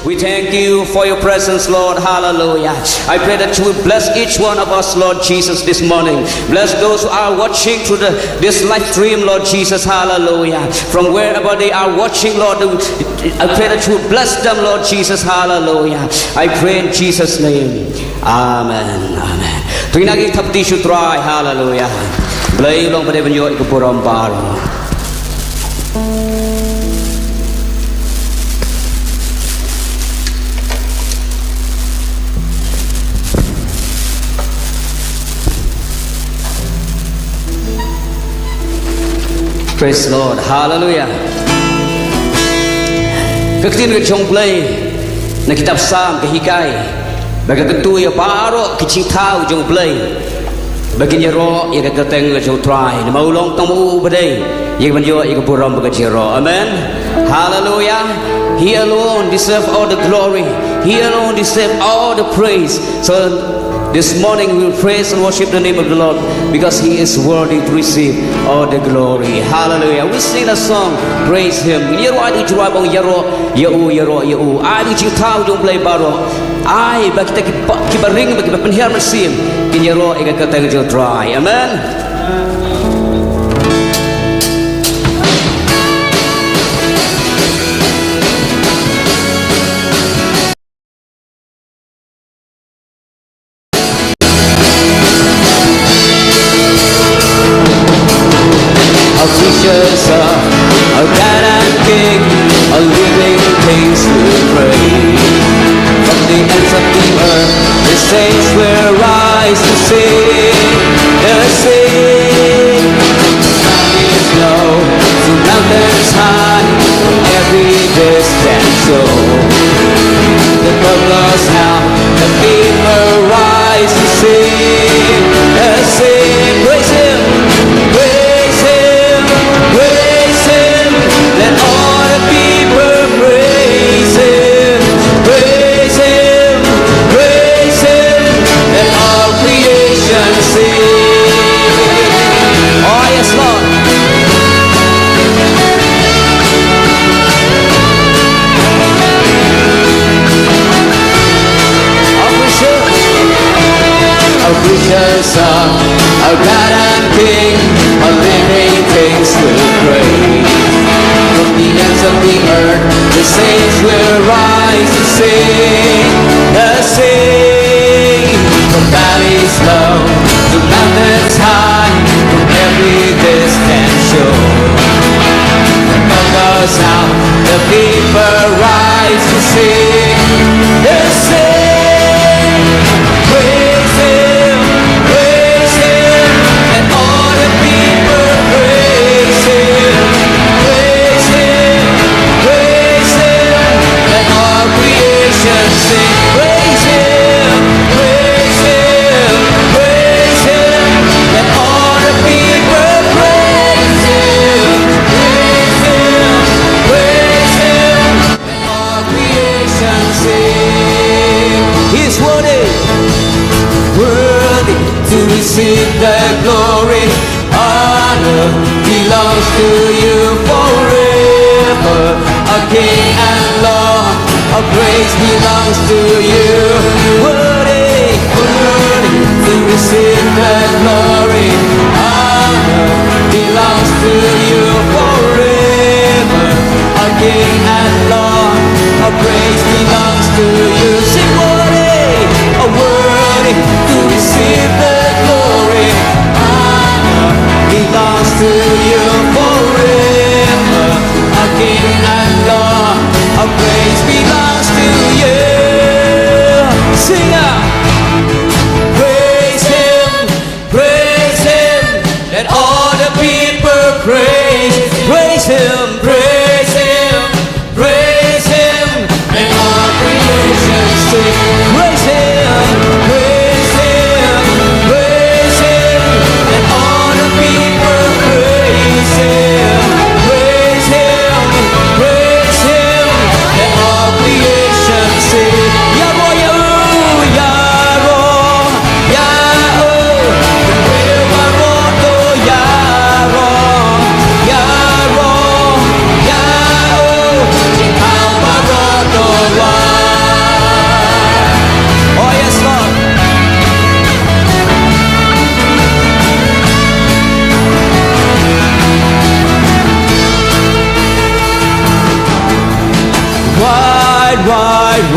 We thank you for your presence, Lord. Hallelujah. I pray that you will bless each one of us, Lord Jesus, this morning. Bless those who are watching through this live stream, Lord Jesus. Hallelujah. From wherever they are watching, Lord, I pray that you will bless them, Lord Jesus. Hallelujah. I pray in Jesus' name. Amen. Amen. Tuinagi tapti sutrai. Hallelujah. Blay long pada benyo ikupuram baro. Praise Lord. Hallelujah. Keketin ke chong play na kitab Psalm kehikai. Bagi tentu ya baro kicintau jong play. Bagi nyero ya keteng ke chong try. Na maulong tong mu badai. Ya banjo ya kepuram bagi nyero. Amen. Hallelujah. He alone deserves all the glory. He alone deserves all the praise. So this morning we will praise and worship the name of the Lord because He is worthy to receive all the glory. Hallelujah. We sing a song, praise Him. I bagi kita ring bagi penhiar mesin. Kinyaro ikat kata ngejau dry. Amen. Creatures of a God and King, a living things to praise. From the ends of the earth, the saints will rise to sing. The sing. Valleys low, to mountains high, from every distant shore. The bubbles out, the people rise to sing. The sing. Praise Him. Praise Him. Praise Him, let all the people praise Him. Praise Him, praise Him, let all creation sing. Oh yes, Lord. Our creatures are our God and King, our living things will praise. From the ends of the earth, the saints will rise to sing. The sing. From valleys low to mountains high, from every distant shore. The goes out, the people rise to sing. The sing. Praise Him, praise Him, and all the people praise Him. Praise Him, praise Him, let all creation sing. Praise Him, praise Him, praise Him, let all the people praise Him. Praise Him, praise Him, let all creation sing. He's worthy. Worthy to receive the glory, honor belongs to you forever. A King and Lord, our praise belongs to you. Worthy, worthy to receive the glory, honor belongs to you forever. A King and Lord, our praise belongs to you. Sing worthy, a worthy to receive the glory, honor belongs to you forever. Our King and Lord, our praise belongs to you. Sing out, praise Him, praise Him. wide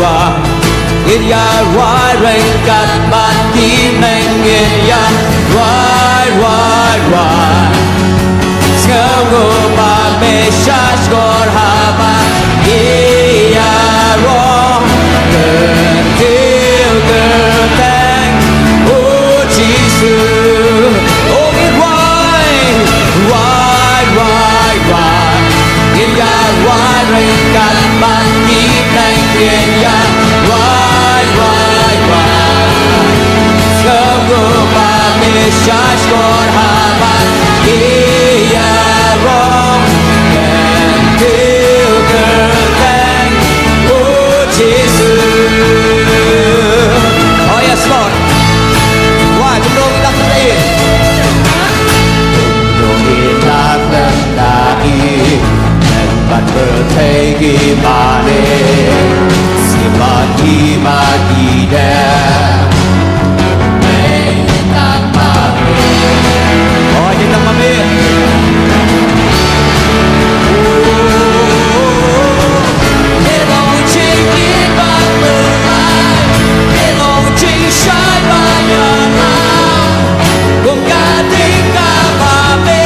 in ya wide rain got my evening in ya wide Skango ba me shash gor haba ya wrong till the thank oh Jesus oh it wide in ya wide rain got my evening in ya wide Skango ba me shash gor haba ya wrong till the thank oh Jesus oh yes Lord why chúng tôi đặt lên Bạn bờ thấy ghi mà nè Sẽ bạn ghi mà đi đẹp Mê tăng mà mê Ôi như tăng mà mê Để lòng chính in bạn bờ lại Để lòng chính shine mà nhà nào Cùng cả tình cả mà mê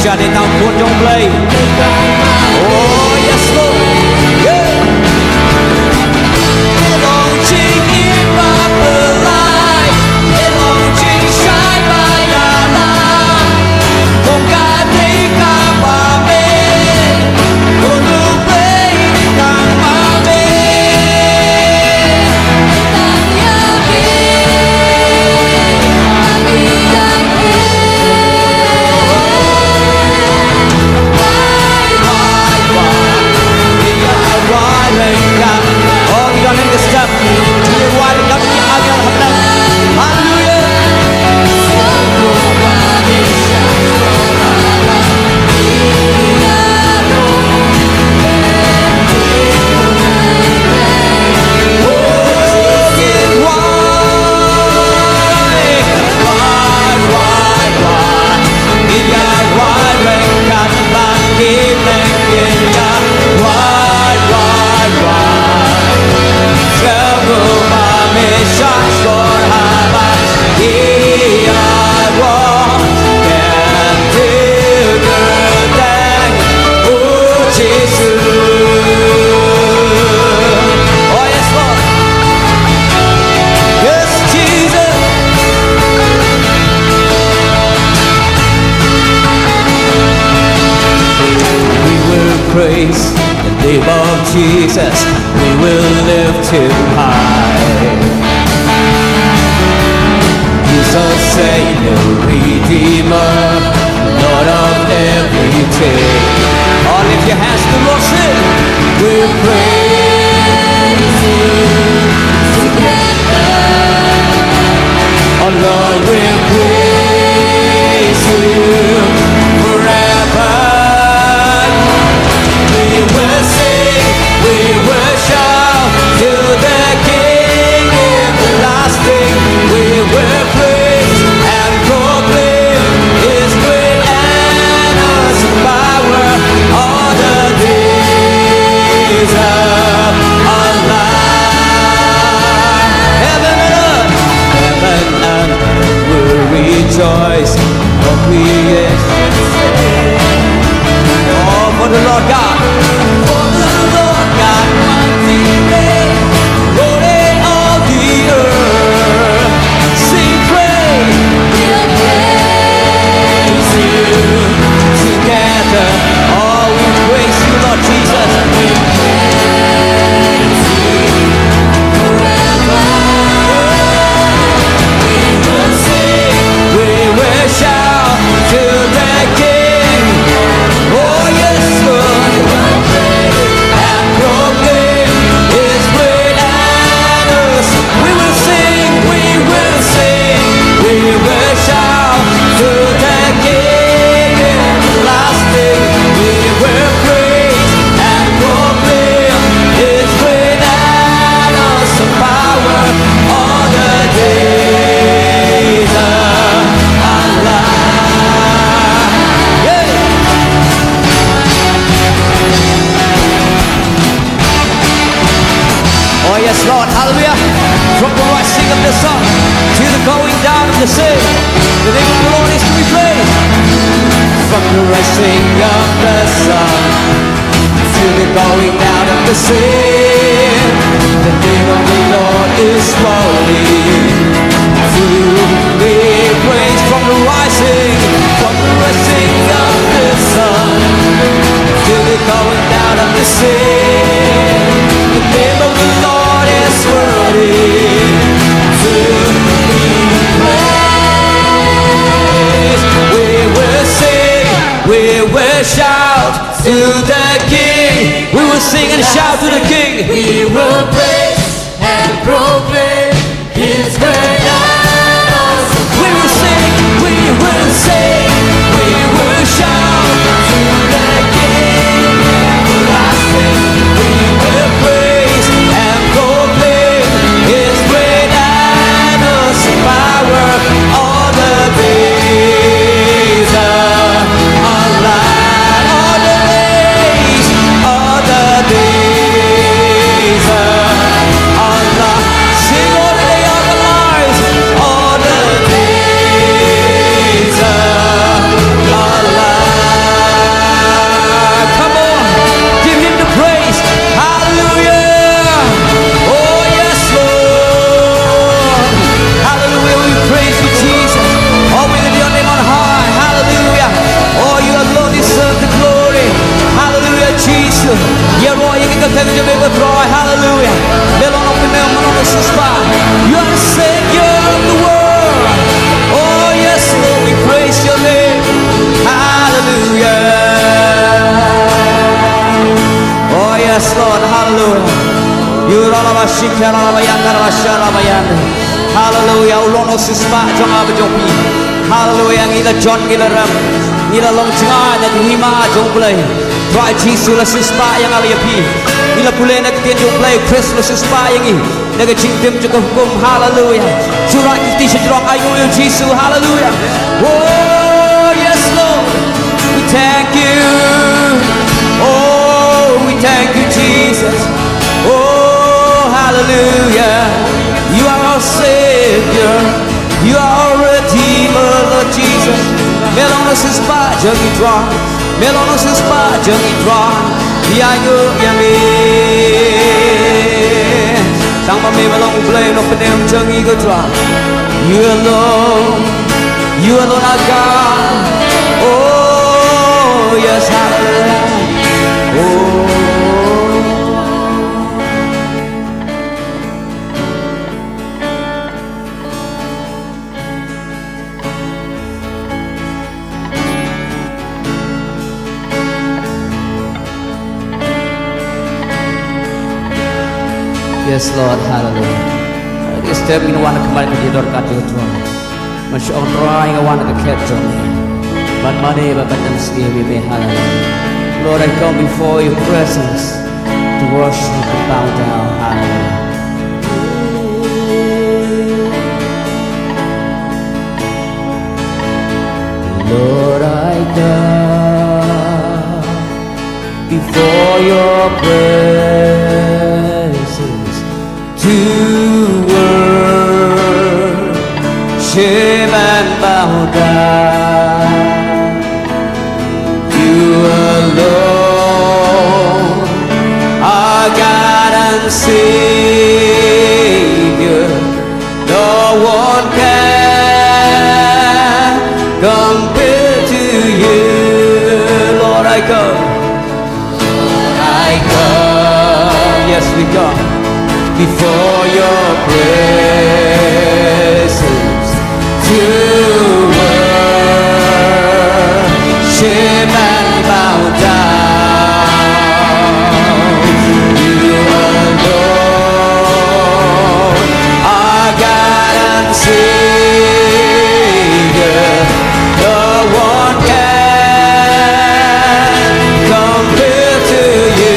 Jingshahteh tahun pun don't play. Oh yes Lord, yeah. Long Jing in my life, long Jing shine by your light. Không cả thấy cả bà mê, không đủ play cả bà mê. Praise the name of Jesus, we will lift him high. He's our Savior, Redeemer, Lord of everything. All lift your hands to the Lord, sing. We'll praise you together. Oh Lord, we'll praise you forever. We will sing, we will shout to the King everlasting. We will praise and proclaim His great and awesome power all the days of Oh yes, Lord, hallelujah. From the rising of the sun to the going down of the same, the name of the Lord is to be praised. From the rising of the sun to the going down of the same, the name of the Lord is holy. To be praised. From the rising of the sun to the going down of the same, the name of the Lord is worthy to be praised. We will sing, we will shout to the King. We will sing and shout to the King. We will praise and proclaim His great and awesome. We will sing, we will sing, we will shout to the King everlasting. We will praise and proclaim His great and awesome power all the days of our life, all the days of our life. Sing all the day of our lives, all the days of our life. Come on, give Him the praise. Hallelujah. Oh yes, Lord. Hallelujah. We praise you, Jesus. Oh, we lift your name on high. Hallelujah. Oh, you alone deserve the glory. Hallelujah, Jesus. Yeah, Lord, you can tell you make a cry. Hallelujah. You are the Savior of the world. Oh yes, Lord, we praise your name. Hallelujah. Oh yes, Lord, hallelujah. You are all of us. Hallelujah. Ulono sispa jong abajopi. Hallelujah. Ngila John ngila ram. Ngila long chinga na hima jong play. Try Jesus la sispa yang alayapi. Ngila pule na kitian jong play. Chris la sispa yang i. Naga Jingpyllaitluid juga hukum. Hallelujah. Surat kita sedrong ayu Jesus. Hallelujah. Oh yes, Lord. We thank you. Oh, we thank you, Jesus. Oh, hallelujah. You are our Savior. You are our Redeemer, Lord Jesus. Melono sispa jangi dra. Melono sispa jangi dra. Yayo yami. Sang mami melong play no penem jangi go dra. You alone are God. Oh yes, hallelujah. Oh. Yes, Lord, hallelujah. This time we want to come back to the door kat your throne. Masya Allah, I want to catch on me. But money, but them still we may hallelujah. Lord, I come before your presence to worship and bow down, hallelujah. Lord, I come before your presence to worship and bow down. You alone are God and Savior. No one can compare to you. Lord, I come. Yes, we come before your presence to worship and bow down. You alone are God and Savior. No one can compare to you.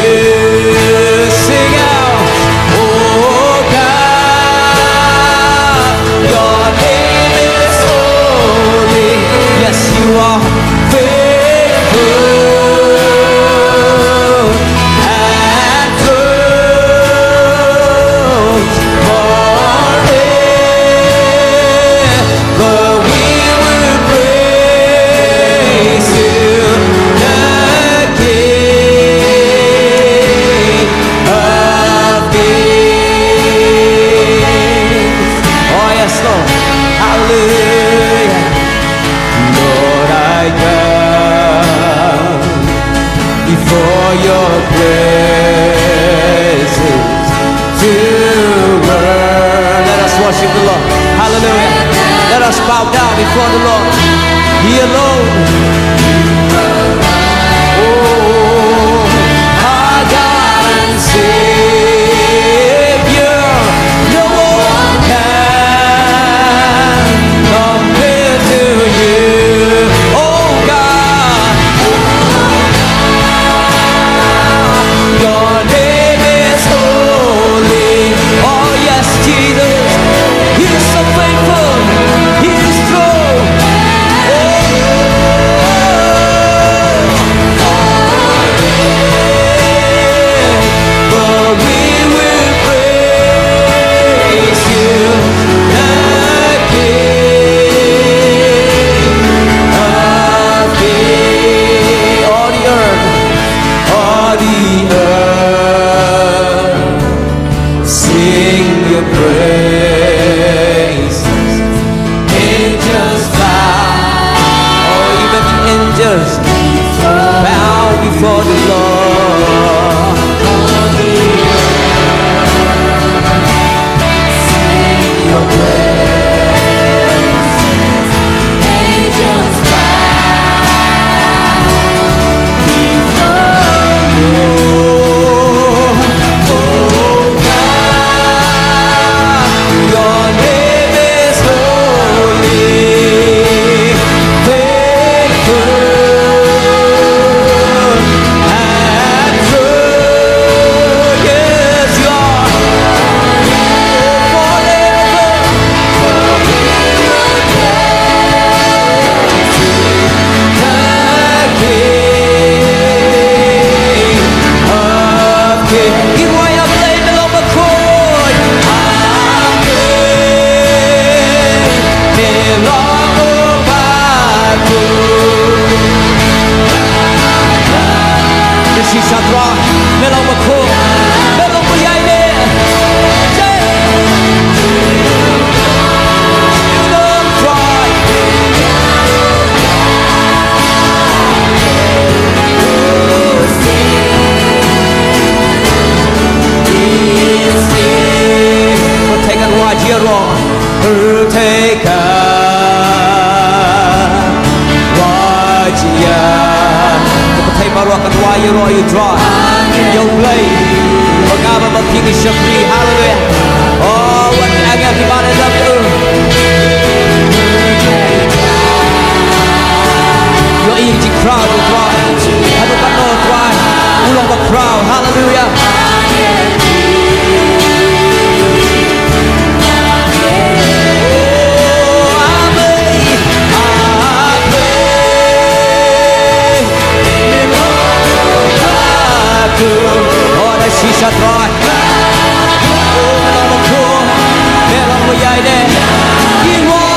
Oh God, your name is holy. worship the Lord. Hallelujah. Let us bow down before the Lord. He alone. Oh, our God and Savior. No one can compare to you. Oh God, your name is holy. Oh yes, Jesus, He's so faithful, He's true. But we will praise you, the King of Kings. All the earth, sing your praise. Angels bow, or even the angels bow before the Lord. Sing your praise. Angels bow before you. Oh God, your name is holy, faithful and true. Yes, you are forever. The King of Kings. Give way up, lay below the court. Jingshahteh, melong bako, melong buyayne. Melong cry. Take a wajiro, take a wajia. Take a rock and wajiro you draw. Your blade, Khongkrom of Jingshahteh, hallelujah. Oh, what I got the body of you. Your easy crowd will cry. I don't know cry. All of the crowd, hallelujah. Oh, the Jingshahteh. Oh, melong bako, melong buyayne. He won.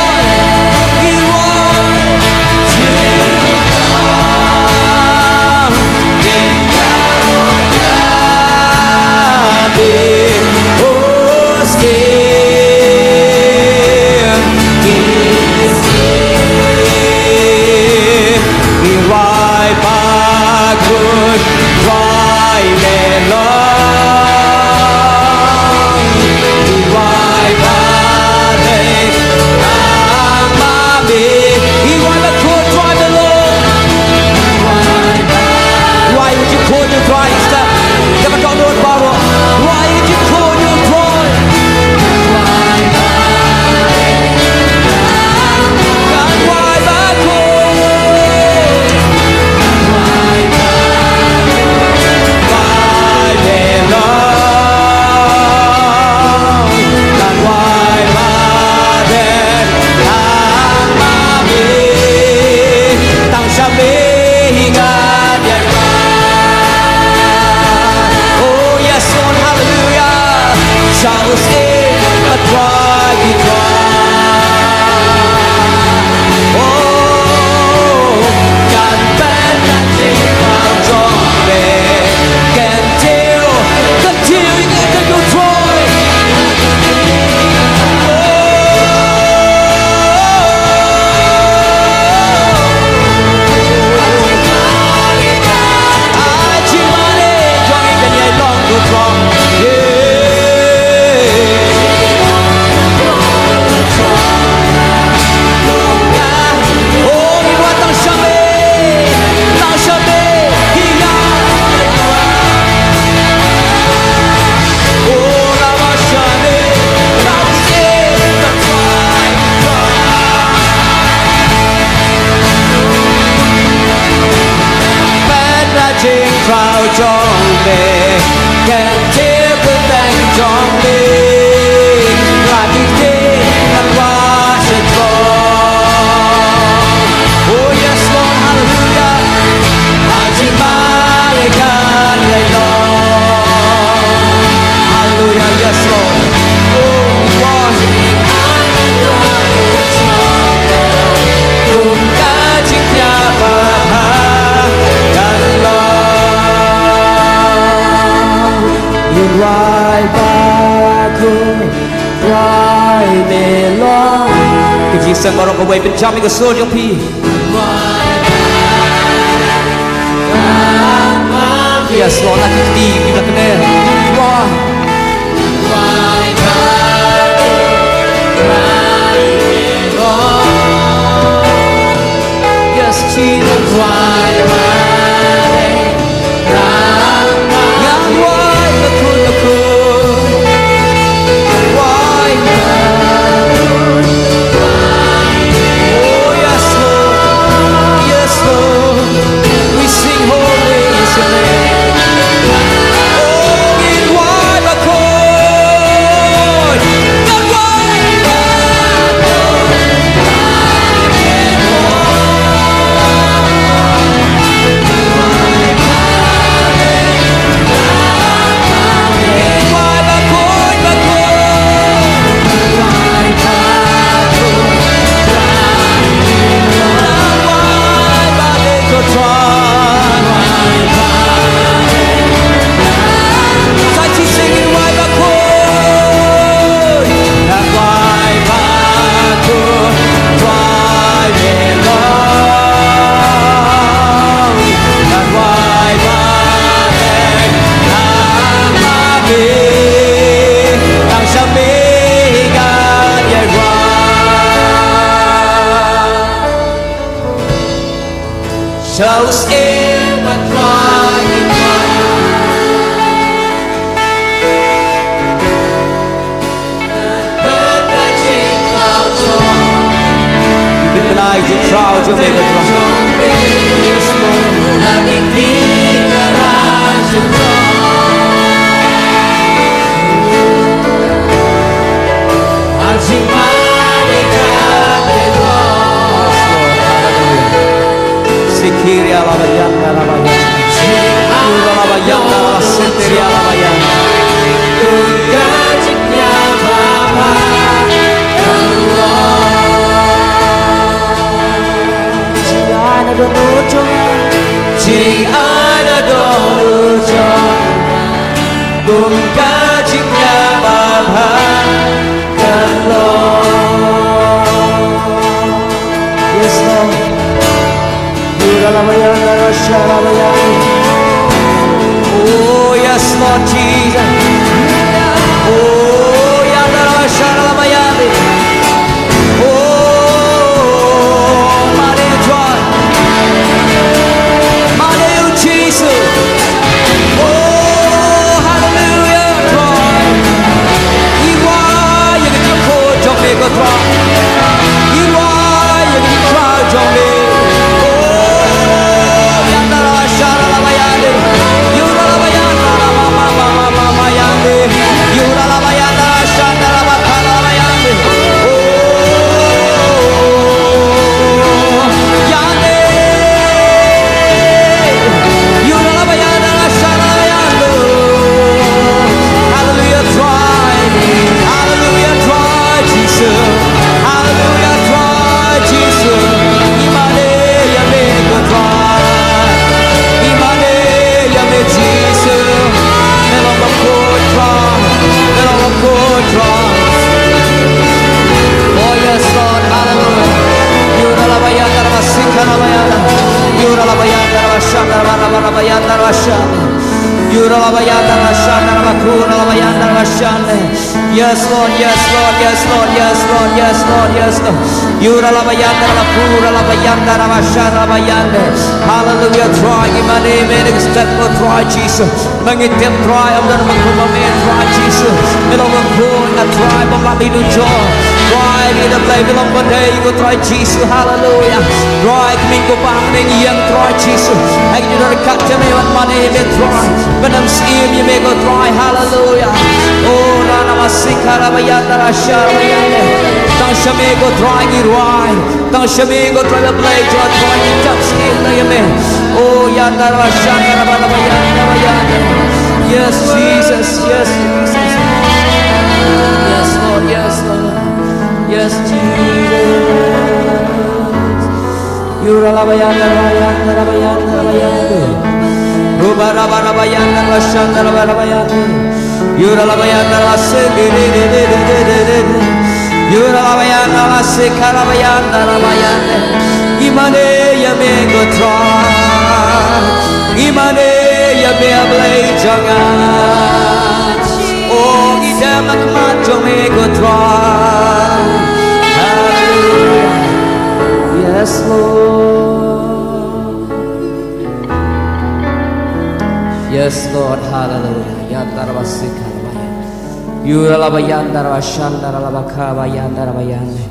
dry melon ก็ยิ่งสั่งมาเราก็ไว้เป็นจำให้กับโซลยังพี่ Yes Lord นักดีมีนักแน่ว่า Yes Jesus Why Yang why Nakun Why Oh yes Lord Yes Lord We sing holy is your name Oh in why Nakun Not why Shows in my crying You've been alive, you're proud, you're mega drunk Sikiri alabayanda alabayanda alabayanda senteri alabayanda Gajiknya Bapa Allah Jingana donujo Jingana donujo Gajiknya Bapa Allah Yes Lord Oh yes Lord Jesus Oh Yandarabayandi Oh my name God My name Jesus Oh hallelujah God You are you can call John Mega God You are you can cry John Mega Yes Lord, yes Lord, yes Lord, yes Lord, yes Lord, yes Lord. Yura la bayanda la pura la bayanda la bashara la bayanda. Hallelujah, try in my name and step for try Jesus. Mangitim try of the Makumaman try Jesus. Middle of cool a tribe of Labidu joy. Try in the play of one day you go try Jesus. Hallelujah. Try me go back and young try Jesus. I did not cut to me what my name is try. But I'm seeing you may go try. Hallelujah. Oh, Rana Masika la bayanda la shara bayanda. Shamigo trying it wide. Don't Shamigo try to play to a trying touch in the man. Oh, Yandara Shana. Yes, Jesus. Yes, Jesus. Yes, Lord. Yes, Lord. Yes, Jesus. Yura la bayanda. Ruba la bayanda la shanda la bayanda. Yura la bayanda la sende. Yuralabayanda Lasikarabayanda Rabayande. Imane Yame go try. Imane Yame ablay jangan. Oh, idam nakmat jome go try. Hallelujah. Yes, Lord. Yes, Lord. Hallelujah. Yandarabasikarabaya. Yuralabayandarabashandarabayandarabakarabayandarabayande.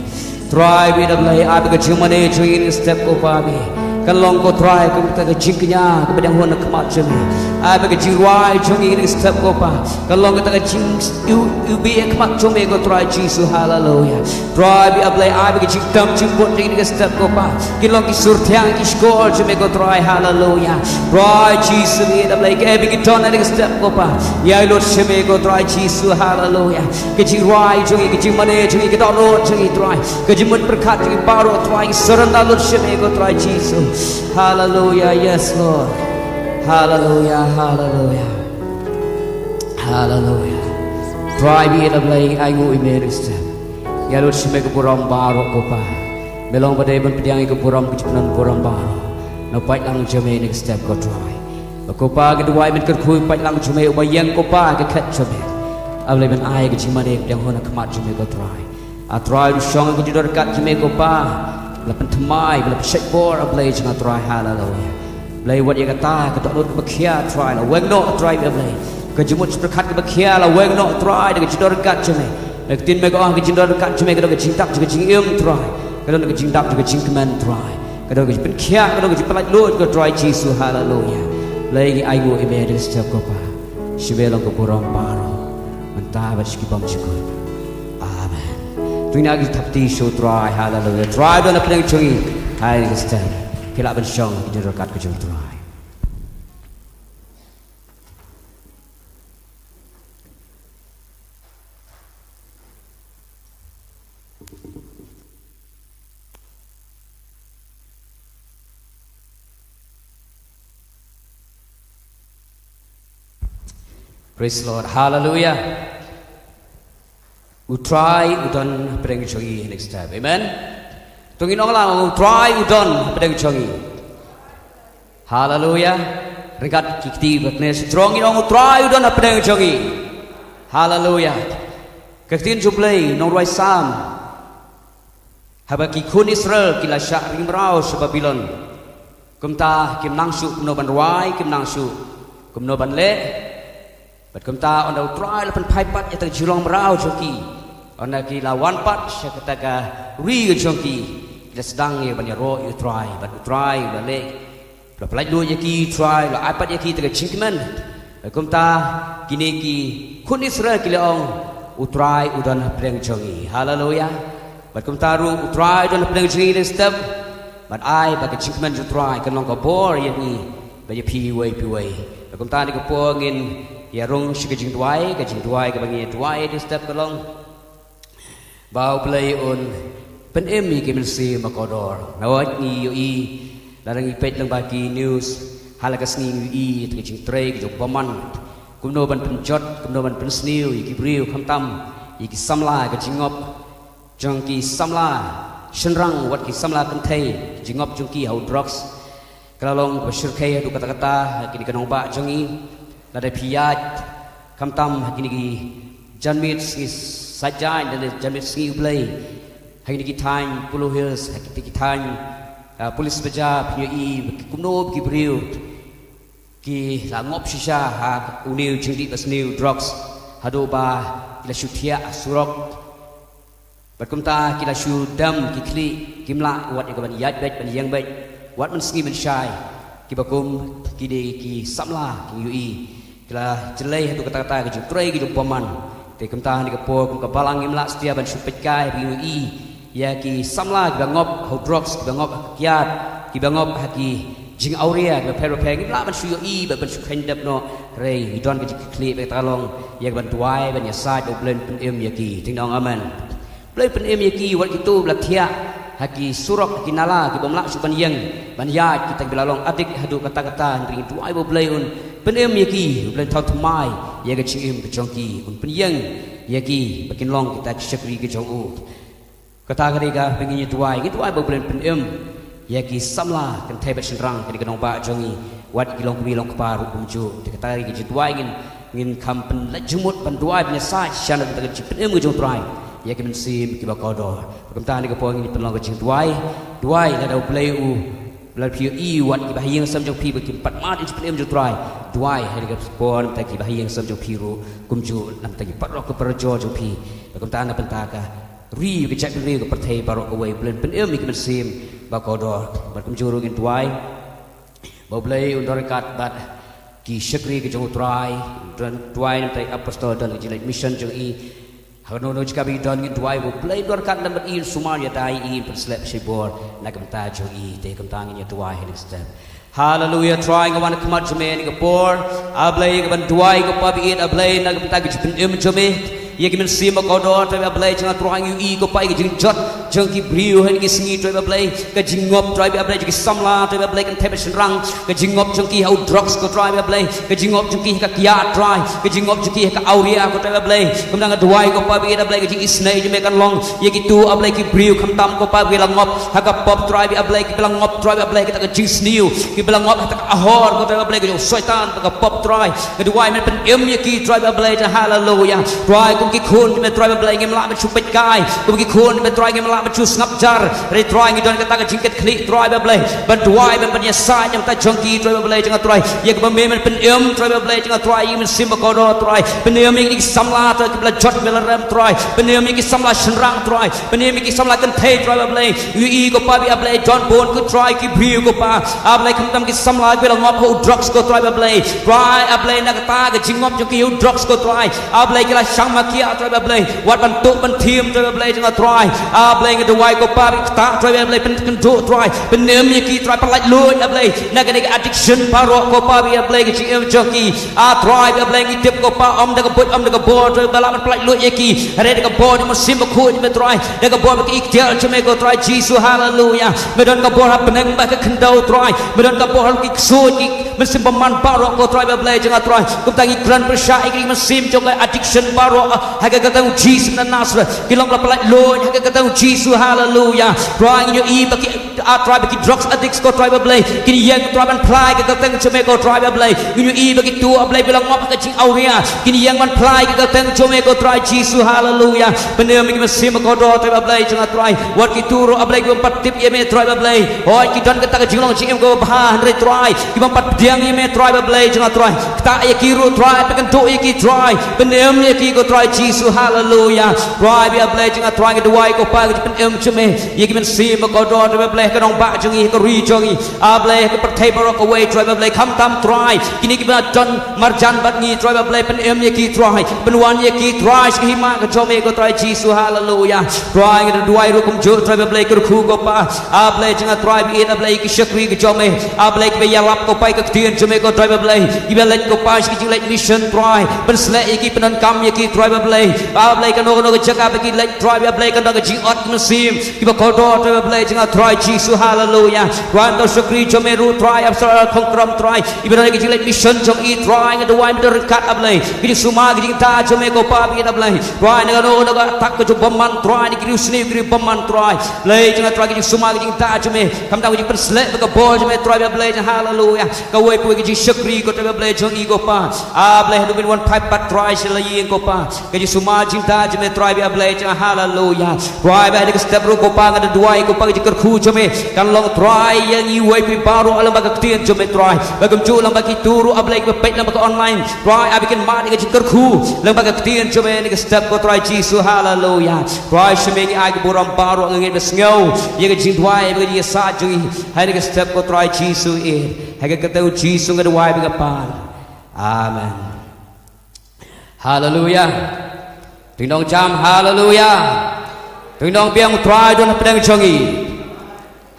Try with the play. I begin to manage in step of me. Kalong ko try kung taga jingnya kepadang hona kemat jemi. I begin to ride in step of pa. Kalong taga jing you be a kemat jemi ko try Jesus. Hallelujah. Try with the play. I begin to dump jimput in step of pa. Kalong kisurtiang kiskor jemi ko try. Hallelujah. Try Jesus with the play. I begin to turn in step of pa. Ya Lord jemi ko try Jesus. Hallelujah. Kecil ride jemi kecil manage jemi kita Lord jemi try. Kejimut berkat jemi baru try. Serenda Lord jemi ko try Jesus. Hallelujah, yes Lord. Hallelujah, hallelujah. Hallelujah. Try me in a play, I go immerse. Ya Lord, she make a puram baro kopa. Belong pada iban pediang ke puram kecupunan puram baro. No pait lang jame next step go try. Kopa kedua iban kerkui pait lang jame ubayang kopa ke kat jame. Ablay ben ai ke cimane yang hona kemat jame go try. A try shong ke judor kat jame kopa. Lapan temai, lapan shakebor, a blade jangan try. Hallelujah. Blade what you kata, kata lut berkia try, la weng no try a blade. Kejumut berkat berkia, la weng no try, dengan jendor kat jeme. Tin mega orang kejendor kat jeme, kada kejintak juga jingim try, kada kejintak juga jingkeman try, kada berkia, kada Jingpyllaitluid go try Jesus. Hallelujah. Blade ayu ibadah setiap kopa, shibelong kepuram paro, mentah bersikipam cikut. Tuina lagi tapti show try. Hallelujah. Try doon na pinag-chungi. Hai Kristen. Kailangan siyang idinarokat ko siyang try. Praise the Lord. Hallelujah. Utry udon pedang chongi next time. Amen. Tungin orang lang utry udon pedang chongi. Hallelujah. Ringkat kikti berknes strong orang utry udon pedang chongi. Hallelujah. Kektin jublay nong roi sam. Habaki kun Israel kila syak Mraw Babylon. Kumta kim nangsu kumno ban roi kim nangsu kumno ban le. Berkemta on utry lapan paipat yang terjulong Mraw joki. Ona ki lawan pat saya katakan ri jongki kita sedang ya banyak roh utry but utry balik Jingpyllaitluid ki try la iPad ki tega jingkeman kumta kini ki kun Israel ki leong utry udan pedang jongi. Hallelujah. But kumta ru utry udan pedang jongi dan step but I bagi jingkeman utry kan long kabor ya ni bagi piwai kumta ni kapor ngin ya rong sikajing duai ke bangi duai di step kalong bau play on pen emi ke mensi makodor nawat ni yoi larang ipet lang bagi news halakas ni yoi tekijing trek jok paman kumno ban penjot kumno ban pensniu iki briu khamtam iki samla ke jingop jongki samla shenrang wat ki samla kentai jingop jongki hau drugs kalong bersyirkai adu kata-kata kini kanong ba jongi lada piyat khamtam kini ki janmit sajai dan janmit singi ublay hari ni time Pulau Hills hari ni time polis beja PUI kumno ki briu ki langop shisha ha uniu jingdi basniu drugs hado ba kila shutia surok berkumta kila shu dam ki kli kimla wat yang ban yat bet ban yang bet wat man singi ban shai ki bakum ki de ki samla ki UI kila jelai hadu kata-kata ki jutrai ki paman te kumta ni kapor kum kabalang imla setia ban supet kai PUI ya ki samla ki bangop ho drugs ki bangop kiat ki bangop haki jing auria ki perapeng imla ban suyo I ban sukhendap no rei don ki kli be talong ya ban tuai ban ya sai do blen pen em ya ki ting dong amen blen pen em ya ki wat ki tu blathia haki surok ki nala ki bomla su ban yang ban ya ki tang bilalong adik hadu kata-kata ring tuai bo bleun pen em ya ki blen thau thmai ya ga ching em ke jongki un pen yang ya ki bakin long kita chakri ke jong u kata mereka pengen tuai berbelen penem ya ki samla kan tebet senrang kan kenong ba jongi wat kilong bilong keparu kumju kata mereka tuai ngin kampen la jumut pan tuai punya sa syana kita penem jong tuai ya ki mensim ki bakodo kata mereka po ngin penlong ke tuai la dau play la piu wat ki bahiyang sam jong pi ki pat mat in penem jong tuai hai dekat pon ta ki bahiyang sam jong piru kumju nam ta ki pat rok ke perjo jong pi kata na pentaka ri ke cak ri ke perthai barok away blen pen mi ke mesim bakodor bar kumjuru gin tuai ba blai undor kat bat ki syakri ke jong trai dan tuai nam tai apostol dan ke mission jong i hano no jika bi don gin tuai ba blai dor kat nam i sumaria dai i per slap shibor na kam ta jong i te kam tang ni tuai he step hallelujah trying I want to come out jome ni ke por ablai ke ban tuai ke pabi it ablai na kam ta ke pen jome ye ki men sim ko do to ba blai chang troang yu i ko pai ki jing jot jang ki briu hen ki singi to ba blai ka jing ngop try ba blai ki samla to ba blai kan thep rang ka jing ngop jang ki hau drugs ko try ba blai ka jing ngop jang ki ka kya try ka jing ngop jang ki ka auria ko to ba blai kum dang duai ko pa bi da blai ka jing isnai je me kan long ye ki tu a blai ki briu kham tam ko pa bi la ngop ha ka pop try ba blai ki belang ngop try ba blai ka jing sniu ki belang ngop ta ahor ko to ba blai ka syaitan ka pop try ka duai men pen ye ki try ba blai hallelujah try ki khun me try ba ngem la ma chu pet kai kum ki khun me try ngem la ma chu ngap jar re try ngi don kata ka jingket khli try ba ban tuai ban nya sa nyam ta jong ki try ba jang try ye ka me men pen try ba jang try men sim ko do try pen mi ki samla ta ki bla jot me la ram try pen mi ki samla shenrang try pen mi ki samla kan thei try ba yu i ko pa bi a don bon ko try ki briu ko pa a kham tam ki samla ki la ngop ho drugs ko try ba try a na ka ta ka jingop jong ki ho drugs ko try a ki la shang ma ki try ba wat ban tu ban thiem try ba jang try a ke dawai ko pa bi ta try ba pen kan do try pen mi ki try pa lait lui a na ka ni addiction paro ko pa bi a ke chi jong ki a try ba ki tip ko pa om da ka put om da ka bo try ba la man plait lui ye ki re da ka bo ni mo sim ko ni me try da ka bo ki tial chme ko try Jesus hallelujah me don ka bo ha peneng ba ka kendo try me don ka bo ki su ki men sim man paro ko try ba jang try kum tangi kran persya ki men sim jong addiction paro ha ka ta Jesus na Nazareth kilong la plait lui ha ka ta Jesus hallelujah trying you e ba ki a try ba ki drugs addicts ko try ba ki yang try ban ply ka teng chme ko try ba you e ba ki tu a bilang ngop ka ching auria ki yang ban ply ka teng chme ko try Jesus hallelujah benem ki mesim ko do try ba jang try wat ki tu ro a ki pat tip ye me try ba oi ki don ka ta jing long ching ko ba re try ki ban pat diang ye me try ba jang try ta ye ki ro try pa kan tu ye ki try benem ye ki ko try Jesus hallelujah try bi a jang try ki duai ko pa ki pen chme ye ki men sim ko do try ba ka dong ba jang i ko ri jang i a ka pat thai barok away try ba kham tam try kini ki ba don marjan bat ni try ba pen ye ki try pen wan ye ki try ki ma ka chome ko try Jesus hallelujah try ki duai ro kum jo try ba ko khu ko pa a jang try bi a ki shakri ki chome a ki ba ya lap ko pa ka tien chome ko try ba ki ba let ko pa ki let mission try pen sle ye ki pen kam ye ki try ba a ka no ka jaga ba ki let try ba ka no ka ji ot sim ki ba ko do try ba jang try Jesus hallelujah wan to shakri chome ru try absar khongkrom try ibra ki let mission jong i try ga do wan der kat ablai ki suma ki ta chome ko pa bi ablai try na no ka tak ko bomman try ni ki sni ki bomman try lei jang try ki suma ki ta chome kam ta ki pen sle ka bo chome try ba hallelujah ka wei pu ki shakri ko try ba jong i ko pa ablai do bin one pipe pat try sel yi ko pa ki suma jing ta chome try ba hallelujah try ba ki step ro ko pa ga duai ko pa ki ker khu chome kan long try yang i wei pi baru alam ba ka tien chome try ba kum chu lam ba ki turu ablai ki pet lam ba online try abikin ma ni ki ker khu lam ba ka tien chome ni ki step ko try Jesus hallelujah try chome ki ai ki buram baru ngi be sngo ye ki jing duai ba ki sa jui hai ni ki step ko try Jesus e hai ka ta Jesus ngi duai ba ka pa amen hallelujah ting dong jam hallelujah ting dong biang try don pedang chongi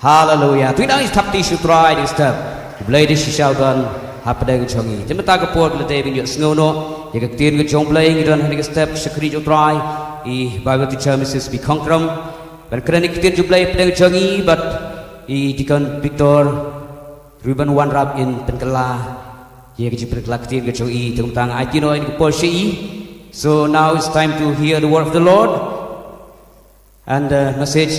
hallelujah tuy đang thắp tí sự try đi step play đi sao don hấp pedang chongi chúng ta có port le bin yus ngono ye ka tin cái chong play don hai step shakri jo try I Bible teacher Mrs. B Khongkrom ban krenik tin jo play pedang chongi but I dikon Victor Ruben One Rap in Penkala ye ka jipre klak tin ka chongi tung tang ai tino in ko shi so now it's time to hear the word of the Lord And the message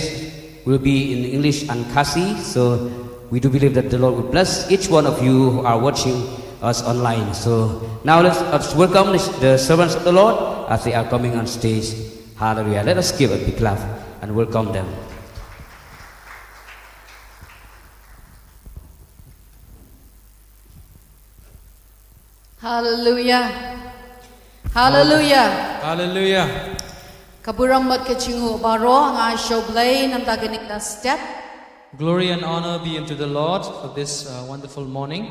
will be in English and Khasi. So we do believe that the Lord will bless each one of you who are watching us online. So now let's welcome the servants of the Lord as they are coming on stage. Hallelujah. Let us give a big clap and welcome them. Hallelujah. Hallelujah. Hallelujah. Kaburambat kechingu baro nga shoblay nam taganik na step. Glory and honor be unto the Lord for this wonderful morning.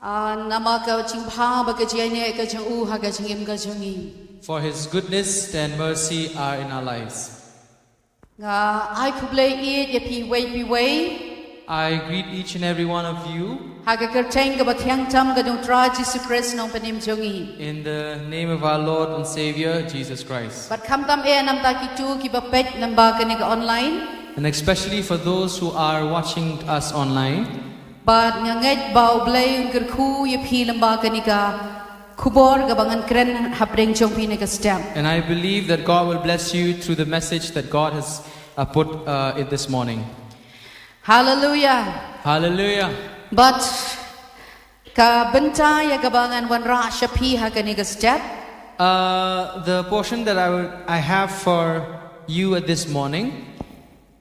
Nama ka chingpha ba kachiyane ka changu ha ka chingim ka changi. For His goodness and mercy are in our lives. Nga I kublay it yapi way. I greet each and every one of you Haga kerteng ka bathyang tam ka dung tra Jesus Christ nong panim changi. in the name of our Lord and Savior Jesus Christ. But kam tam nam ta kitu ki bapet nam ba ka online. And especially for those who are watching us online. But ngangait bau blay kerku yapi lamba ka kubor ka bangan kren hapreng chong pi ka stem. And I believe that God will bless you through the message that God has put in this morning. Hallelujah. Hallelujah. But ka benta ya gabangan wanra shapi ha kaniga step. The portion that I have for you at this morning,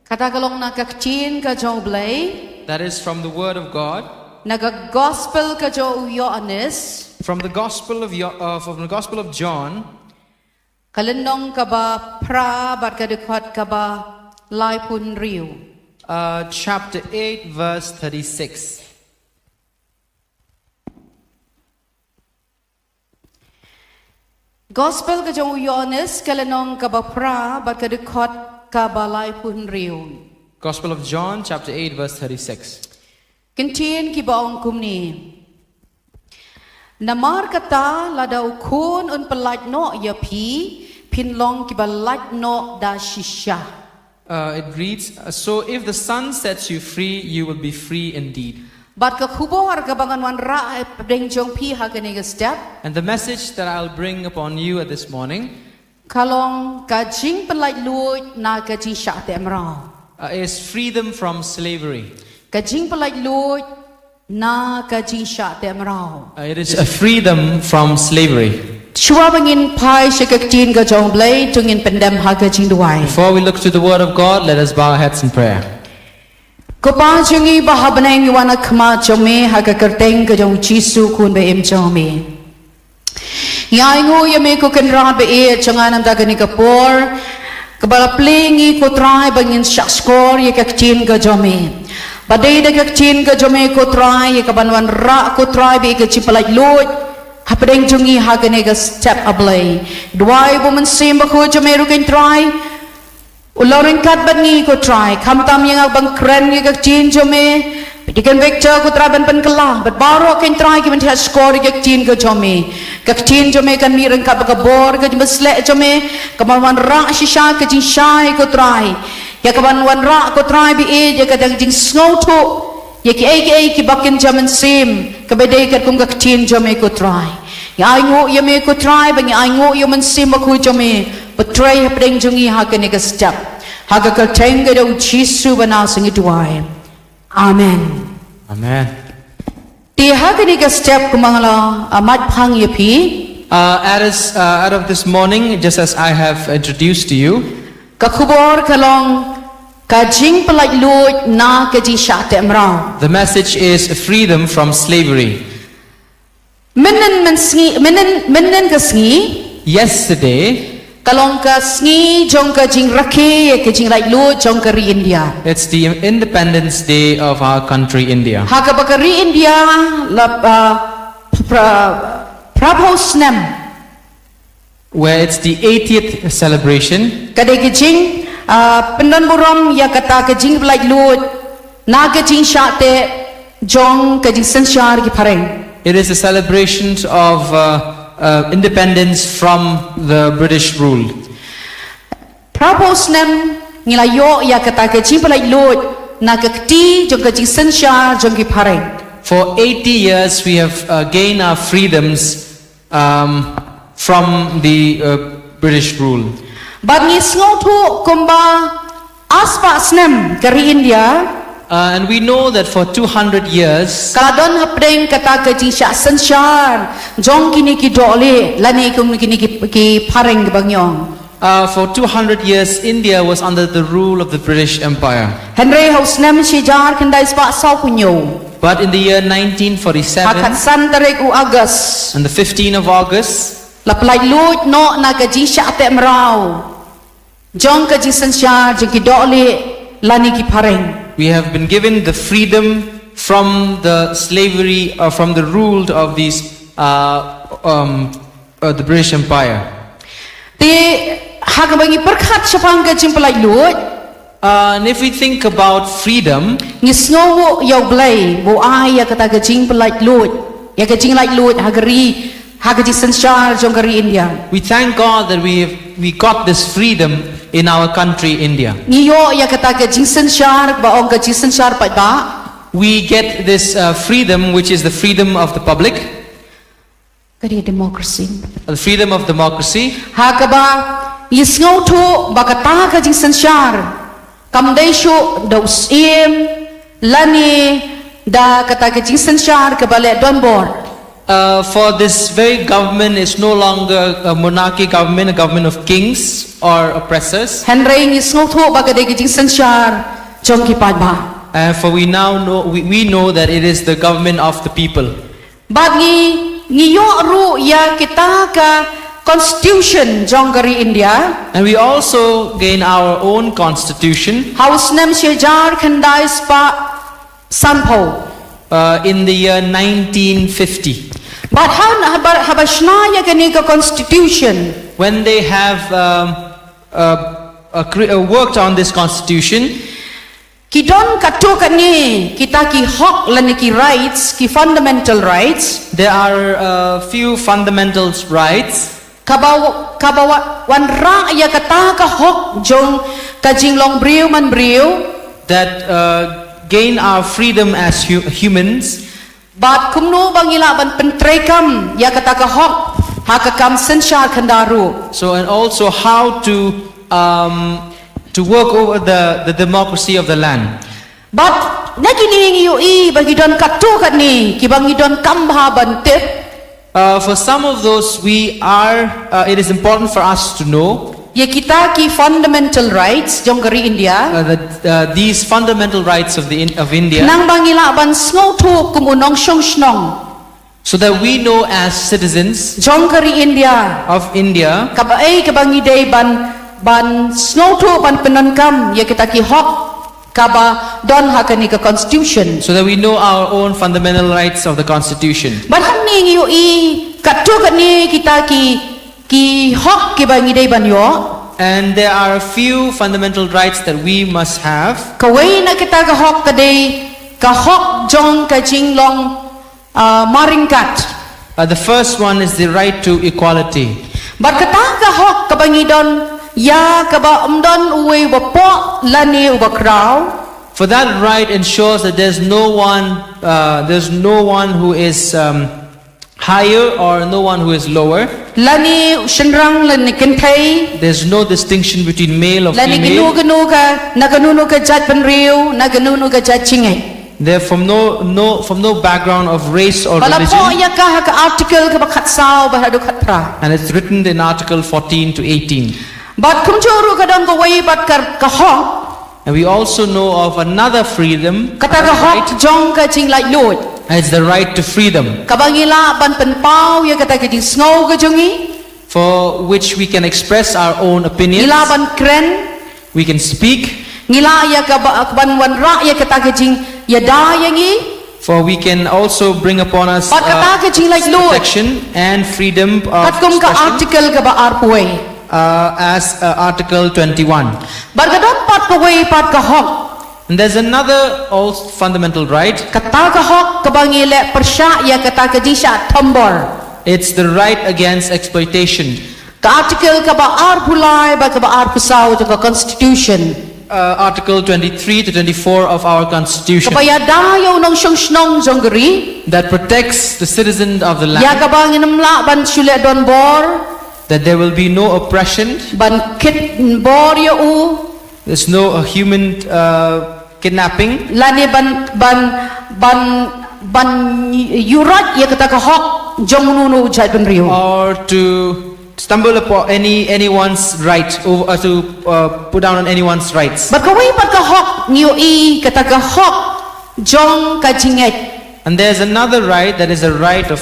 Katagalong na kakchin ka jo blay. that is from the Word of God, Naga gospel ka jo Yohanes. from the Gospel of John, Kalenong ka ba pra bat ka dekwat ka ba lai pun riu. chapter 8, verse 36. Gospel ka jo Yohanes kalenong ka ba pra bat ka dekwat ka ba lai pun riu. Gospel of John, chapter 8, verse 36. Kintin ki baong kumni. Namar kata ladau kun un pelat no ya pi pinlong ki balat no da shisha. It reads, so if the Son sets you free, you will be free indeed. Bat ka kubor ka bangan wan ra deng jong pi ha ka ni step. And the message that I'll bring upon you at this morning Kalong ka Jingpyllaitluid na ka Jingshahteh Mraw. is freedom from slavery. Ka Jingpyllaitluid na ka Jingshahteh Mraw. It is a freedom from slavery. Chua bangin pai shakaktin ka jong blay tungin pendam ha ka jingduai. Before we look to the Word of God, let us bow our heads in prayer. Kopa jungi bahabanang iwana kama jome ha ka kerteng ka jong Jisu kun be em jome. Yai ngo yame ko kenra be e changanam da gani kapor. Kabala plingi ko try bangin shakskor ye kaktin ka jome. Badai da kaktin ka jome ko try ye kabanwan ra ko try be ka Jingpyllaitluid. Hapadeng jungi ha ka nega step ablay. Duai buman simba ko jome rukin try. Ulorin kat bangi ko try. Kamtam yang abang kren ye kaktin jome. Pedikan vector ko try ban kala. But baro kin try ki mentah skor ye kaktin ka jome. Kaktin jome kan mireng ka bagabor ka jimbasle jome. Kamalwan ra shisha ka jingshai ko try. Ya kamalwan ra ko try bi e ya ka jing snow to. Ya ki bakin jaman sim kabedai kat kung kaktin jome ko try. Ya aingo ya me ko try bang aingo yo man sim ko jome betray hapdeng jungi ha ka nega step. Ha ka kalteng ga do Jisu bana singi duai. Amen. Amen. Ti ha ka nega step kumangala amat phang ya pi. Out of this morning, just as I have introduced to you, Ka khubor kalong ka Jingpyllaitluid na ka Jingshahteh Mraw. the message is freedom from slavery. Menen ka sngi Yesterday, kalong ka sngi jong ka Jingrakhe ka Jingpyllaitluid jong ka ri India. it's the Independence Day of our country, India. Ha ka bakari India la prabhosnam Where it's the 80th celebration. kadai ka Jing pendan buram ya kata ka Jingpyllaitluid na ka Jingshahteh jong ka Jingsanshar ki pareng. It is a celebration of independence from the British rule. Prabhosnam Nilayo ya kata ka Jingpyllaitluid na ka kti jong ka Jingsanshar jong ki pareng. For 80 years, we have gained our freedoms from the British rule. Bagi sngotu kumba aspa snem kari India. And we know that for 200 years, Kaladon hapdeng kata ke jingsha sensyar jong kini ki dole lani kum kini ki pareng ke bangyong. for 200 years, India was under the rule of the British Empire. Henry haus nem shijar kendai spa sau kunyo. But in the year 1947, Hakat san tarik u August. on the 15th of August, Khongkrom no na ke Jingshahteh Mraw. Jong ke sensyar jong ki dole lani ki pareng. we have been given the freedom from the slavery, from the rule of these, the British Empire. Ti hakabangi perkhat sapang ke Jingpyllaitluid. And if we think about freedom, Ngisngo yau blai bo ai ya kata ke Jingpyllaitluid. Ya ke Jingpyllaitluid hagari hagaji sensyar jong kari India. we thank God that we got this freedom in our country, India. Ngiyo ya kata ke jingsensyar ba ong ke jingsensyar pa ba. We get this freedom, which is the freedom of the public, Kari demokrasi. the freedom of democracy. Hakaba yisngau tu ba kata ke jingsensyar. Kamdai shu daus im lani da kata ke jingsensyar ke balik donbor. For this very government is no longer a monarchy government, a government of kings or oppressors. Henry ngisngau tu ba kata ke jingsensyar jong ki pa ba. For we now know, we know that it is the government of the people. Bagi ngiyo ru ya kita ka constitution jong kari India. And we also gain our own constitution Haus nem syajar kendai spa sanpo. in the year 1950. But how habashna ya kani ka constitution. When they have worked on this constitution, Kidon katu kani kita ki hak lani ki rights, ki fundamental rights. there are a few fundamental rights Kabawa wan ra ya kata ka hak jong ka jinglong briu man briu. that gain our freedom as humans. But kumno bangila ban pentrekam ya kata ka hak hakakam sensyar kandaru. So, and also how to work over the democracy of the land. But nagini yu I bagi don katu kani ki bangi don kambha bantip. For some of those, it is important for us to know Ya kita ki fundamental rights jong kari India. that these fundamental rights of India, Nang bangila ban snow tu kumunong syong snong. so that we know as citizens Jong kari India. of India, Kabae kabangi day ban snow tu ban penankam ya kita ki hok kaba don hakani ka constitution. so that we know our own fundamental rights of the constitution. But hamni yu I katu kani kita ki hok ki bangi day ban yo. And there are a few fundamental rights that we must have. Kawai na kita ka hok kadai ka hok jong ka jinglong maringkat. The first one is the right to equality. But kata ka hok kabangi don ya kaba umdon uwe bapo lani ubakraw. For that right ensures that there's no one who is higher or no one who is lower. Lani shenrang lani kentay. There's no distinction between male or Lani female. ginu ka naganu ka jat penriu naganu ka jat cingay. They're from no background of race or Balapo religion. ya ka ka article ka bakat saw bahadu katra. And it's written in Article 14 to 18. But kumchuru ka don ka way bat ka hok. And we also know of another freedom. Kata ka hok jong ka Jingpyllaitluid. And it's the right to freedom, Kabangila ban penpau ya kata ka jing snow ka jongi. for which we can express our own opinions. Ngila ban kren. We can speak, Ngila ya ka ban wan ra ya kata ka jing ya da yangi. for we can also bring upon us But kata ka Jingpyllaitluid. protection and freedom of Kat kum ka expression, article ka ba arpuay. as Article 21. Bargadon pat ka way pat ka hok. And there's another also fundamental right. Kata ka hok kabangile persya ya kata ka jisha tombor. It's the right against exploitation. Ka article ka ba arpulay ba ka ba arpusaw ka constitution. Article 23 to 24 of our constitution Kapaya dayaw ng syong jonggeri. that protects the citizen of the Ya land. ka ba nginamla ban sule don bor. that there will be no oppression, ban kit bor ya u there's no human kidnapping, lani ban yurat ya kata ka hok jong nunu jai ban rio or to stumble upon anyone's right, or to put down on anyone's rights. bat ka wei bat ka hok niu i kata ka hok jong ka jinget And there's another right, that is a right of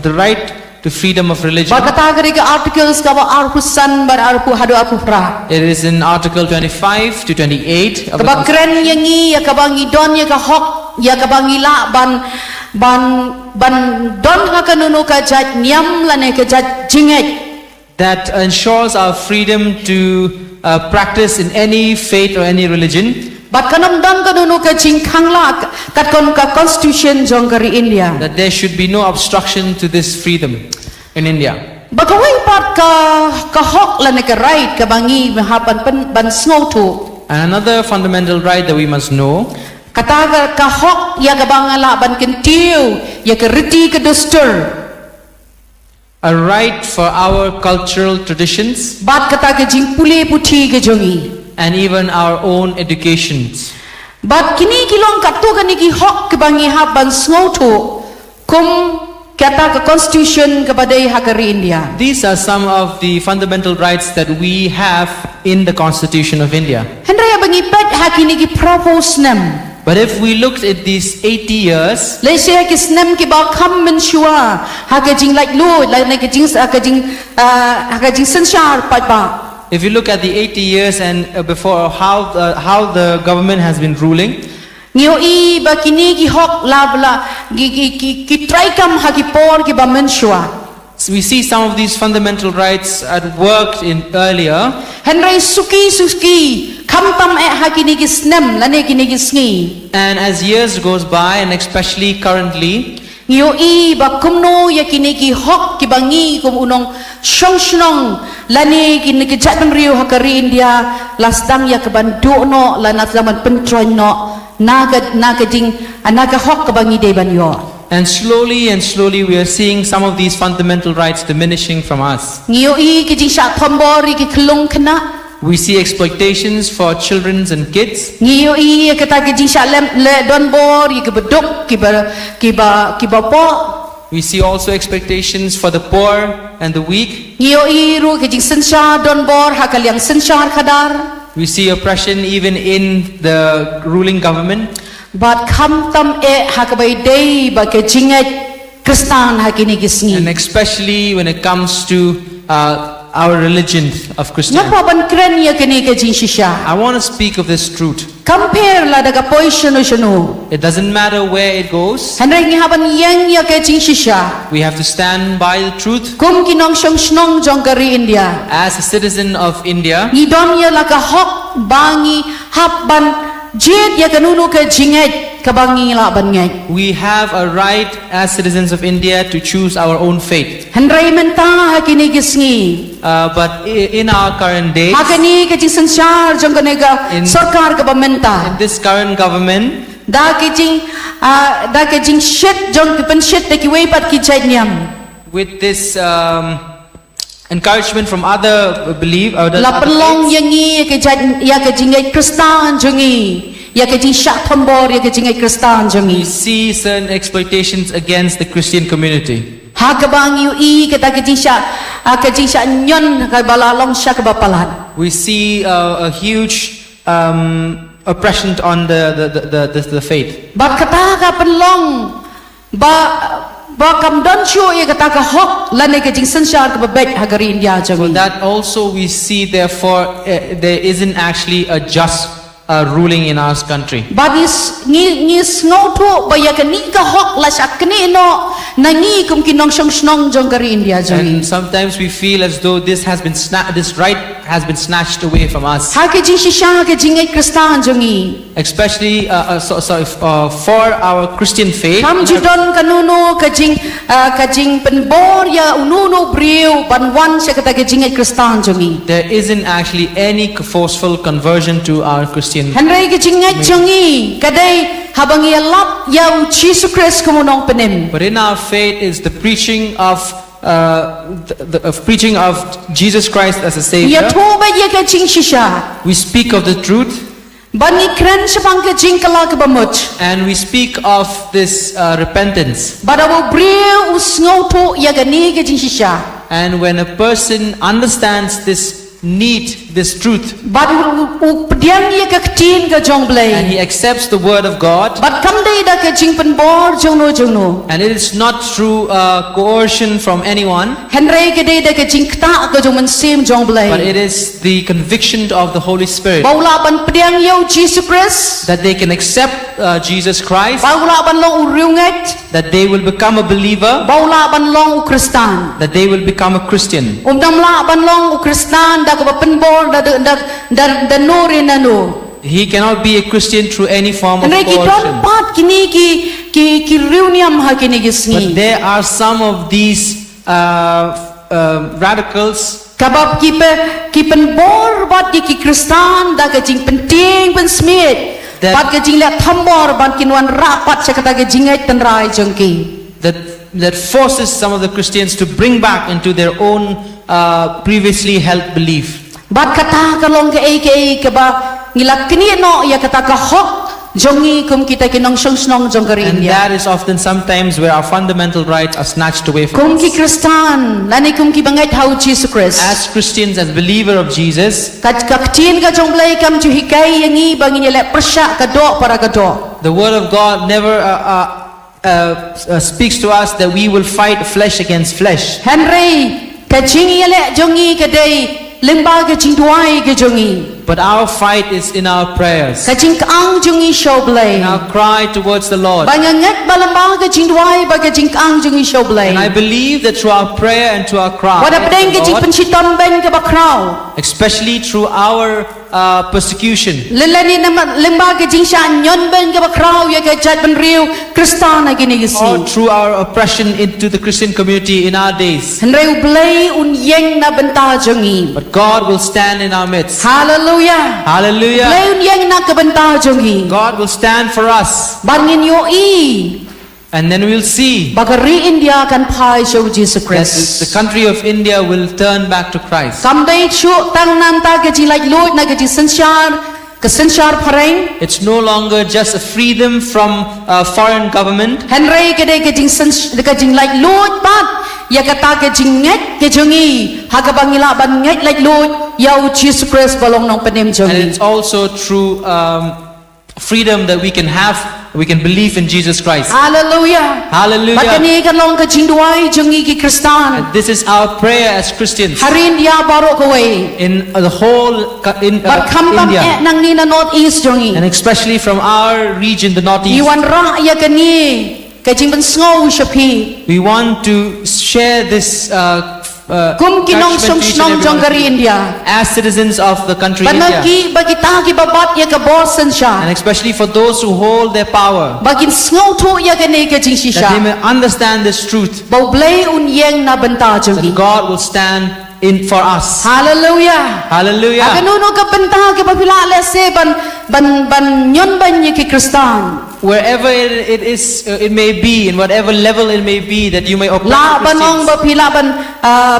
the right to freedom of religion. bat kata gari ka articles ka ba arpusan bar arpu hadu arpu pra It is in Article 25 to 28 of the Kabak keren yangi ya kabangi don ya ka hok ya kabangi la ban don ha kanunu ka jat nyam lane ka jat jinget that ensures our freedom to practice in any faith or any religion, bat kanam don kanunu ka jing khangla kat kon ka constitution jong kari India that there should be no obstruction to this freedom in India. bakawai pat ka hok lane ka right kabangi mahapan ban snow tu And another fundamental right that we must know, kata ka hok ya kabangala ban kentiu ya ka riti ka dustur a right for our cultural traditions bat kata ka jing pule puthi ka jongi and even our own educations. bat kini kilong katu kani ki hok ke bangi ha ban snow tu kum kata ka constitution kepada hakari India These are some of the fundamental rights that we have in the Constitution of India. hendra ya bangi pet hakini ki propose nam But if we looked at these 80 years, leise ki snam ki ba kham men shua Jingpyllaitluid la ne ki jing sanchar pat ba if you look at the 80 years and before how the government has been ruling, Ngiyo i ba kini ki hok la bla ki try kam ha ki por ki ba men shua so we see some of these fundamental rights at work in earlier, hendra suki kham tam ha kini ki snam la ne kini ki sngi and as years goes by, and especially currently, Ngiyo i ba kumno ya kini ki hok ki bangi kum unong shong lani kini ki jatang rio hakari India lasdang ya keban no la zaman pentroy no naga jing anaga hok ke bangi de ban yo and slowly we are seeing some of these fundamental rights diminishing from us. Ngiyo i ki Jingshahteh bori ki kelung kena We see exploitations for children and kids. Ngiyo i kata ki Jingshahteh le don bori ki beduk ki ba po We see also expectations for the poor and the weak. Ngiyo i ru ki jing sanchar don bor hakal yang sanchar khadar We see oppression even in the ruling government. Bat kham tam hakabai dei ba ke jinget Kristan hakini kisngi And especially when it comes to our religion of Christianity. ngapa ban kren ya kini ke Jingshahteh I want to speak of this truth. compare la daga position shanu It doesn't matter where it goes. handai ngi haban yang ya ke Jingshahteh We have to stand by the truth. kum kinong snong jong kari India As a citizen of India, ni don ya la ka hok bangi habban jet ya kanunu ke jinget kabangi la ban ngai we have a right as citizens of India to choose our own fate. handai menta hakini kisngi But in our current days, hakani ke jing sanchar jong kane ga In- sarkar ka bamenta in this current government, da ke jing shit jong pen shit te ki wei pat ki chai nyam with this encouragement from other la other pelong faiths, yangi ke jai ya ke jingai Kristan jongi ya ke Jingshahteh bor ya ke jingai Kristan we jongi see certain exploitations against the Christian community. ha ka bang yu i ke ta ke Jingshahteh nyon ka balalong sya ka bapalan We see a huge oppression on the faith. bat kata ka pelong ba kam don chu ya kata ka hok la ne ke jing sanchar ka babet hagari India For jongi that also we see therefore there isn't actually a just ruling in our country. Badis ni snow to ba ya kani ka hok la syak ni no nangi kum kinong snong jong kari India jongi And sometimes we feel as though this right has been snatched away from us, ha ke Jingshahteh ke jingai Kristan jongi especially for our Christian faith. kam judon kanunu ka jing penbor ya ununu briu banwan sya kata ke jingai Kristan jongi There isn't actually any forceful conversion to our Christian. handai ke jingai jongi kadai habang ya lap ya Jesus Christ kumunong penem But in our faith is the preaching of of preaching of Jesus Christ as a Ya Savior. thu ba ya ka Jingshahteh. We speak of the truth, Bani kran sepang ke Jingkala ke bamut. and we speak of this repentance. Badawo brio usngau thu ya ka ni ke Jingshahteh. And when a person understands this need, this truth, Bad u pediang ya ka ktin ke jong and blai. he accepts the word of God, Bad kam dai da ke jingpen bor jongno. and it is not through coercion from anyone, Henry ke dai da ke jingkta ke jong men sim jong blai. but it is the conviction of the Holy Spirit Baula ban pediang yau Jesus Christ. that they can accept Jesus Christ, Baula ban long u riunget. that they will become a believer, Baula ban long u Kristan. that they will become a Christian. Damla ban long u Kristan da ke pen bor da norin anu. He cannot be a Christian through any form of Henry ki don coercion. pat kini ki riuniam ha kini But gisngi. there are some of these radicals Kabab ki pen bor bat ki Kristan da ke jing penting pen smit. That- Bat ke jing la thambor ban kinwan rapat sekata ke jingai ten rai jengki. that forces some of the Christians to bring back into their own previously held belief. Bat kata ka long ke ke ba ngila kini no ya kata ka hok jongi kum kita kinong song jong kari And India. that is often sometimes where our fundamental rights are snatched away from Kum ki us. Kristan lani kum ki bangai hau Jesus Christ. As Christians, as believer of Jesus, Kaktin ka jong blai kam ju hikai yangi bangin ya le persya ka do para ka do. the word of God never speaks to us that we will fight flesh against flesh. Henry ka jingi ya le jongi ka dei limba ka jing tuai ka jongi. But our fight is in our prayers, Ka jing ang jongi show blai. in our cry towards the Lord. Bangangat balamba ka jing tuai ba ka jing ang jongi show blai. And I believe that through our prayer and through our cry, Wada pedeng ka to jing God, pensiton ben ka ba kraw. especially through our persecution, Lelani nama limba ka jing sha nyon ben ka ba kraw ya ka jat ben riu Kristana gini or gisi. through our oppression into the Christian community in our days. Henry blai un yeng na benta jongi. But God will stand in our midst. Hallelujah. Hallelujah. Blai un yeng na ka benta jongi. God will stand for us. Bangin yo i. And then we'll see Bagari India kan pai show Jesus that Christ. the country of India will turn back to Christ. Kamdai chu tang nam ta ke ji like Lord na ke ji sanshar ke sanshar phareng. It's no longer just a freedom from foreign government, Henry ke dei ke jing ke jing like Lord bat ya kata ke jing nget ke jongi ha ka bangila ban nget like Lord yau Jesus Christ balong nong penem and jongi. it's also through freedom that we can have, we can believe in Jesus Christ. Hallelujah. Hallelujah. Bakani kan long ke jing duai jongi ki Kristan. And this is our prayer as Christians Hari India baro ko wei. in the whole Bat kambam India, nang ni na north east jongi. and especially from our region, the northeast. Iwan ra ya kani ke jing ben sngau shapi. We want to share this Kum kinong encouragement to each and song jong every kari one India. as citizens of the country India, Banagi bagi ta ki babat ya ka bosan and sha. especially for those who hold their power, Bagin sngau thu ya kani ke jing that they shisha. may understand this truth, Bau blai un yeng na benta that jongi. God will stand in for us. Hallelujah. Hallelujah. Aganuno ka benta ke babila le se ban nyon ban ye ki Kristan. Wherever it is, it may be, in whatever level it may be that you may oppress La the banong Christians. babila ban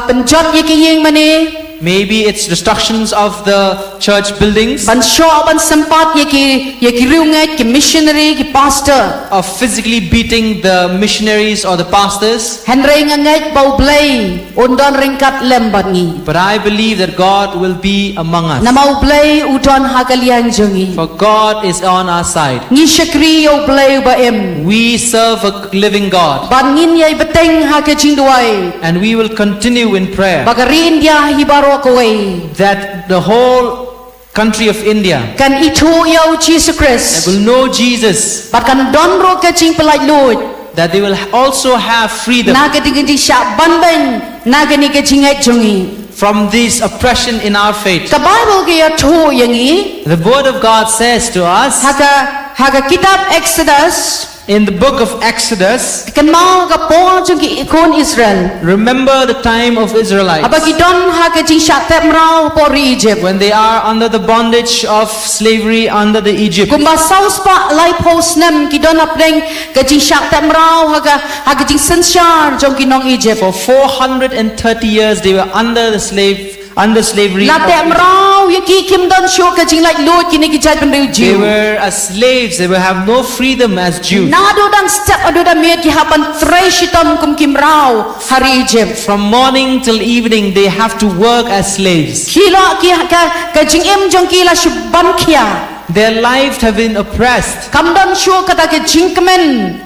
penjot ye ki yeng mani. Maybe it's destructions of the church buildings, Ban sho ban sempat ye ki riunget ki missionary ki pastor. of physically beating the missionaries or the pastors. Henry nganget bau blai undon ringkat lem bangi. But I believe that God will be among us. Namau blai udon hakalian jongi. For God is on our side. Ni syakri yo blai ba em. We serve a living God, Ban ngin yai beteng ha ke jing duai. and we will continue in prayer Bagari India hibaro kawai. that the whole country of India Kan itu yo Jesus that Christ. will know Jesus, Bahkan donro ke Jingpyllaitluid. that they will also have freedom Na ke tinggi syak banban. Na ke ni ke jingat jongi. from this oppression in our faith. Ka Bible ke ya thu yangi. The word of God says to us Haka kitab Exodus in the book of Exodus, kan mau ka po jong ki kon Israel remember the time of Israelites aba ki don ha ka Jingshahteh Mraw po ri Egypt when they are under the bondage of slavery under the Egypt. kumba saus pa lai post nam ki don apreng ka Jingshahteh Mraw ha ka jing sensyar jong ki nong Egypt For 430 years they were under slavery. la te Mraw ye ki kim don sho ka Jingpyllaitluid ki ni ki jai ban riu They Jew were as slaves. They will have no freedom as Jews. na do dang step adu da met ki haban trei shitom kum kim Mraw hari Egypt From morning till evening they have to work as slaves. kilo ki ka jing em jong ki la shuban kia Their lives have been oppressed. kam don sho ka ta ka jing kemen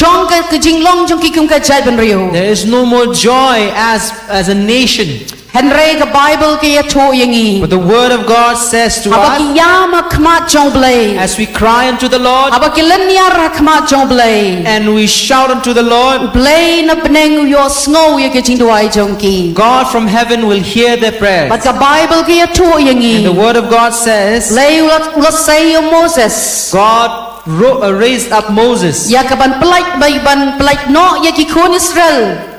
jong ka jing long jong ki kum ka jai ban riu There is no more joy as a nation. Henry ka Bible ki ya to yangi But the word of God says to aba us, ki yama khma jong blai as we cry unto the Lord aba ki lenya ra khma jong blai and we shout unto the Lord, blai na beneng yo sngo ye ke jing duai jong ki God from heaven will hear their prayers. but ka Bible ki ya to yangi The word of God says, lay ulat say yo Moses God raised up Moses ya ka ban pelait no ye ki kon Israel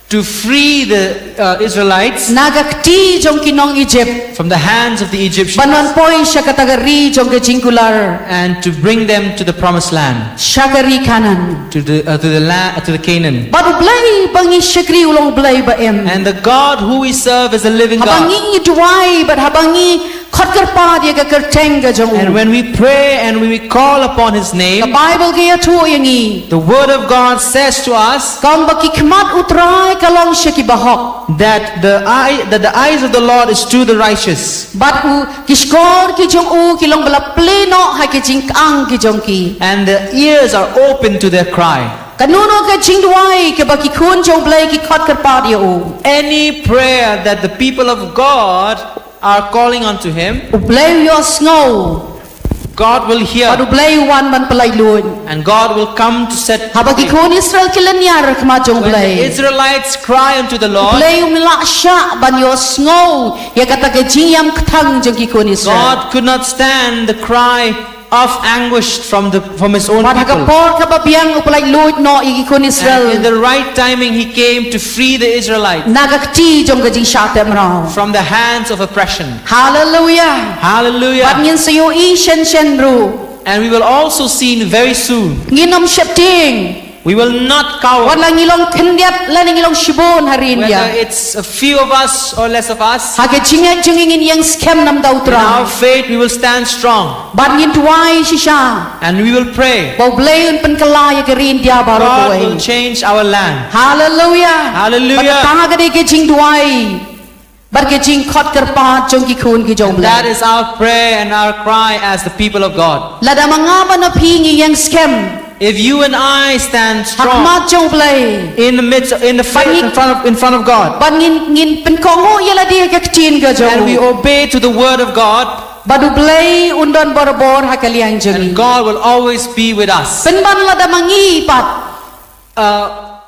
to free the Israelites naga kti jong ki nong Egypt from the hands of the Egyptians banon poi siya katagari jong ke jingkular and to bring them to the promised land, syagari kanan to the Canaan. baru blai bangi syagri ulong blai ba em And the God who we serve is a living God. habangi duai but habangi khotker pa dia ka kerteng ka jong And when we pray and when we call upon His ka name, Bible ki ya to yangi the Word of God says to us kang baki khmat utrai kalong syaki bahok that the eyes of the Lord is to the righteous, but u kiskor ki jong u kilong bala pleno ha ki jing ang ki jong ki and the ears are open to their cry. kanuno ka jing duai ka baki kun jong blai ki khotker pa dia u Any prayer that the people of God are calling unto Him, u blai yo snow God will hear, baru blai wan ban pelai luon and God will come to set habaki kun Israel kilenya khma jong when the blai Israelites cry unto the Lord, blai umla sha ban yo snow ya kata ke jing yam kthang jong ki kun Israel God could not stand the cry of anguish from His own Pada people. kapor ka babiang upalay luit no ikikon And in Israel. the right timing He came to free the Israelites Nagakti jong ka Jingshahteh Mraw. from the hands of oppression. Hallelujah. Hallelujah. Pat ngin sayo I shen ru. And we will also see very soon, Nginom shepting. we will not cower. Wala ngilong kendiat lan ngilong shibon hari Whether India. it's a few of us or less of us, Hake jingat jengingin yang scam nam daw in our tra. faith we will stand strong Bat ngin tuwai shisha. and we will pray. Bau blayon penkelaya ke India baru God tuwai. will change our land. Hallelujah. Hallelujah. Pat tanga ke jing tuwai. Bar ke jing khot kerpa jong ki kun ki jong That blai. is our prayer and our cry as the people of God. Lada mangaba na pingi yang scam. If you and I stand strong Hakmat jong blai. in the midst, in the faith, in front of God, Ban ngin penkongo yala dia ke kecin ke and we jong. obey to the word of God, Badu blai undon bor hakaliang and jengi. God will always be with us. Penban lada mangi pat.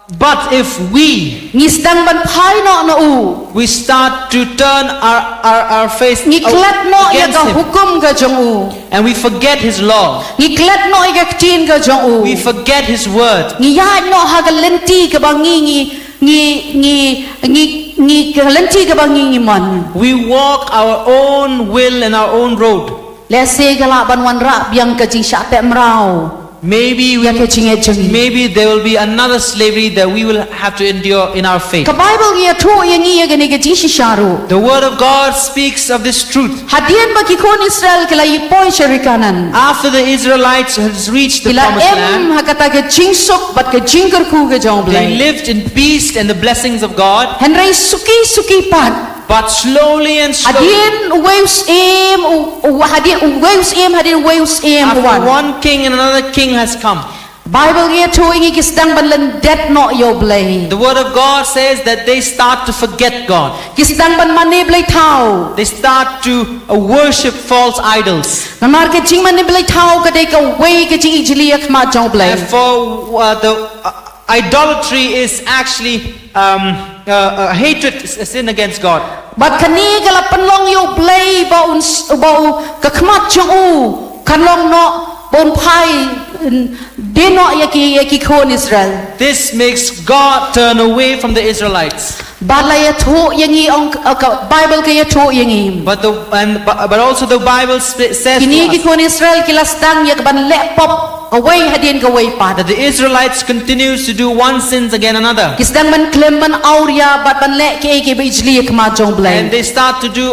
But if we Ngisdang ban pai no u. start to turn our face Ngiklat no ya against ka Him, hukum ke jong u. and we forget His law, Ngiklat no ya kecin ke jong u. we forget His word, Ngiyat no hagalenti ke bangi ngi kalenti ke bangi man. we walk our own will and our own road. Lese galak ban wan rak biang ke Jingshahteh Mraw. Maybe Ya ke jinget jengi. maybe there will be another slavery that we will have to endure in our faith. Ka Bible ya tu yang ia gani ke Jingsharu. The word of God speaks of this truth. Hadian bagi kon Israel ke lai poi syarikanan. After the Israelites has reached the Bila promised land, hakata ke jingsuk bat ke jingker ku ke jong they blai. lived in peace and the blessings of God. Henry suki pat. But slowly and slowly, Hadian waves em after wan. one king and another king has come, Bible ya tu ingi kisdang ban det no yo blai. the word of God says that they start to forget God. Kisdang ban mane blai tau. They start to worship false idols. Namar ke jing mane blai tau ke dei ka wei ke jing ijliak ma jong blai. And for the idolatry is actually a hatred, a sin against God. Bat kani kala penlong yo blai bau ka khmat jong u kanlong no bon pai deno yaki kon Israel. This makes God turn away from the Israelites. Balaya to yangi ong Bible kaya to yangi. But also the Bible says to Kini us kon Israel kilastang yak ban lepop away hadin kaway pa. that the Israelites continues to do one sins again another. Kisdang man claim man auria bat ban le ke bijli yak ma jong And blame. they start to do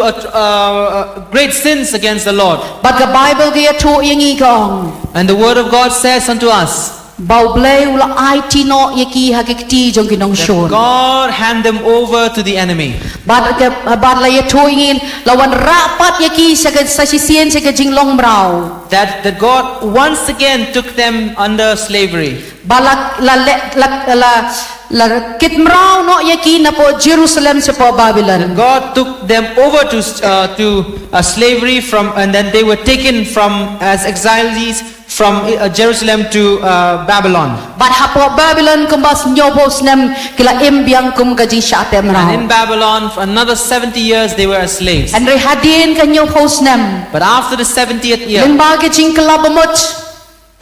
great sins against the Lord. But the Bible kaya to yangi kong. And the word of God says unto us Bau blay ula ai tino yaki hakikti jong kinong that shon. God hand them over to the enemy. Bad la ya toingin lawan rapat yaki sa sisien sa jinglong Mraw. That God once again took them under slavery. Balak la kit Mraw no yaki na po Jerusalem sa po Babylon. God took them over to slavery and then they were taken from as exiles from Jerusalem to Babylon. Bad hapo Babylon kumbas nyobos nem kila imbiang kum ka Jingshahteh And Mraw. in Babylon for another 70 years they were as slaves. And rehadin ka nyobos nem. But after the 70th year, Limba ka jing kalabamot.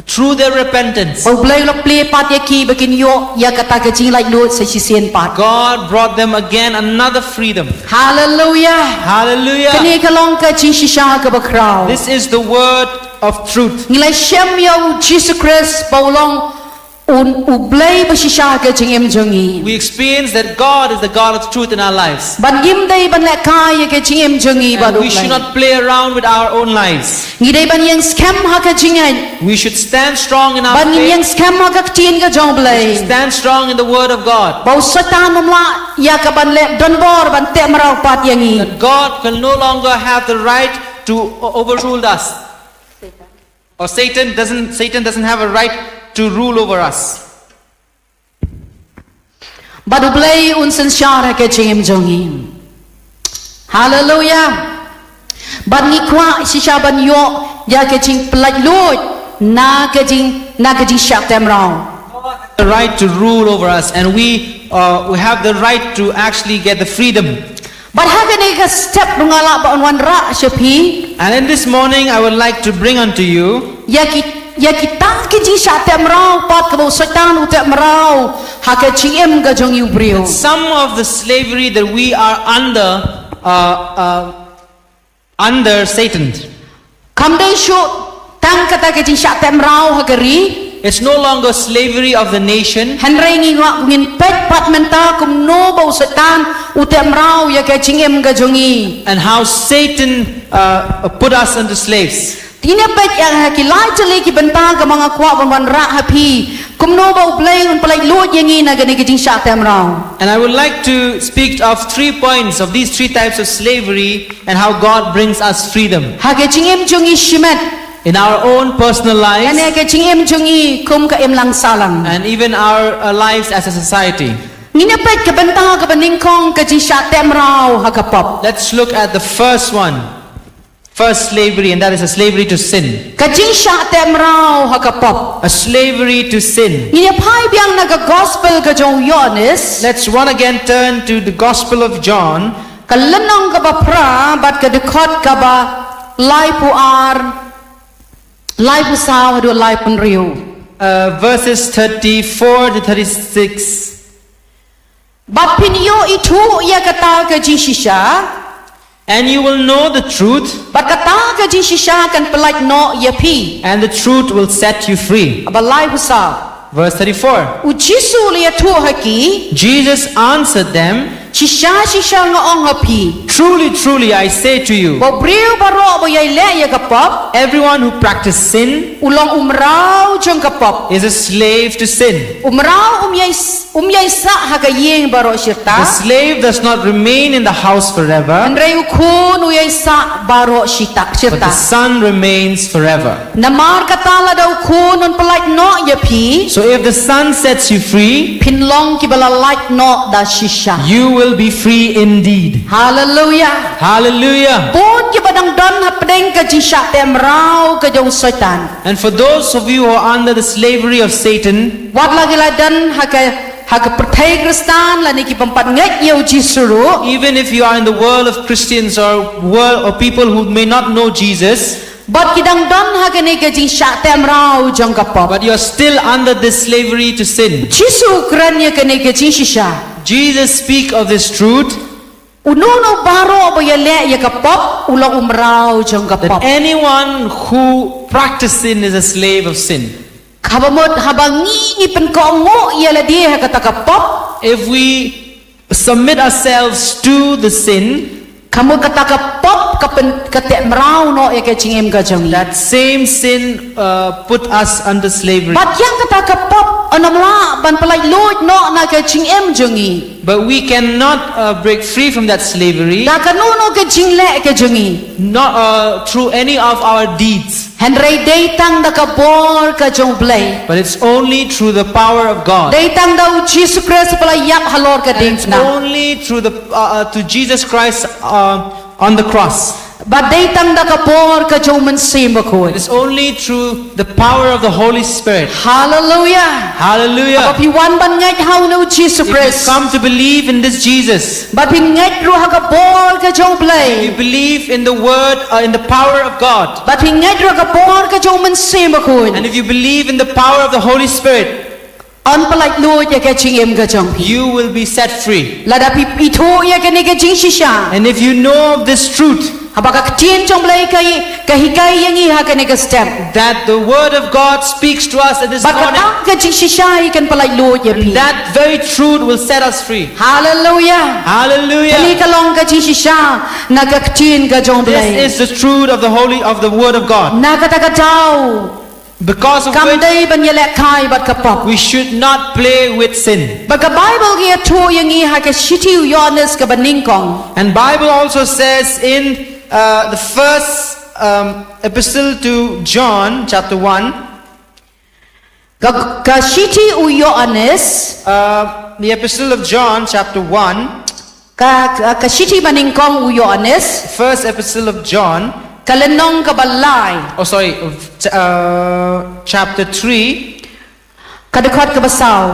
through their repentance, Bau blay la play pat yaki bakin yo ya kata ka Jingpyllaitluid sa sisien pat. God brought them again another freedom. Hallelujah. Hallelujah. Kani kalong ka Jingshahteh ka bakraw. This is the word of truth. Ngilai shem yo Jesus Christ baulong ublay ba shisha ka jingim jongi. We experience that God is the God of truth in our lives. Ban yim day ban le kaya ka jingim jongi ba And we should not play around with our own lives. Ngidai ban yang scam ha ka jingay. We should stand strong in our Ban faith. yang scam ha ka tien ka jong blay. Stand strong in the word of God. Bau satan mamla ya ka ban le donbor ban te Mraw pat yangi. That God can no longer have the right to overrule us. Or Satan doesn't have a right to rule over us. Badu blay unsen syara ka jingim jongi. Hallelujah. Ban ni kwa shisha ban yo ya ka Jingpyllaitluid na ka Jingshahteh Mraw. The right to rule over us, and we have the right to actually get the freedom. But hagani ka step nungala ba onwan ra shapi And in this morning, I would like to bring unto you ya kita ki Jingshahteh Mraw pat ka satan ute Mraw ha ka jingem ga jong yubriu. some of the slavery that we are under Satan. Kamdai shu tang kata ka Jingshahteh Mraw ha kari It's no longer slavery of the nation. Henry ngin ngin pet pat menta kum no ba satan ute Mraw ya ka jingem ga jongi. And how Satan put us into slaves. Tina pet yang hakilai jeli ki benta ka mga kwa wan ra hapi kum no ba ublay un Pyallaitluid yangi na gani ka Jingshahteh Mraw. And I would like to speak of 3 points of these 3 types of slavery and how God brings us freedom Ha ka jingem jongi shimet in our own personal lives Kane ka jingem jongi kum ka imlang salang. and even our lives as a society. Nginapet ka benta ka baningkong ka Jingshahteh Mraw ha ka pop. Let's look at the first one. First slavery, and that is a slavery to sin. Ka Jingshahteh Mraw ha ka pop. A slavery to sin. Nginapay biyang naga gospel ka jong Yohanes. Let's once again turn to the Gospel of John. Kalanong ka ba pra bat ka dekot ka ba lai pu saw do lai pun riu. Verses 34 to 36. Bat pinyo itu ya kata ka Jingshahteh. And you will know the truth, Bat kata ka Jingshahteh kan pelait no ya pi. and the truth will set you free. Aba lai pu saw. Verse 34. Ujisu liya tu haki. Jesus answered them, Shisha nga ong hapi. Truly, truly, I say to you, Bo briu baro bo yay le ya kapop. everyone who practices sin Ulong Mraw jong kapop. is a slave to sin. Mraw umyay sa hagayeng baro The sirta. slave does not remain in the house forever, Andrei ukun uyay sa baro but sitak the sirta. son remains forever. Namar katala daw kun on palait no yapi. So if the son sets you free, Pinlong kibala light no da shisha. you will be free indeed. Hallelujah. Hallelujah. Pun kibadang don hapdeng ka Jingshahteh Mraw ka jong satan. And for those of you who are under the slavery of Satan, Wat lagi ladan haka pertai Kristan la niki pampat ngai yau jisuru. even if you are in the world of Christians or people who may not know Jesus, Bot kidang don hagani ka Jingshahteh Mraw jong kapop. but you are still under this slavery to sin. Jisu kranya kani ka Jingshahteh. Jesus speak of this truth, Ununo baro bayale ya kapop ulang umraw jong that kapop. anyone who practices sin is a slave of sin. Kabamot habangi ni penkongo ya dia kata kapop. If we submit ourselves to the sin, Kamu kata kapop kapen kate mraw no ya ka jingem ka jong. that same sin put us under slavery. Bat yang kata kapop anamla ban pelai luit no na ka jingem jongi. But we cannot break free from that slavery, Da kanuno ka jingle ka jongi. not through any of our deeds, Henry datang da ka bor ka jong blay. but it's only through the power of God. Datang da Jesus Christ pelai yak halor ka And it's ding na. only through the to Jesus Christ on the cross. But datang da ka bor ka jong mensim ko. It is only through the power of the Holy Spirit. Hallelujah. Hallelujah. But wan ban ngai how no Jesus If you Christ. come to believe in this Jesus, But we ngai ru ha ka bor ka jong you blay. believe in the word, in the power of God, But we ngai ru ka bor ka jong mensim ko. and if you believe in the power of the Holy Spirit, An pelai luit ya ka jingem ka jong. you will be set free. Lada pi itu ya ka ni ka jing shisha. And if you know of this truth, Habaka ktin jong blay ka hikai yang ha ka ni ka step. that the word of God speaks to us at this Baka morning, tang ka jing shisha ikan pelai luit ya pi. that very truth will set us free. Hallelujah. Kani Hallelujah. ka long ka jing shisha na ka ktin ka jong blay. This is the truth of the word of God. Na ka ta ka tau. Because of Kam which day ban yelek kai bat ka pop. we should not play with sin. Baka Bible kia tu yang i ha ka shitiu yones ka baningkong. And Bible also says in the first epistle to John, chapter 1, Ka shitiu yones the epistle of John, chapter 1, ka shiti baningkong yones first epistle of John, ka lenong ka balay chapter 3, ka dekot ka basaw.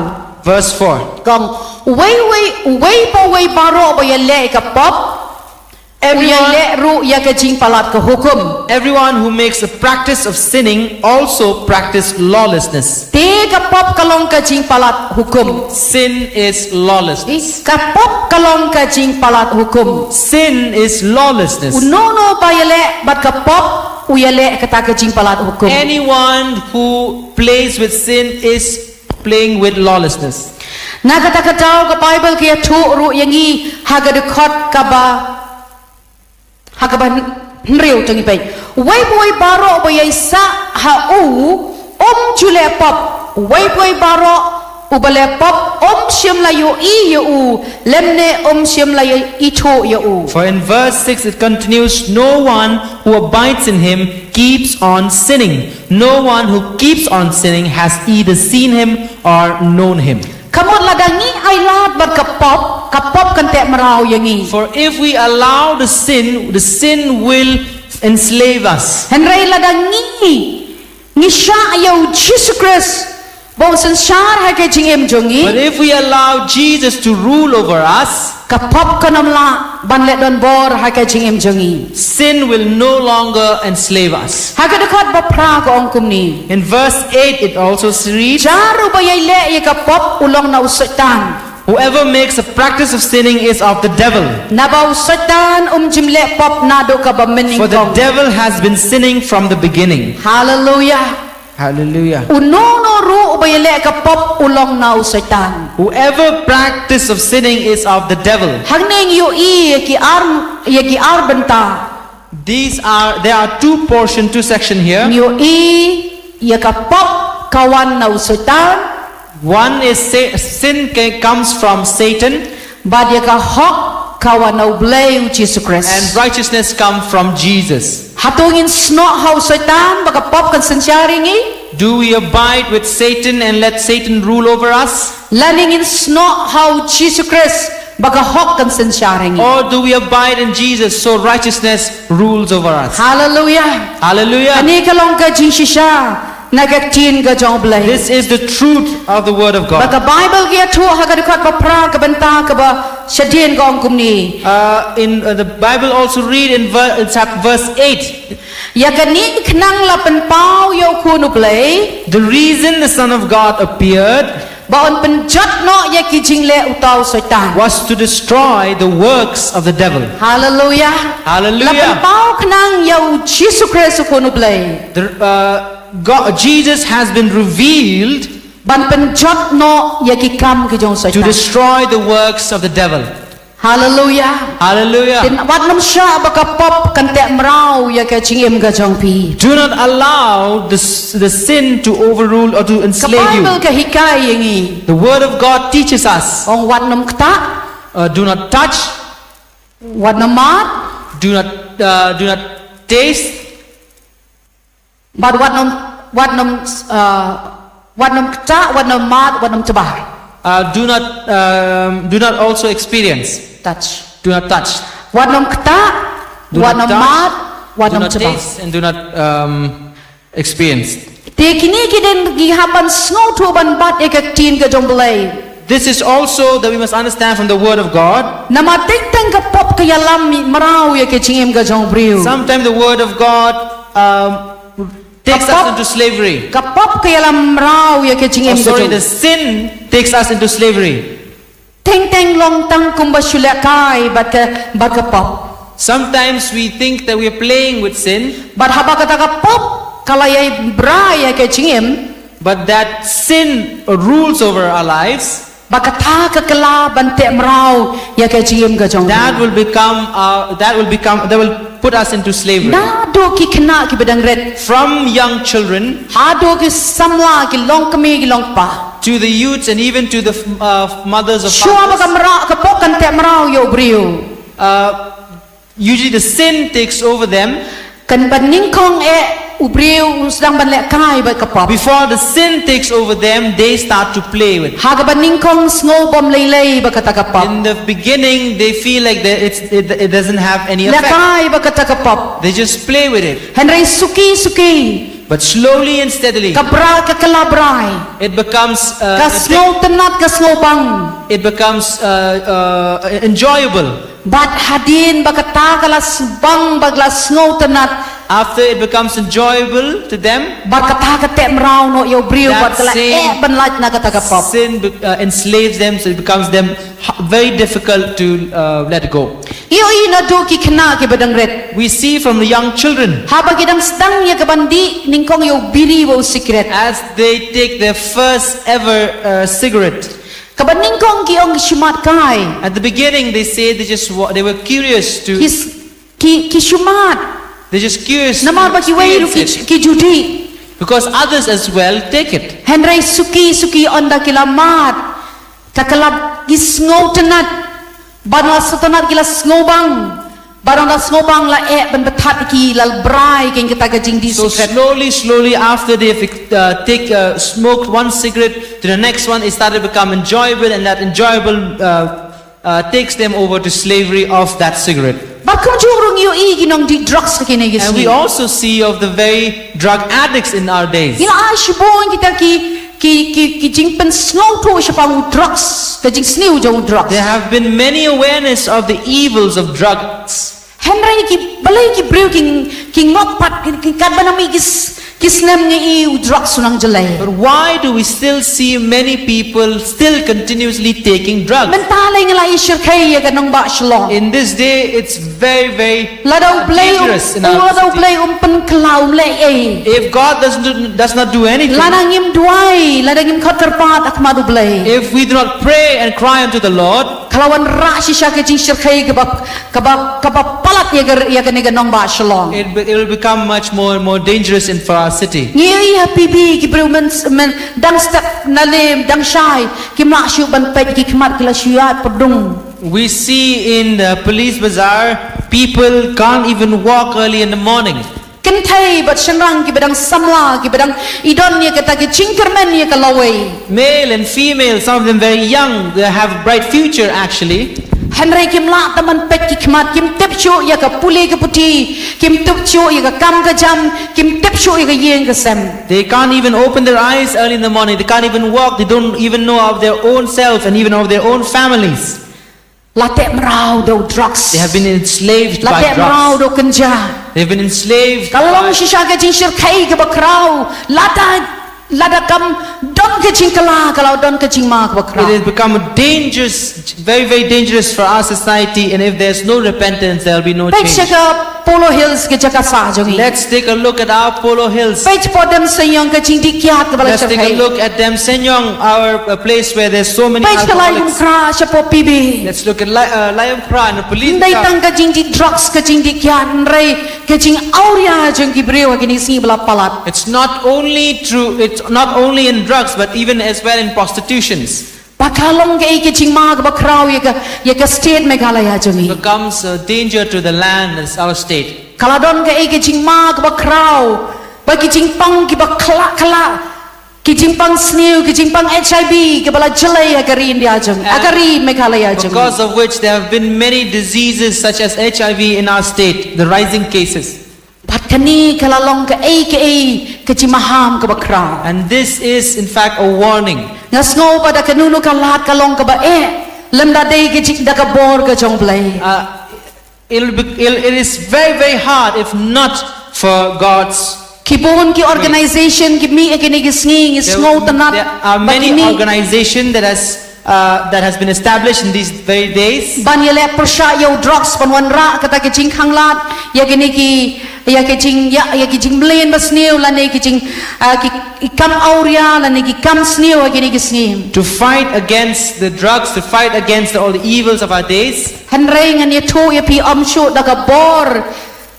verse 4. Kong way baro ba yale ka pop. Yale ru ya ka jing palat ka hukum. Everyone who makes a practice of sinning also practice lawlessness. Te ka pop kalong ka jing palat hukum. Sin is lawlessness. Ka pop kalong ka jing palat hukum. Sin is lawlessness. Unono ba yale bat ka pop uyale kata ka jing palat hukum. Anyone who plays with sin is playing with lawlessness. Na kata ka Bible kia tu ru yangi haga dekot ka ba haga ba nriu tangi pai. Way baro ba yai sa ha u jule pop. Way baro ubale pop shim la yo I yo u lemne shim la yo ito yo u. For in verse 6 it continues, no one who abides in him keeps on sinning. No one who keeps on sinning has either seen him or known him. Kamot ladangi ay lahat bat kapop kan te maraw yangi. For if we allow the sin will enslave us. Henry ladangi ni siya ayaw Jesus Christ. Bong sansar ha ke jingem jongi. But if we allow Jesus to rule over us, Kapop kanamla banle don bor ha ke jingem jongi. sin will no longer enslave us. Ha ke dekat bapra ko ongkum ni. In verse 8 it also reads, Jaru bayay le ye kapop ulong na usatan. whoever makes a practice of sinning is of the devil. Nabaw usatan jimle pop nado ka ba For the meningkong. devil has been sinning from the beginning. Hallelujah. Hallelujah. Unono ru bayale kapop ulong na usatan. Whoever practice of sinning is of the devil. Hangning yu I ye ki ar benta. There are two section here. Yu I ye kapop kawan na usatan. One is sin comes from Satan, Bad ye ka hok kawan na ublay Jesus Christ. and righteousness comes from Jesus. Hatungin sno ha usatan baka pop kan sensyaringi. Do we abide with Satan and let Satan rule over us? Laningin sno ha Jesus Christ baka hok kan sensyaringi. Or do we abide in Jesus so righteousness rules over us? Hallelujah. Hallelujah. Ani kalong ka jingshisha Nagak tin ka jong blay. This is the truth of the word of God. Baka Bible kia tu hagadikot ba pra ka benta ka ba syadien ka ong kumni. In the Bible also read in verse 8. Ya ganin knang lapan pau yo kunu blay. The reason the Son of God appeared Baon penjat no ya ki jingle utau syaitan. was to destroy the works of the devil. Hallelujah. Hallelujah. Lapan pau knang ya Jesus Christ kunu blay. Jesus has been revealed Ban penjat no ya ki kam ki jong to syaitan. destroy the works of the devil. Hallelujah. Hallelujah. Tin wat nam sya baka pop kan te mraw ya ka chingem ka jong pi. Do not allow the sin to overrule or to Ka enslave Bible you. ka hikay yangi. The word of God teaches us, Ong wat nam kta, do not touch, wat nam mat, do not taste, but wat nam kta, wat nam mat, wat nam tabar. do not also experience, Touch. do not touch, Wat nam kta, do wat not nam mat, touch, wat do nam not tabar. taste, and do not experience. Te kini kiden gihaban snow tu ban bat ek tin ka jong belay. This is also that we must understand from the word of God. Nama tek teng ka pop ka yalam mraw ya ka chingem ka jong briu. Sometimes the word of God takes us Kapop- into slavery. Ka pop ka yalam mraw ya ka chingem ka The jong. sin takes us into slavery. Teng teng long tang kumba shula kai bat ka pop. Sometimes we think that we are playing with sin, Bat haba kata ka pop kalayay bra ya ka chingem. but that sin rules over our lives. Bakata ka kala bante mraw ya ka chingem ka jong. That will put us into slavery. Na do ki kena ki bedang red. From young children Ado ki samla ki long kami ki long pa. to the youths and even to the mothers of Shua baka fathers. mra ka pop kan te mraw yo briu. Usually the sin takes over them. Kan baning kong ubriu sedang ban lek kai ba ka pop. Before the sin takes over them, they start to play with. Haga baning kong snow bom lei ba kata ka pop. In the beginning, they feel like it doesn't have any Lek effect. kai ba kata ka pop. They just play with it. Henry suki. But slowly and steadily, Kabra ka kalabray. it becomes Ka snow tenat ka snow bang. enjoyable. Bat hadin bakata kala bang bagla snow tenat. After it becomes enjoyable to them, Bakata ka te mraw no yo briu That bat kala same ban lait na kata ka pop. sin enslaves them, so it becomes them very difficult to let go. Iyo ina do ki kena ki badang red. We see from the young children, Haba gidang sedang ya kabandi ningkong yo biri wo secret. as they take their first ever cigarette. Kabanding kong ki ong shumat kai. At the beginning, they say they were curious to. Ki shumat. They're just curious Nama ba ki wei to experience it, ki judi. because others as well take it. Henry suki onda kilamat. Kakalab gisngo tenat. Banla setenat kila snobang. Barang la snobang la ban betat ki lal brai king kita gajing di So secret. slowly after they've smoked one cigarette to the next one, it started to become enjoyable, and that enjoyable takes them over to slavery of that cigarette. Bakum jurung yo i ginong di drugs kini And we gisni. also see of the very drug addicts in our days. Ila ashibon kita ki jingpen snow to siapang drugs ka jing sniu jong drugs. There have been many awareness of the evils of drugs. Henry ki balay ki brew ki ngopat ki kadbanami kisnem ngi i drugs sunang jelay. But why do we still see many people still continuously taking drugs? Mentalay nga lai shirkay ya ganong ba shalom. In this day, it's very Ladaw play dangerous in our ladaw city. play penklaw lay If God does not do anything, Lanangim duay, lanangim katerpat ak madu play. if we do not pray and cry unto the Lord, Kalawan rashi siya ka jing shirkay kabab palat ya ganong ba shalom. it will become much more dangerous for our city. Ngayon happy ki brew men dang stak nalim dang shy ki maksyu ban pet ki kmat kila syuat pedung. We see in the police bazaar, people can't even walk early in the morning. Kentay bat shenrang ki bedang samla ki bedang idon niya kata ki chingkermen niya kalaway. Male and female, some of them very young, they have bright future actually. Henry kim la taman pet ki khmat kim tep chu ya ka puli ka puti kim tup chu ya ka kam ka jam kim tep chu ya ka yeng ka sem. They can't even open their eyes early in the morning. They can't even walk. They don't even know of their own self and even of their own families. La te mraw do drugs. They have been enslaved La by te mraw drugs. do kanja. They've been enslaved Kalong by... shisha ka Jingshahteh ka bakraw. Lada kam don ka Jingkala kalau don ka Jingma ka It bakraw. has become dangerous, very, very dangerous for our society. And if there's no repentance, there will be no Pek change. ka Polo Hills ka jaka sa jongi. Let's take a look at our Polo Hills. Pek po dem sayong ka Jingdi kiat ka bala Let's take a Jingshahteh. look at Dem Senyong, our place where there's so many Pek ka layong alcoholics. kra siya po pibi. Let's look at Lion Kra and the police. Ndai tang ka Jingdi drugs ka Jingdi kiat nrei ka Jing auria jong ki brew ka ni si bala palat. It's not only true, it's not only in drugs, but even as well in prostitutions. Pakalong ka ka Jingma ka bakraw ya ka state Meghalaya jongi. It becomes a danger to the land as our state. Kaladon ka Jingma ka bakraw. Ba ki Jingpang ki bakla kala. Ki Jingpang snew ki Jingpang HIV ka bala jalay agari India jong. Agari Meghalaya jong. Because of which there have been many diseases such as HIV in our state, the rising cases. Pat kani kalalong ka Jingmaham ka bakraw. And this is in fact a warning. Ngas ngo pada kanuno ka lahat kalong ka ba lemda day ka Jing da ka bor ka jong play. It is very, very hard if not for God's. Kibon ki organization ki mi ekinigisnging is ngo tanat. There are many organizations that has been established in these very days. Banyele persya yo drugs panwanra kata ki Jing hanglat ya ki Jing mlen basneu la ne ki Jing ki kam auria la ne ki kam sneu ekinigisnging. To fight against the drugs, to fight against all the evils of our days. Hanrei ngan ye to ye pi amsho daga bor.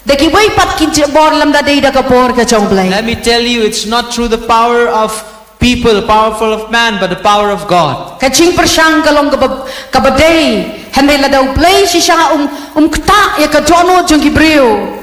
Deki way pat ki bor lamda day daga bor ka jong play. Let me tell you, it's not through the power of people, powerful of man, but the power of God. Kacing persang kalong kabadai. Hanrei la daw play sisya kta ya ka jono jong ki brew.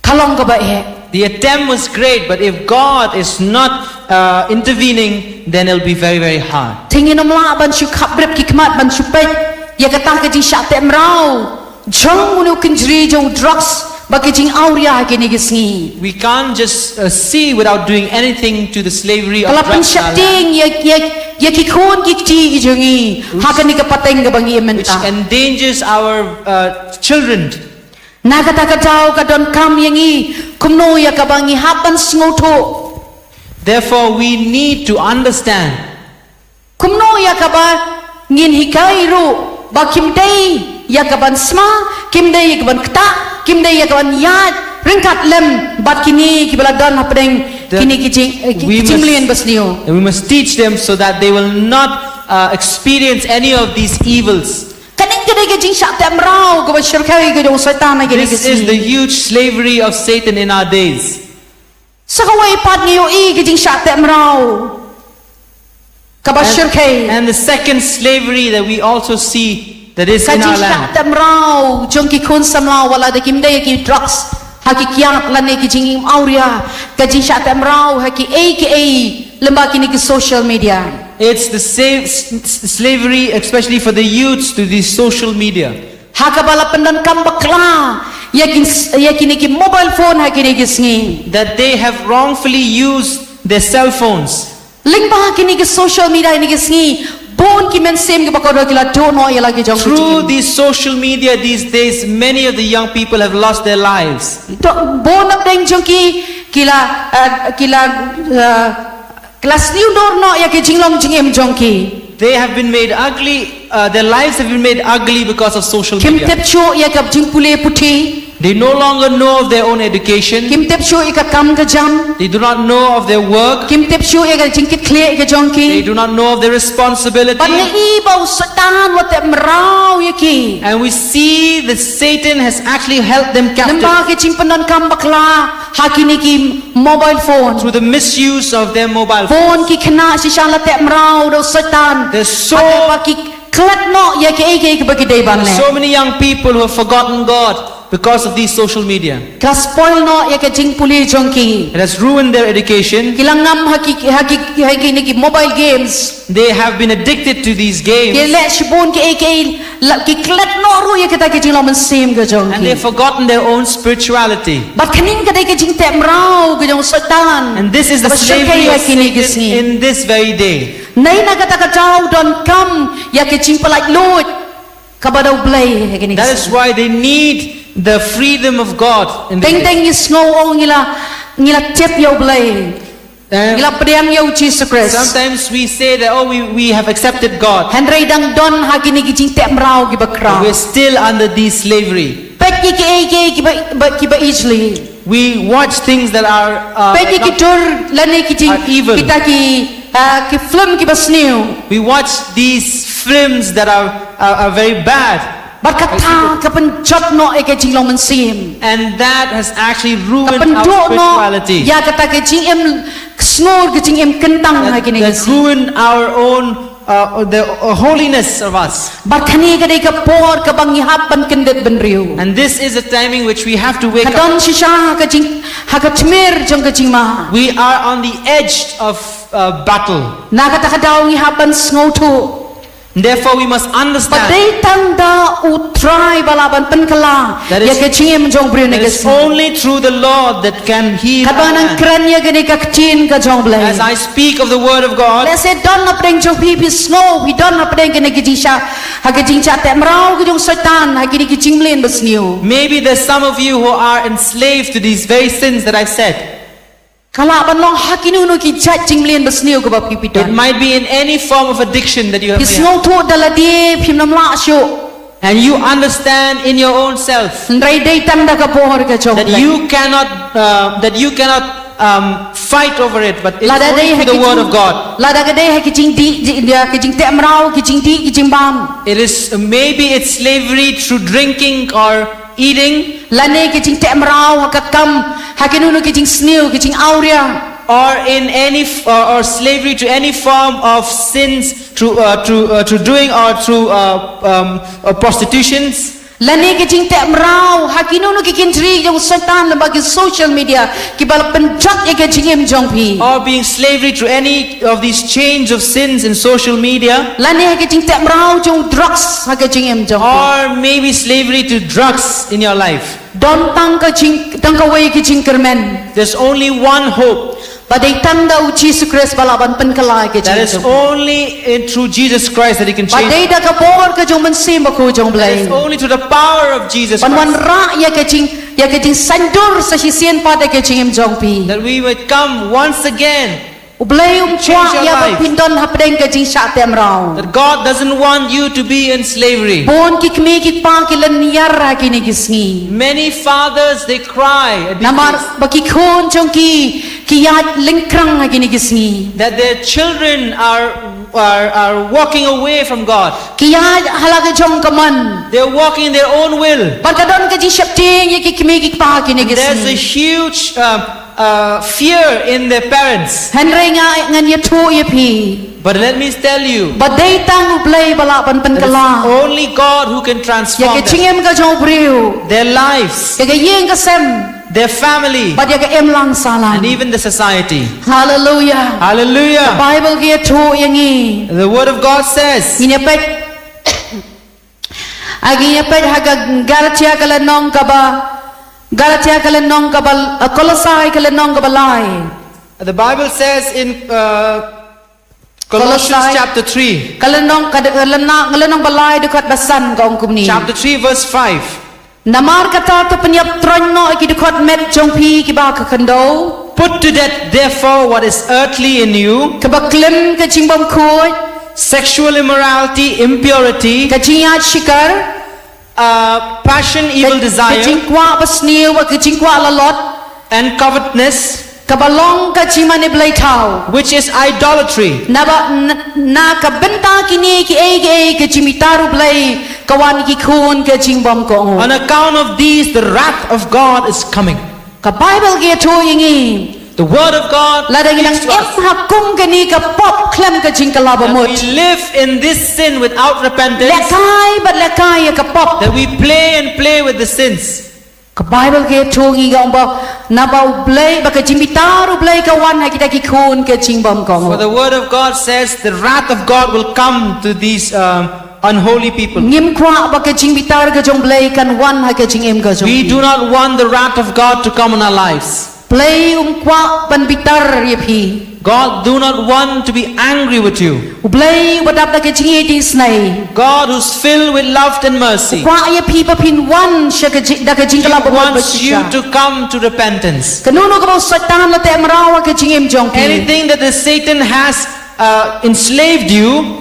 Kalong kabae. The attempt was great, but if God is not intervening, then it'll be very, very hard. Tingin namla ban syu khabrep ki kmat ban syu pek ya kata ka Jingshahteh Mraw. Jong munu kinjri jong drugs ba ki Jing auria ki ni gisngi. We can't just see without doing anything to the slavery of Kala drugs in our land, pensyating ya ki khon ki ti jongi. Ha ka ni ka pateng ka bangi which menta. endangers our children. Nagata-kataw ka don kam yangi kumno ya ka bangi hapan sngoto. Therefore, we need to understand. Kumno ya ka ba ngin hikai ru ba kimdei ya ka ban sma kimdei ya ka ban kta kimdei ya ka ban yat ringkat lem bat kini ki bala don hapdeng kini ki Jingmlien basnio. And we must teach them so that they will not experience any of these evils. Kaning kadai ka Jingshahteh Mraw ka ba syirkai ka jong satan na kini This is the huge slavery of Satan in our days. sa kawai pat niyo ka Jingshahteh Mraw ka ba syirkai And the second slavery that we also see that is ka in our land. Jingshahteh Mraw jong ki kun samlaw wala da kimdei ki drugs hakikiat lane ki Jing auria ka Jingshahteh Mraw haki lemba kini ki social media. It's the slavery, especially for the youths, to these social media. Hakabala pendan kam bakla yakini ki mobile phone hakini ki sngi. That they have wrongfully used their cell phones. Lingba kini ki social media ini ki sngi. Bon ki men sem ki bakoro kila dono ya lagi jong. Through these social media these days, many of the young people have lost their lives. Bon ap deng jong kelas new dorno ya ki jinglong jingem jong ki. They have been made ugly, their lives have been made ugly because of social Kim media. tep cho ya ka jingpule puti. They no longer know of their own education. Kim tep cho ya ka kam ka jam. They do not know of their work. Kim tep cho ya ka jingkit kle ka jong They ki. do not know of their responsibility. Pan ibaw satan wa te Mraw ya ki. And we see that Satan has actually held them captive Lemba ki jingpanon kam bakla hakini ki mobile phone. through the misuse of their mobile phones. Phone ki kena si shala te Mraw do satan. There's so Apa ki klat no ya ki bagi day ban le. many young people who have forgotten God because of these social media. Ka spoil no ya ka jing puli jongki. It has ruined their education. Kilangam haki ni mobile games. They have been addicted to these games. Ki let shibun ki klet no ru ya kita ki jing lo man sim ka And they've jongki. forgotten their own spirituality. But kaning ka dai ka jing te mrau ka jong satan. And this is the Ba slavery of kini Satan in this very day. Nay na kata ka jauh don kam ya ke Jingpyllaitluid kabadaw blay ya kini. That is why they need the freedom of God in this Teng day. teng is ngô ngila tip yo blay. And Ngila pedang yo Jesus Christ. sometimes we say that, oh, we have accepted God. Henry dang don ha kini ki jing te mrau ki But bakra. we're still under this slavery. Pet ki ba easily. We watch things that are Pet ki tur lani ki jing are evil. kita ki film ki ba snew. we watch these films that are very bad, Barkata kapan jot no e ke jing long man sim. and that has actually ruined Kapan our do no spirituality. ya kata ke jing em snor ke jing em kentang ha kini. That ruined our own the holiness of us. Barkani ka dai ka por ka bang ihapan kendet benriu. And this is a timing which we have to wake up. Kadon shisha ka jing ha ka tmer jong ka jing ma. We are on the edge of battle. Na kata ka daw ihapan sngotu. Therefore, we must understand Padai tanda utrai balaban penkala. That is- Ya ke jing em jong brio ne that ka it's sni. only through the Lord that can heal. our Kabanang land. kran ya gani ka kchin ka jong blai. As I speak of the word of God, Let's say don na preng jong pipi snow. We don na preng gani ka jing sha. Ha ka jing cha te mrau ka jong satan. Ha kini ka jing mlen basniu. maybe there's some of you who are enslaved to these very sins that I've said. Kala ban long hakinu no ki chat jing mlen basniu ka ba pipi It don. might be in any form of addiction that you have. Pisngo tu daladi pim nam la syo. And you understand in your own self Ndrai dai tanda ka pohor ka jong that blai. you cannot fight over it, but it's Lada only dai through the word of God. Lada ka dai ha ki jing di dia ki jing te mrau ki jing di ki jing bam. It is maybe it's slavery through drinking or eating, Lane ki jing te mrau ha ka kam ha ki nu ki jing sniu ki jing auria. or in any or slavery to any form of sins through doing or through prostitutions. Lani ki jing te mrau ha ki nu ki kintri jong satan la bagi social media ki bal penjat ye ki jing em jong pi. Or being slavery to any of these chains of sins in social media, Lani ha ki jing te mrau jong drugs ha ki jing em jong pi. or maybe slavery to drugs in your life. Don tang ka wei ki jing kermen. There's only one hope. Badai tanda u Jesus Christ balaban penkalai ke That is jing. only through Jesus Christ that He can change. Badai da ka bor ka jong men sim ko jong That is blai. only through the power of Jesus Wan wan Christ ra ya ke jing sandur sa hisien pada ke jing em jong pi. that we would come once again. Ublay Change kwa your ya life. pindon hapdeng ke Jingshahteh mrau. That God doesn't want you to be in slavery. Bon ki kmi ki pa ki len yar ha ki ni kisngi. Many fathers, they cry at these days Namar baki khon chong ki ya lingkrang ha ki ni kisngi. that their children are walking away from God. Ki ya halaga jong kaman. They're walking in their own will. Barkadon ka Jingshahteh ye ki kmi ki pa ki ni There's a kisngi. huge fear in their parents. Henry nga ngan ye thu ye pi. But let me tell you, Badai tang ublay bala pan that kala. it's only God who can Ya transform ke them. chingem ka jong briu. Their lives, Ya ke yeng ka sem. their family, Bad ya ke em lang and salan. even the society. Hallelujah. Hallelujah. Bible ke thu yangi. The word of God says, Ginapet Agiyapet haga Galatia kalanong kaba Galatia kalanong kabal Kolosai kalanong kabalai the Bible says in Colossians Colossae. chapter 3, kalanong balai dekat basan ka ongkum ni. chapter 3 verse 5. Namar kata tu penyap tron no iki dekat met jongpi ki ba ka kando. Put to death therefore what is earthly in you, Kebaklem ke cimbom kuat, sexual immorality, impurity, ke ciat shikar, passion, evil ke desire, cingkwa basniu, ke cingkwa lalot, and covetousness, kebalong ke cimane belai tau. which is idolatry. Na kabenta kini ki ke cimitaru belai kawan ki khun ke cimbom ko. On account of these, the wrath of God is coming. Ka Bible ke tu ingi. The word of God Ladang speaks inang to em us. hakum ke ni ke pop klem ke cingkala That bamut. we live in this sin without repentance, Lekai bat lekai ke pop. that we play and play with the sins. Ka Bible ke thongi ga ba na ba blai ba ka jimbitaru blai ka wan ha kita ki khun ke jingbom For kong. the word of God says the wrath of God will come to these unholy people. Ngim kwa ba ka jingbitar ka jong blai kan wan ha ka jingem ka jong. We do not want the wrath of God to come on our lives. Blai kwa ban bitar ye phi. God do not want to be angry with you. Blai wadap da ka jingi ti snai. God who's filled with love and mercy. Kwa ye phi pa phin wan sha ka da ka jingla He ba wants you to come to repentance. Kanuno ka ba satan la te Mraw ka jingem jong pi. Anything that the Satan has enslaved you,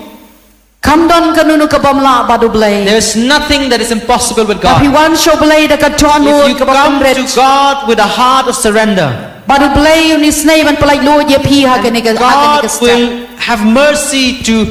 Kam don kanuno ka bam la ba do blai. there's nothing that is impossible with Tapi God. wan show blai da ka tonu If you ka ba come kumret. to God with a heart of surrender, Baru blai ni snai ban pelai lo ye phi ha ka ni ka God will have mercy to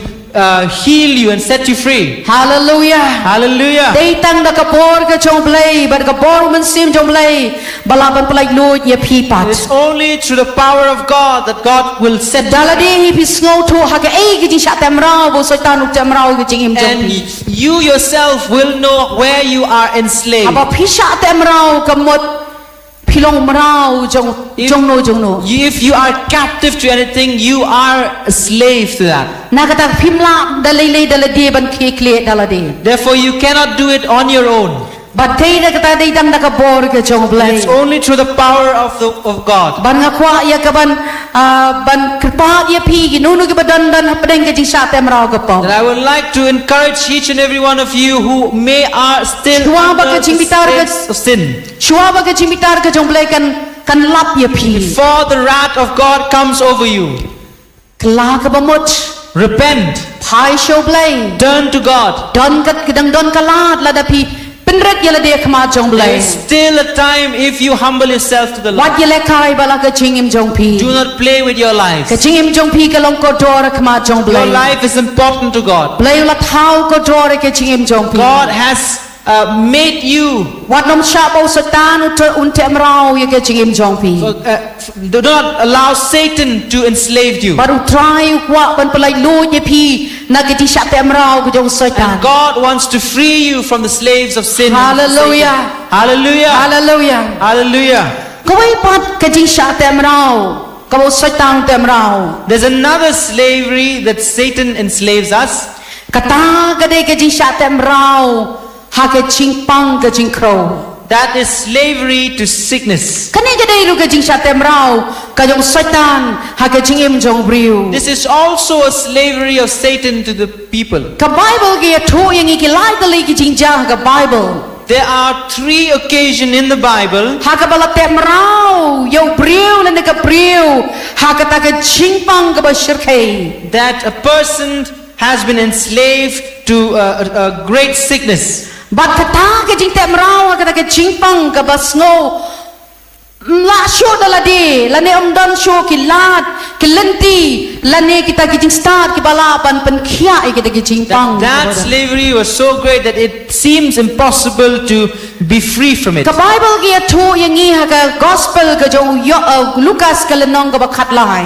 heal you and set you free. Hallelujah. Hallelujah. Dei tang da ka por ka chong blai ban ka por man sim chong blai bala ban pelai lo ye phi pat. It's only through the power of God that God will set you Dala di hi phi sngo thu ha ka ei ki jing sha te Mraw bo Satan uk te Mraw ki jing im jong and pi. you yourself will know where you are enslaved. Aba phi sha te Mraw ka mot philong Mraw jong no. If you are captive to anything, you are a slave to that. Na ka ta phimla dalai dala di ban khi kle dala di. Therefore, you cannot do it on your own. Ba tei na ka ta dei dang da ka bor ka chong blai. It's only through the power of God. Ban nga kwa ya ka ban kripa ya phi ki nunu ki badan dan pedeng ka jing sha te Mraw ka pong. And I would like to encourage each and every one of you who are still Shua under baka the jingbitar ka- slaves of sin. Shua ba ka jimitar ka jong blai kan lap ya phi. Before the wrath of God comes over you, Kla ka ba mot. repent, Phai show blai. turn to God. Don ka kedang don kalat la da phi. Penret ya la de khma jong There blai. is still a time if you humble yourself to the Lord. Wat ya le kai bala ka jingim jong phi. Do not play with your life. Ka jingim jong phi ka long ko dor khma jong Your blai. life is important to God. Blai la thau ko dor ka jingim jong phi. God has made you. Wat nom sha bo Satan un te Mraw ya ka jingim jong phi. Do not allow Satan to enslave you. Baru try wa ban pelai lo ye phi na ke ti sha te Mraw ko jong Satan. God wants to free you from the slaves of sin. Hallelujah. Hallelujah. Hallelujah. Hallelujah. Ko wai pat ke jing sha te Mraw. Ko Satan te Mraw. There's another slavery that Satan enslaves us. Kata ka de ke jing sha te Mraw. Ha ke ching pang ke jing kro. That is slavery to sickness. Kani ke de lu ke jing sha te Mraw. Ka jong Satan ha ke jing im jong briu. This is also a slavery of Satan to the people. Ka Bible ke tho yang ki lai ta li ki jing jang ka Bible. There are 3 occasions in the Bible Ha ka bala te Mraw. Yo briu la ne ka briu. Ha ka ta ke ching pang ka ba shirkai. that a person has been enslaved to a great sickness. Bat kata ke jing te Mraw kata ke jing pang ka bas ngo la sho dala de la ne dan sho ki lat ki lenti la ne kita ki jing start ki balapan pen khia e kita ki jing pang That slavery was so great that it seems impossible to be free from it. ka Bible ki atho yang ngi ha ka gospel ka jong Lucas ka lenong ka ba khat lai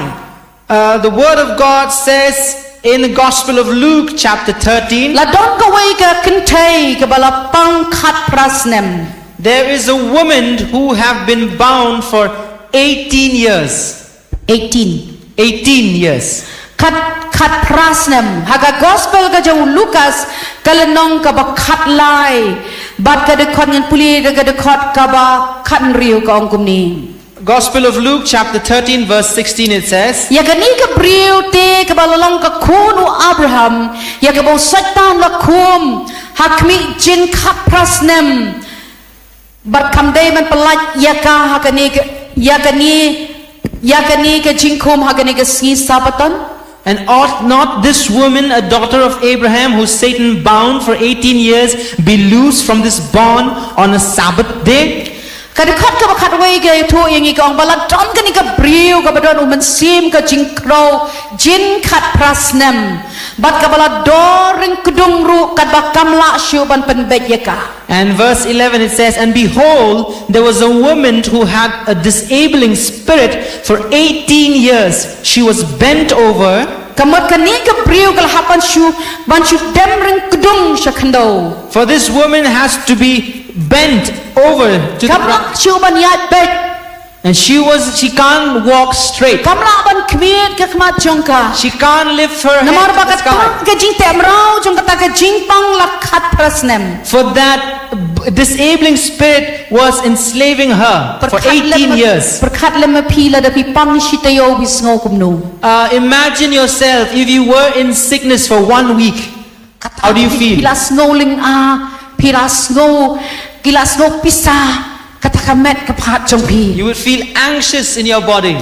The word of God says in the Gospel of Luke chapter 13, la don ka wai ka kentai ka bala pang khat prasnem there is a woman who have been bound for 18 years. 18 18 years. khat prasnem ha ka gospel ka jong Lucas ka lenong ka ba khat lai bat ka de khot ngan puli ka de khot ka ba khan riu ka ong kum ni Gospel of Luke chapter 13 verse 16 it says, ya ka ni ka briu te ka ba long ka khunu Abraham ya ka bo Satan la khum hakmi jin khat prasnem bat kam dei man palat ya ka ha ka ni ka jing khum ha ka ni ka si sabaton. and ought not this woman, a daughter of Abraham, who Satan bound for 18 years, be loosed from this bond on a Sabbath day? Kada khat ka bakhat wei ke thu yang i ka ong balat ton ka ni ka briu ka badon uman sim ka jing kro jin khat prasnem bat ka balat doring kudung ru kat ba kamla shu ban pen bet ye ka. And verse 11 it says, and behold, there was a woman who had a disabling spirit for 18 years. She was bent over, Kamot ka ni ka briu ka hapan shu ban shu dem ring kudung sha khando. for this woman has to be bent over to the Kamla ground. chu ban yat bet. And she can't walk straight. Kamla ban kmiet ka khmat chongka. She can't lift her head Namar to the bakat sky. ka jing te Mraw jong kata ka jing pang lakhat prasnem. For that disabling spirit was enslaving her for 18 years. Perkhat lem phila da pi pang shitayo bisngo kumnu. Imagine yourself if you were in sickness for 1 week. How do you feel? Pilas ngoling pilas ngo kilas ngo pisa kata kamet kaphat jong pi. You would feel anxious in your body.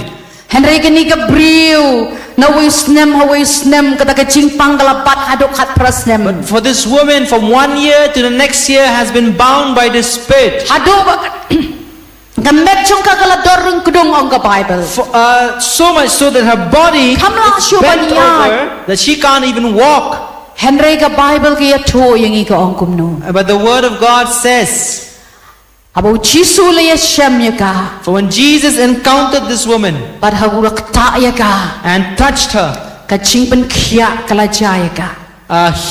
Henry kini ka briu na wisnem kata ka jing pang kalabat hadok khat prasnem. For this woman, from 1 year to the next year, has been bound by this spirit. Hado gamet jong ka kala dorung kudung ong ka Bible. So much so that her body Kamla is shu bent ban yat. over that she can't even walk. Henry ka Bible kaya to yang ika ong kumnu. But the word of God says, Abo Jisu le yashem yaka. for when Jesus encountered this woman But hagurak ta yaka. and touched her, Ka jing pen kia kala jayaka.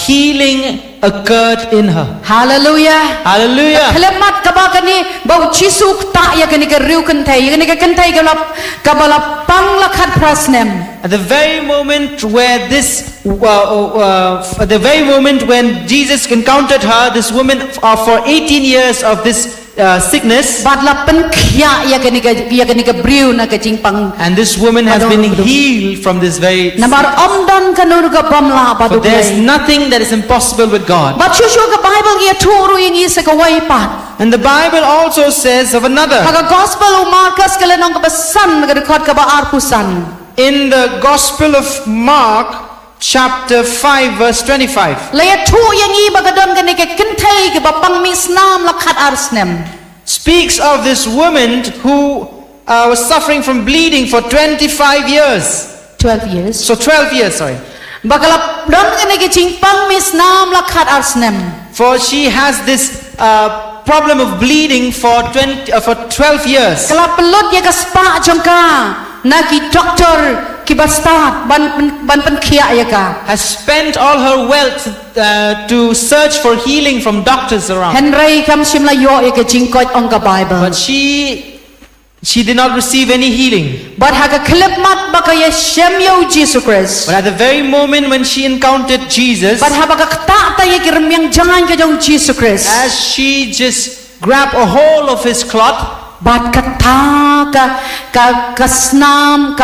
healing occurred in her. Hallelujah. Hallelujah. Kelemat kabakani bau Jisu ta yakani ka riu kentai yakani ka kentai kabala pang lakhat prasnem. At the very moment where at the very moment when Jesus encountered her, this woman for 18 years of this sickness, Badla pen kia yakani ka briu na ka jing pang. and this woman has been healed from this very Namar omdan kanur ka bamla but badu there's play. nothing that is impossible with God. But Jisu ka Bible kaya turu yang isa ka waipat. And the Bible also says of another. Kaga gospel o Marcus kala nang kabasan ka rekod ka ba arpusan. In the Gospel of Mark, chapter 5, verse 25, Laya tu yang i bagadon ka ni ka kentai ka ba pang misnam lakhat arsnem. speaks of this woman who was suffering from bleeding for 25 years. 12 years. So 12 years, sorry. Bakalap don ka ni ka jing pang misnam lakhat arsnem. For she has this problem of bleeding for 12 years. Kalap pelot ya ka spa jongka. Na ki doctor ki bastad ban pen kia ya ka. Has spent all her wealth to search for healing from doctors around. Henry kam simla yo ya ka jing koi ong ka Bible. But she did not receive any healing. But haga klip mat baka ya shem yo Jesus Christ. But at the very moment when she encountered Jesus, But habaga kta ta ya kirmyang jangan ka jong Jesus Christ. as she just grabbed a hold of his cloth, But kata ka snam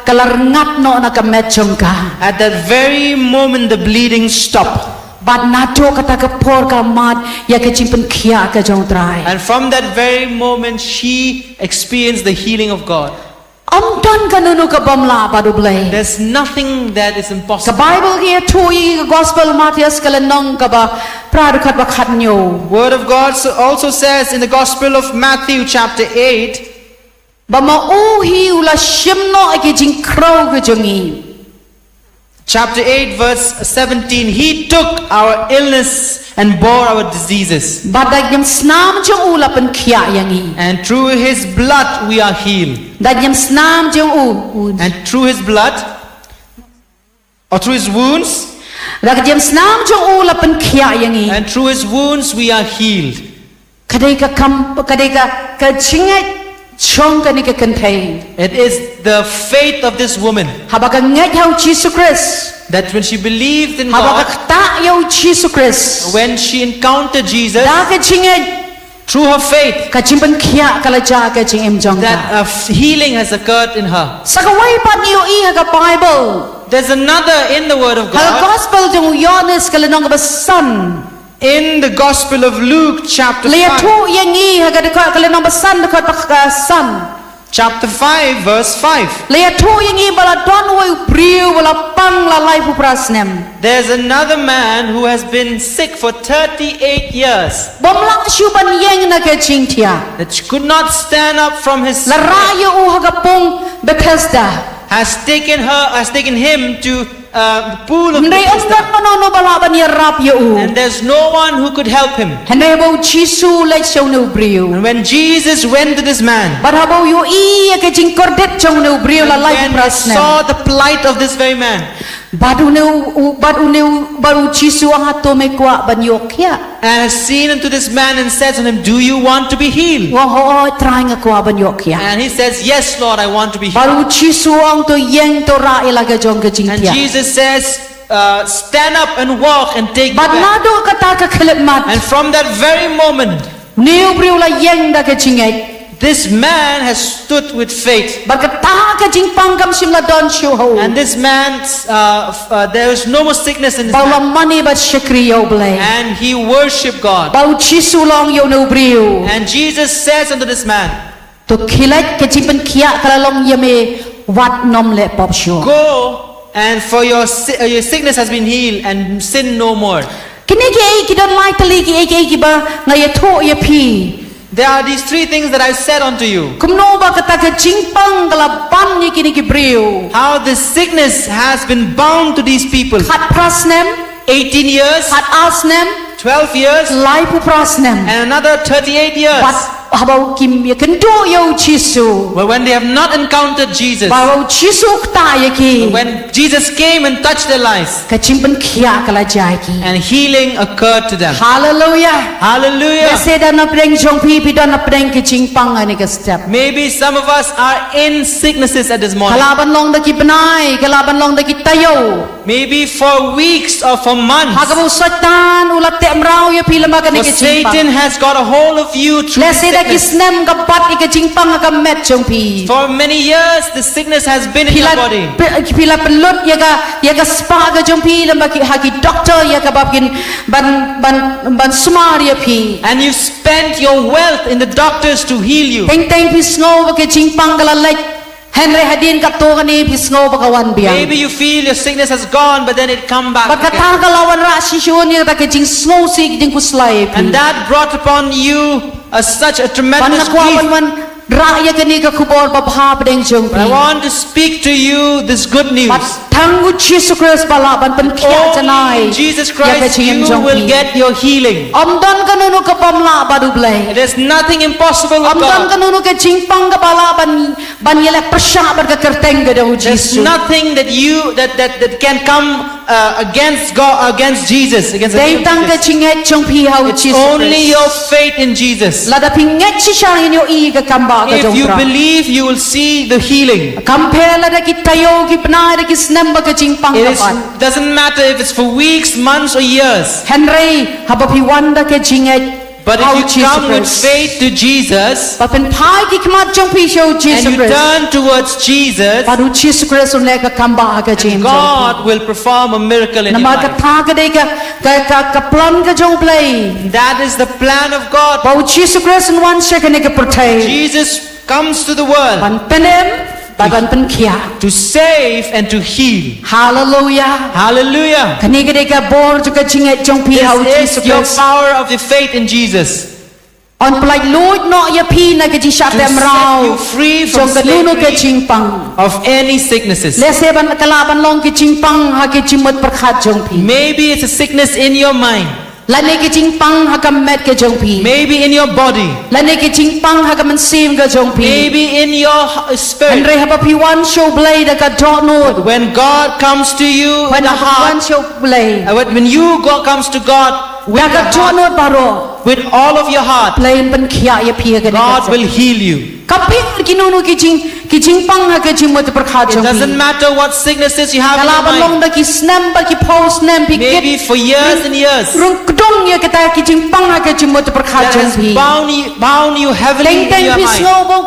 kalarngat no na ka medjong ka. at that very moment the bleeding stopped. But nato kata ka por ka mat ya ka chimpen kia ka jong try. And from that very moment she experienced the healing of God. Amdan ka nuno ka bamla padublay. There's nothing that is Ka impossible. Bible kia tuyi ka gospel Matthias kalanong ka ba pradukat ba khatnyo. Word of God also says in the Gospel of Matthew chapter 8, Ba mauhi ula shimno ay jing crow ka jongi. chapter 8 verse 17, He took our illness and bore our diseases, Badag yam snam jong ula pen kia yangi. and through His blood we are healed. Dag yam snam jong And through His blood, or through His wounds, Dag yam snam jong ula pen kia yangi. and through His wounds we are healed. Kadai ka chingai chong ka ni ka kentai. It is the faith of this woman Habaka ngai hau Jesus Christ. that when she believed in Habaka God, ta yau Jesus Christ. when she encountered Jesus, Da ka chingai through her faith, ka chimpan kia kala ja ka ching em jong that ka. healing has occurred in her. Sakawai pa niyo i haga Bible. There's another in the Word of Haga God. gospel jong Yohanes kala nong ka son. In the Gospel of Luke chapter Laya 5, tu yangi haga dekat kala nong ka son dekat ka son. chapter 5 verse 5. Laya tu yangi bala don wai briu bala pang la lai pu prasnem. There's another man who has been sick for 38 years Bomlang syuban yang na ka ching tia. that could not stand up from his La raya u haga pong Bethesda. has taken him to the pool of Ndai Bethesda. ondan manono bala ban ya rap ya u. And there's no one who could help him. Handai bau Jisu lai chau no briu. And when Jesus went to this man, Barhabau yo i ka jing kordet chau no briu la lai when he prasnem. saw the plight of this very man, baru chisu ang hato me kwa banyokya. and has seen unto this man and says unto him, do you want to be healed? Wang ho try nga kwa banyokya. And he says, yes, Lord, I want to be healed. Baru chisu ang to yeng to ra ilaga jong ka And jingpya. Jesus says, stand up and walk and take But back. nado kata ka khalatmat. And from that very moment, Niu briu la yeng da ka jingay. this man has stood with faith. Barkata ka jingpang kam sim la don shu ho. And this man, there is no more sickness in his Bau la man. mani bat shakri yo blay. And he worshiped God. Bau chisu long yo no briu. And Jesus says unto this man, To khilat ka jingpan khia kala long yame wat nom le pop shu. go, and for your sickness has been healed, and sin no more. Kini ki ai ki don lai tali ki ai ki ba nga ye tho ye pi. There are these three things that I've said unto you. Kumno ba kata ka jingpang kala ban ni kini ki briu. How this sickness has been bound to these people. Hat prasnem, 18 years, hat asnem, 12 years, lai pu prasnem. and another 38 years. But habau kim ye kendo yo chisu. But when they have not encountered Jesus, Bau chisu ta ye ki. when Jesus came and touched their lives, Ka jingpan khia kala jai ki. and healing occurred to them. Hallelujah. Hallelujah. Let's say that na preng jong pi pi don na preng ki jingpang ani ka step. Maybe some of us are in sicknesses at this morning. Kalaban long da ki benai, kalaban long da ki tayo. Maybe for weeks or for months. Hagabu satan ulat te mraw ye pi lama ka ni For ki jingpang. Satan has got a hold of you through Let's say that ki sickness. snem ka pat ki jingpang ka met jong pi. For many years, the sickness has been in your body. Pila pelut ya ka spa ka jong pi lama ki haki doctor ya ka babkin ban sumar ya pi. And you spent your wealth in the doctors to heal you. Teng teng pi sngo ka jingpang ka like Henry hadin ka to ka ni pi sngo ka wan biang. Maybe you feel your sickness has gone, but then it come back again. Pagkata ka lawan ra si shon ni ta ka jing sngo si jing kuslay pi. And that brought upon you such a tremendous Panakwawan grief. man ra ya ka ni ka kubor babha pedeng jong But I pi. want to speak to you this good news. Tangu Jesus Christ balaban pen kia Only janai. in Jesus Ya ka Christ jing you jong will pi. get your healing. Amdan ka nunu ka pamla badu blay. There's nothing impossible with Amdan ka God. nunu ka jing pang ka balaban ban yela persya bar ka kerteng ka daw There's Jesus. nothing that can come against God, against Jesus, against the name of Deng tang ka Jesus. jinget jong pi hau It's Jesus. only your faith in Jesus. Lada pinget si siya inyo i ka kamba ka If jong you pra. believe, you will see the healing. Kampela da ki tayo ki pnai da ki snem ba ka jing pang It kapat. doesn't matter if it's for weeks, months, or years. Henry habapi wanda ka jinget. But hau if you Jesus come with Christ. faith to Jesus Papen pai ki kmat jong pi show Jesus and you Christ. turn towards Jesus, Padu Jesus Christ un ka kamba ka jing jong pi. God will perform a miracle in your Nama ka life. tha ka dei ka plan ka jong play. That is the plan of God. Bau Jesus Christ un wan se ka ne ka pertai. Jesus comes to the world Pan penem bagan pen kia. to save and to heal. Hallelujah. Hallelujah. Kani ka dei ka bor to ka jinget jong pi hau This Jesus is your Christ. power of the faith in Jesus. On play Lord no ya pi na ka Jingshahteh To set Mraw. you free from Jong ka nuno ka slavery jingpang. of any sicknesses. Lese ban kalaban long ki jingpang ha ki jimot perkhat jong pi. Maybe it's a sickness in your mind. Lane ki jingpang ha ka met ka jong pi. Maybe in your body. Lane ki jingpang ha ka man sim ka jong pi. Maybe in your spirit. Andre ha pa pi wan show blade ka dot no. When God comes to you When in the ha wan heart, show blade. when you comes to God with, Ya your ka dot heart, no paro. with all of your heart, Plain ban kia ya pi ka God will heal you. Kapit ki nuno ki jingpang ha ka jimot perkhat It jong doesn't pi. matter what sicknesses you have in your Kalaban long mind. da ki snam ba ki pause nem pi kit. Maybe for years and years Rung kdong ya kita ki jingpang ha ka jimot perkhat that jong has pi. bound you heavily Teng in your teng pi mind. sngo bo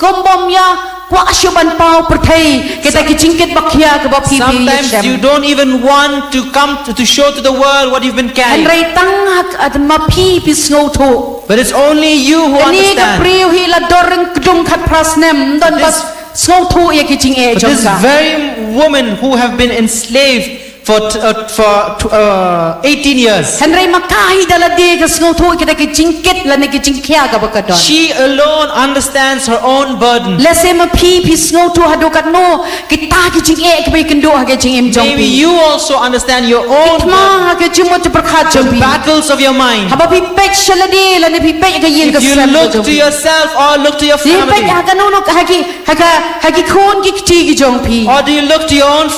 kum bom ya kwa shuban pau perthei kita ki jingkit bakhia ka ba pi pi. Sometimes you don't even want to come to show to the world what you've been carrying. Henry tang hak at ma pi pi sngo tho. But it's only you who Ani ka understand. priu hi la doreng kdong khat prasnem don bas sngo tho ya ki jing e But jong this ka. very woman who have been enslaved for 18 years. Henry makahi dalade ka sngo tho kita ki jingket la ne ki jingkhya ka bakadon. She alone understands her own burden. Lese ma phi sngo tho hadokat no kita ki jing e ki kendo ha ke jing em jong Maybe pi. you also understand your own burden, Ma ha ke jimo te prakhat jong the pi. battles of your mind. Haba pi pek shalade la ne pi pek ka yin ka If you sam look jong to pi. yourself or look to your Ni pek family, ha ka no no ha ki khon ki ti ki jong pi. or do you look to your own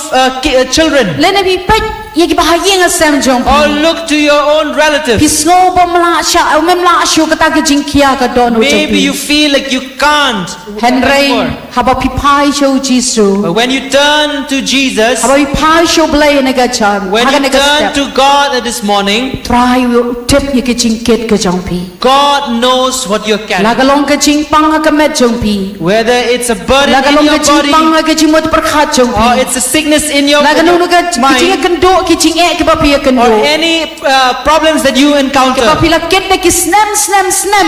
children, Le ne pi pek ye ki bahagia nga sam jong or pi. look to your own Pi relatives? sngo bom la sha mem la shu ka ta ki jingkhya ka don jong Maybe pi. you feel like you can't Henry anymore. haba pi pai show Jesus. But when you turn to Jesus, Haba pi pai show blay ne ka chan. when Ha ka you ne ka turn step. to God this morning, Try will tip ye ki jingket ka jong pi. God knows what you're carrying. Lagalong ka jingpang ha ka met jong pi. Whether it's a burden in Lagalong your ka jingpang body ha ka jimot prakhat jong or pi. it's a sickness in your Lagalong ka mind jinga kendo ki jing e ka ba pi or kendo. any problems that you Ka ba encounter pi la ket ne ki snem.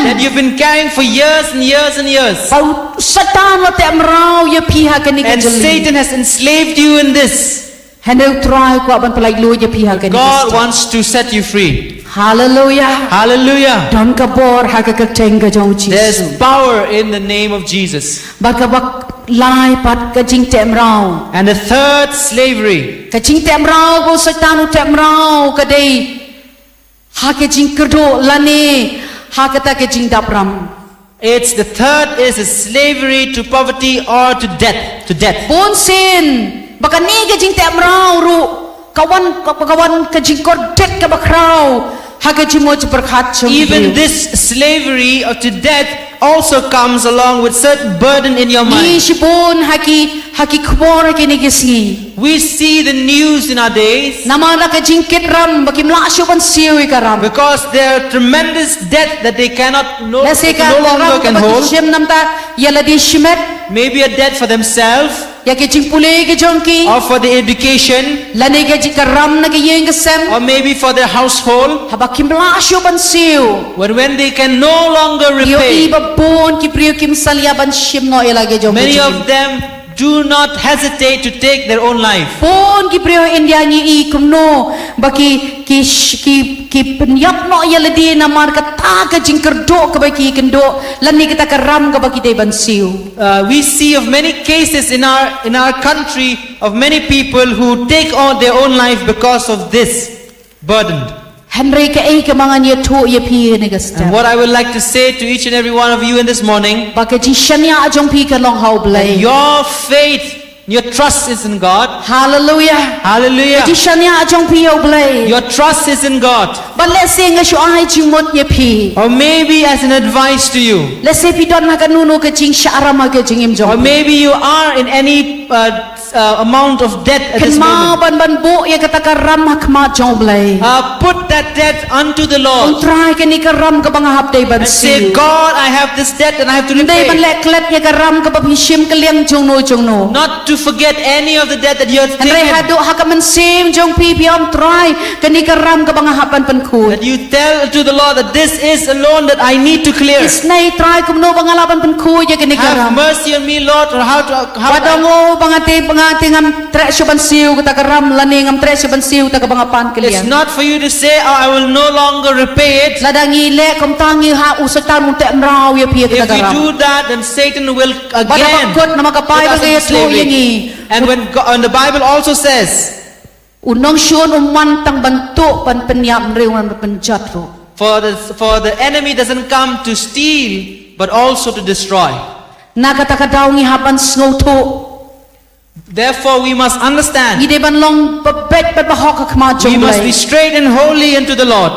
that you've been carrying for years and years and years. Pau satan wa te mraw ye pi ha ka ni ka And jeli. Satan has enslaved you in this. Hendo try ko ban palai lu ye pi ha ka ni. God wants to set you free. Hallelujah. Hallelujah. Don ka bor ha ka teng ka jong There's Jesus. power in the name of Jesus. Baka bak lai pat ka jing te mraw. And the third, slavery. Ka jing te mraw ko satan u te mraw ka dei. Ha ka jing kerdo lane ha ka ta ka jing dapram. It's the third is a slavery to poverty or to death. To death. Bon sin baka ni ka jing te mraw ru kawan ka jing kor det ka bakraw ha ka jing mo perkhat chong. Even this slavery to death also comes along with certain burden in your Ni mind. shibon haki khbor ki ni kisngi. We see the news in our days Namara ka jing kit ram baki mla shuban siwi ka ram. because there are tremendous debt that they cannot no Lase ka longer ram can ka hold. shim namta yala di shimet Maybe a debt for themselves ya ke jing pule ke jongki or for the education lane ke jing ka ram na ke yeng ka sem or maybe for their household. habaki mla shuban siw. But when they can no longer Yo repay, iba bon ki priyo kim salya ban shim no ela ke jong. many of them do not hesitate to take their own life. Bon ki priyo India ni I kumno baki ki penyap no yala di namar ka ta ka jing kerdo ka baki kendo lani kita ka ram ka baki de ban siw. We see of many cases in our country of many people who take on their own life because of this burden. Henry ka ay ka mga niya to ya pi ni And gasta. what I would like to say to each and every one of you in this morning, Baka ji shanya ajong pi ka long how blay. your faith, your trust is in God. Hallelujah. Hallelujah. Ji shanya ajong pi how blay. Your trust is in God. But let's say nga shu ay ji mot ya pi. Or maybe as an advice to you. Let's say pi don na ka nuno ka jing sharama ka jing im Or jong. maybe you are in any amount of debt at this Kenma moment. ban ban bo ya kata ka ram hakma jong blay. Put that debt unto the Ung Lord. try ka ni ka ram ka bang hap day ban And say, siw. God, I have this debt and I have to Day ban repay. lek klet ya ka ram ka bab hishim ka liang jong no. Not to forget any of the debt that you have Henry taken. hado hakaman sim jong pi om try ka ni ka ram ka bang hapan pan ku. That you tell to the Lord that this is a loan that I need to clear. Isnay try kumno bangalaban pan kuya kini Have karam. mercy on me, Lord, or how Wadango bangati ngam tresyo ban siw kita karam lani ngam tresyo ban siw ta kabangapan It's kilian. not for you to say, oh, I will no longer repay it. Ladangi le kom tangi ha usatan mo te mraw ya pia kita If we karam. do that, then Satan will again Badapakot na makapay put us bagay into to slavery. yangi. And and the Bible also says, Unong syun umantang bantu pan penyam rewan penjatro. for the enemy doesn't come to steal, but also to destroy. Nakatakadaw ngi haban sngoto. Therefore, we must understand. Gide ban long babet babahok kma We must be jomlay. straight and holy unto the Lord.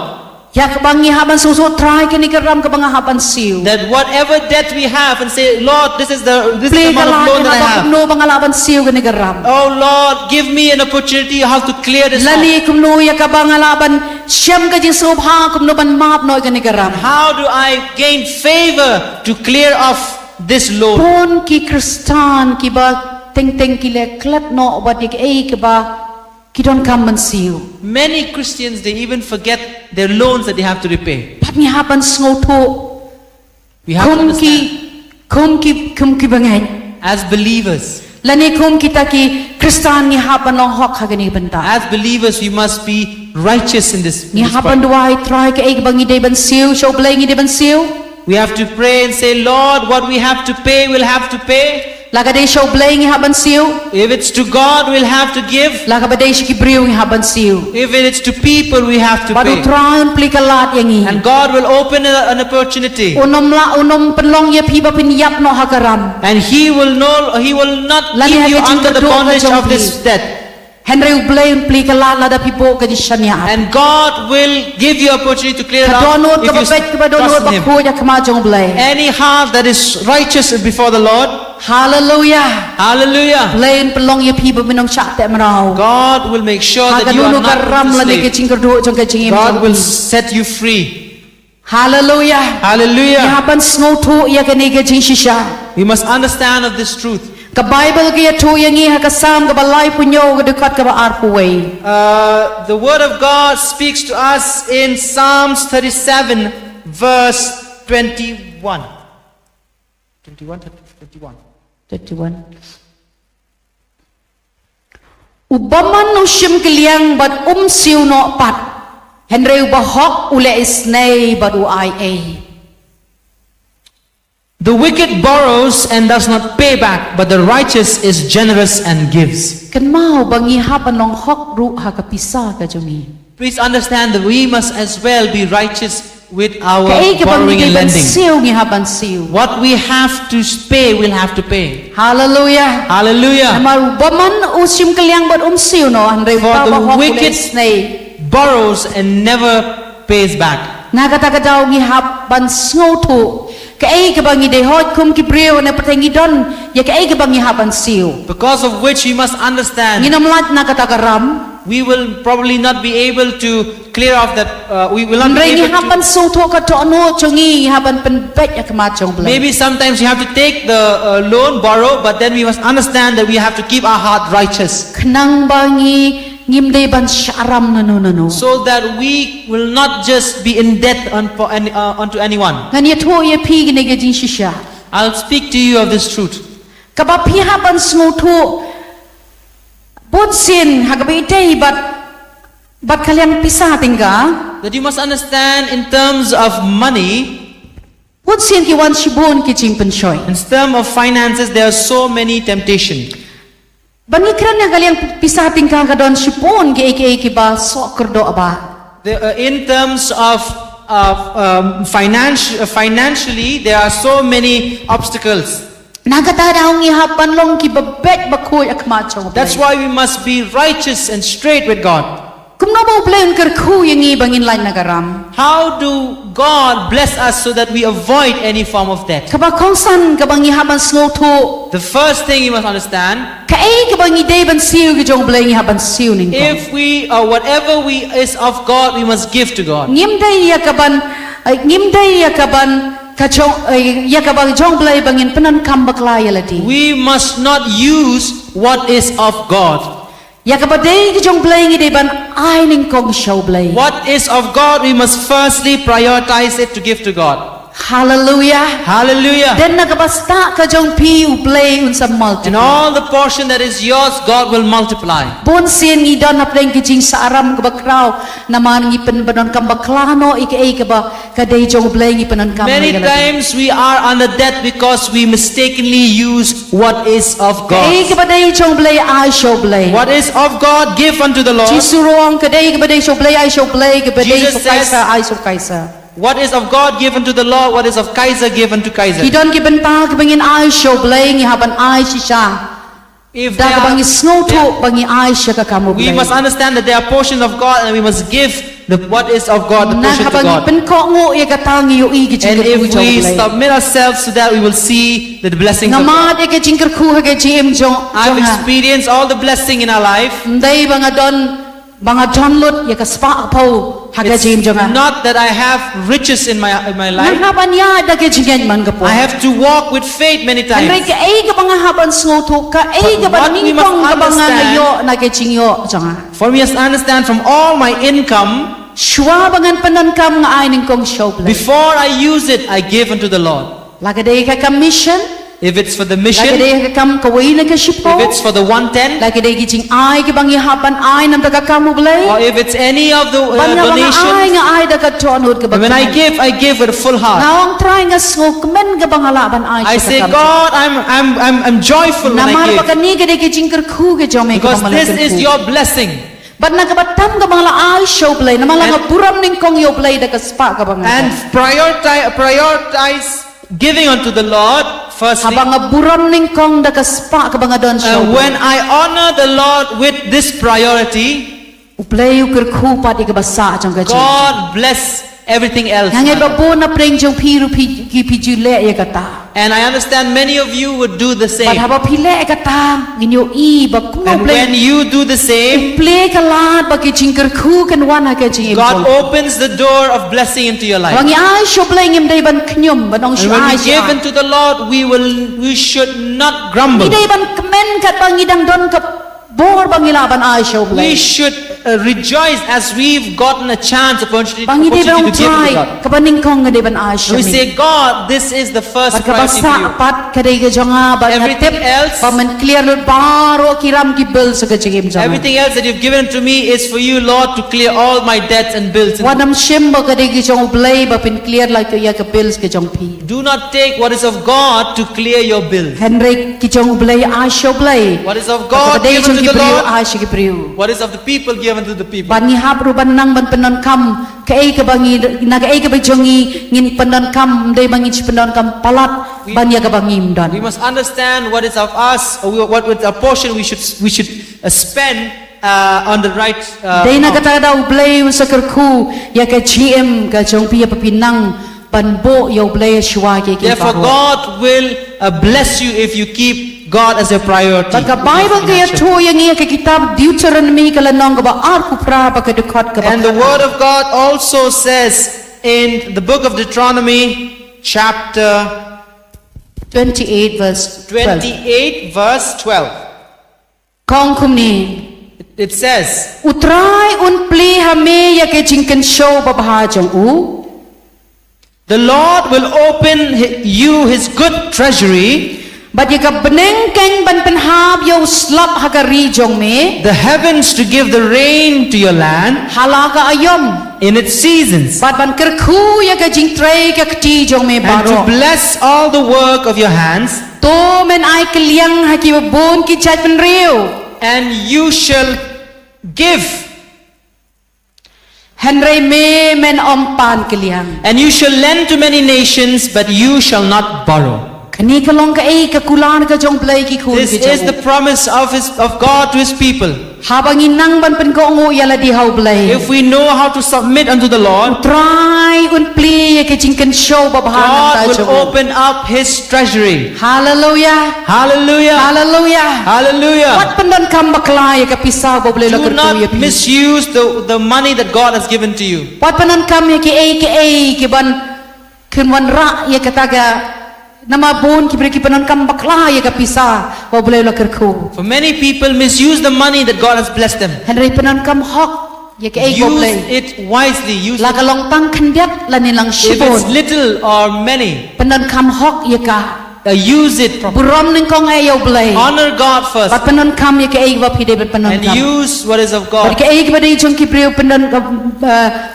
Yak bangi haban suso try kini karam kabanga haban siw. That whatever debt we have, and say, Lord, this is the Play amount of loan that I have. kumno bangalaban siw kini karam. Oh Lord, give me an opportunity how to clear this off. Lani kumno ya kabangalaban siyam ka jisob ha kumno ban map no kini karam. How do I gain favor to clear off this loan? Pon ki Kristan ki ba teng ki le klat no ba dik ei ki ba ki don kam man siw. Many Christians, they even forget their loans that they have to repay. Pat ni haban sngoto. We have to understand, Kum ki bangay. as believers, Lanikum kita ki Kristan ni hapan long hok hagani benda. As believers, we must be righteous in this Ni hapan point. duai try ke ek bangi de ban siu, show blay ngi de ban siu. We have to pray and say, Lord, what we have to pay, we'll have to pay. Laga de show blay ngi haban siu. If it's to God, we'll have to give. Laga ba de shi ki briu ngi haban siu. If it's to people, we have to Badu pay. try un plikalat yang ngi. And God will open an opportunity. Unom penlong ye pi ba pin yap no hakaram. And He will not Lani keep you hake under the jingkerduk bondage macam of this ni. debt. Henry blay un plikalat lada pipo ke jishanya. And God will give you opportunity to clear it out Kadonut if ke you babet ke badonut trust ba Him. ko ya kema jong blay. Any heart that is righteous before the Lord, Hallelujah. hallelujah, Blay un pelong ye pi ba minong chat te Mraw. God will make sure that you are Haganunu not karam la de ke enslaved. jingkerduk jong ke jingim. God will set you free. Hallelujah. Hallelujah. Yapan snow tu ya ke ne ke jingshisha. We must understand of this truth. Ka Bible ke ya tu yang ngi ha ka sam ka balai punyo ke dekat ka ba ar puwei. The word of God speaks to us in Psalms 37 verse 21. 21. 31. Ubaman usim keliang bat siu no pat. Henry ubahok ule isnei bat uai ei. The wicked borrows and does not pay back, but the righteous is generous and gives. Kan mau bangi hapan long hok ru ha ka pisah ka jongi. Please understand that we must as well be righteous with our Kay ka borrowing bangi and ban lending. siu ngi hapan siu. What we have to pay, we'll have to pay. Hallelujah. Hallelujah. Amar ubaman usim keliang bat siu no Henry For the ubahok ule wicked isnei. borrows and never pays back. Nagata-gataw ngi hapan snotu. Kay ka bangi de hot kum ki brio na patengi don ya kay ka bangi hapan siu. Because of which we must understand, Nginamlat nakatagaram. we will probably not be able to clear off that, we will not be Nrengi able to. hapan suto ka to ano chungi hapan penbet ya kamachong blay. Maybe sometimes you have to take the loan, borrow, but then we must understand that we have to keep our heart righteous Knang bangi ngimde ban syaram nanu. so that we will not just be in debt unto anyone. Ngan ya to ya pi gine ge jin shisha. I'll speak to you of this truth. Kabab pi hapan snutu bon sin hagabi day but kalian pisah tingga. That you must understand in terms of money, Bon sin ki wan shibon ki jimpen shoy. in terms of finances, there are so many temptations. Banikran yang kalian pisah tingkah ka don shibon ki ba sok kerdo aba. In terms of financially, there are so many obstacles. Nagatadaw ngi hapan long ki babet bakoy akmachong. That's why we must be righteous and straight with God. Kung nabo plan kerku yang bangin lain nagaram. How do God bless us so that we avoid any form of debt? Kabakongsan kabangi haban snoto. The first thing you must understand, Kai kabangi day ban siu ki jong blangi haban siu ning. if we whatever we is of God, we must give to God. Ngimday ya kaban kajong ya kabang jong blay bangin penan kambakla yalati. We must not use what is of God. Ya kabaday ki jong blay ngi day ban ay ning kong show blay. What is of God, we must firstly prioritize it to give to God. Hallelujah. Hallelujah. Then nakabasta ka jong pi uplay unsa multi. And all the portion that is yours, God will multiply. Bon sin ngi don apeng ki jing sa aram ka bakraw naman ngi pen banon kambaklano ikai ka ba kaday jong blay ngi penan kam. Many times we are under debt because we mistakenly use what is of Kai God. ka baday jong blay ay show blay. What is of God, give unto the Lord. Jisurong kaday ka baday show blay ay show blay ka baday Jesus so kaisa says- ay so kaisa. What is of God, give unto the Lord. What is of Kaiser, give unto Kaiser. Idon ki benta ka bangin ay show blay ngi haban ay shisha. If Da ka bangi snow to Yeah. bangi ay siya ka kamu we blay. must understand that there are portions of God and we must give what is of God, the Na portion ka to bangi God. penko ngo ya katangi yo igi And jingker if ku jong we blay. submit ourselves to that, we will see the blessings of God. Namad ya ka jingker ku ha ka jim jong I've jong ha. experienced all the blessing in our life. Ndai banga don banga donlut ya ka spa pau ha ka It's jim jong ha. not that I have riches in my life. Nang haban ya da ka jingen man ka po. I have to walk with faith many Andai times. ka ay ka banga haban snoto ka ay ka But ban what we ning must kong ka banga understand- ngayo na ka jingyo jong ha. For me, must understand from all my income, Shwa bangan panan kam nga ay ning kong show blay. before I use it, I give unto the Lord. Lagaday ka commission if it's for the Lagi mission, dia ke kam kawai na ke shipo. if it's for the 110, Lagi dia gijing ai ke bangi hapan ai nam daga kamu or belai. if it's any of the Banya bang ai donations. nga ai daga tuan hud ke And when bang. I give with a full heart. Nawang try nga sngok men ke bang ala ban ai. I say, God, I'm joyful when I Namar give. pakani ke dia gijing kerku ke jome ke Because bang this is your blessing. But nakabatam ka bang la ay show play na malanga buram ning kong yo play da ka spa ka bang. And prioritize giving unto the Lord firstly. Habang nga buram ning kong da ka spa ka bang don show. When I honor the Lord with this priority, Uplay ukir ku pati ka basa jong ka jing. God bless everything else. Hangai babo na preng jong piru ki pijule ya kata. And I understand many of you would do the But same. haba pile kata nginyo I ba kuno And when play. you do the same, Play ka lad ba ki jing kerku kan wana ka jing. God opens the door of blessing into your life. Bang ay show play ngim dai ban knyum ban ong And show when ay. we give into the Lord, we should not grumble. Idai ban kemen kat bang idang don ka bor bang ilaban ay show We play. should rejoice as we've gotten a chance, opportunity Bang idai to bang give to try God. kabaning kong ngade ban ay show. We say, God, this is the first Pagka priority basa for you. apat kadai ka jonga ban Everything else- pa man clear lo baro kiram ki bill sa kajigim jonga. Everything else that you've given to me is for you, Lord, to clear all my debts and bills. Wanam shimba kadai ki jong play ba pin clear like ya ka bills ka jong pi. Do not take what is of God to clear your bills. Henry ki jong play ay show play. What is of God Kadai given jong to ki the priu Lord. ay shi ki priu. What is of the people given to the people. Ban ni hapru ban nang ban penon kam kai ka bangi na kai ka jongi ngin penon kam dai bangi penon kam palat ban ya ka bangi We mdan. must understand what is of us, or what with a portion we should spend on the right. Dai na amount. kata daw play sa kerku ya ka GM ka jong pi ya papinang ban bo yo play shwa ke ki Therefore, pa. God will bless you if you keep God as your priority. Pagka Bible kaya to yang iya ka kitab Deuteronomy kala nong ka ba ar ku pra ba ka dukot ka ba. And the Word of God also says in the book of Deuteronomy, chapter 28 verse 12. 28, verse 12. Khongkrom ni It says, utrai un pli hame ya ke jingken show ba ba jong u. the Lord will open you His good treasury, But ya ka beneng keng ban penhab yo slap hagari jong me. the heavens to give the rain to your land Halaga ayom. in its seasons, But ban kerku ya ka jing tray ka kti jong me and to baro. bless all the work of your hands, To men ay keliang haki babon ki chat pen riu. and you shall give, Henry me men ompan keliang. and you shall lend to many nations, but you shall not borrow. Kani kalong ka ay kakulan ka jong play ki kun This ki is the jong. promise of God to His people. Habang inang ban pen ko ngo yala di how play. If we know how to submit unto the Lord, Try un pli ya ka jingken show ba ba God will jong. open up His treasury. Hallelujah. Hallelujah! Hallelujah. Hallelujah! What pendan kam bakla ya ka pisa ba boleh Do la not kerku ya pi. misuse the money that God has given to you. What pendan kam ya ki ban kun wan ra ya kataga nama bon ki beri ki pendan kam bakla ya ka pisa ba boleh la kerku. For many people misuse the money that God has blessed them. Henry pendan kam hok ya ka Use boleh. it wisely. Use La it. kalong tang kendiat la nilang If it's shibon. little or many, Pendan kam hok ya ka. use it properly. Buram ning kong ay yo boleh. Honor God first, But pendan kam ya ka ba pide pendan and kam. use what is of But God. ka ba dei jong ki beri pendan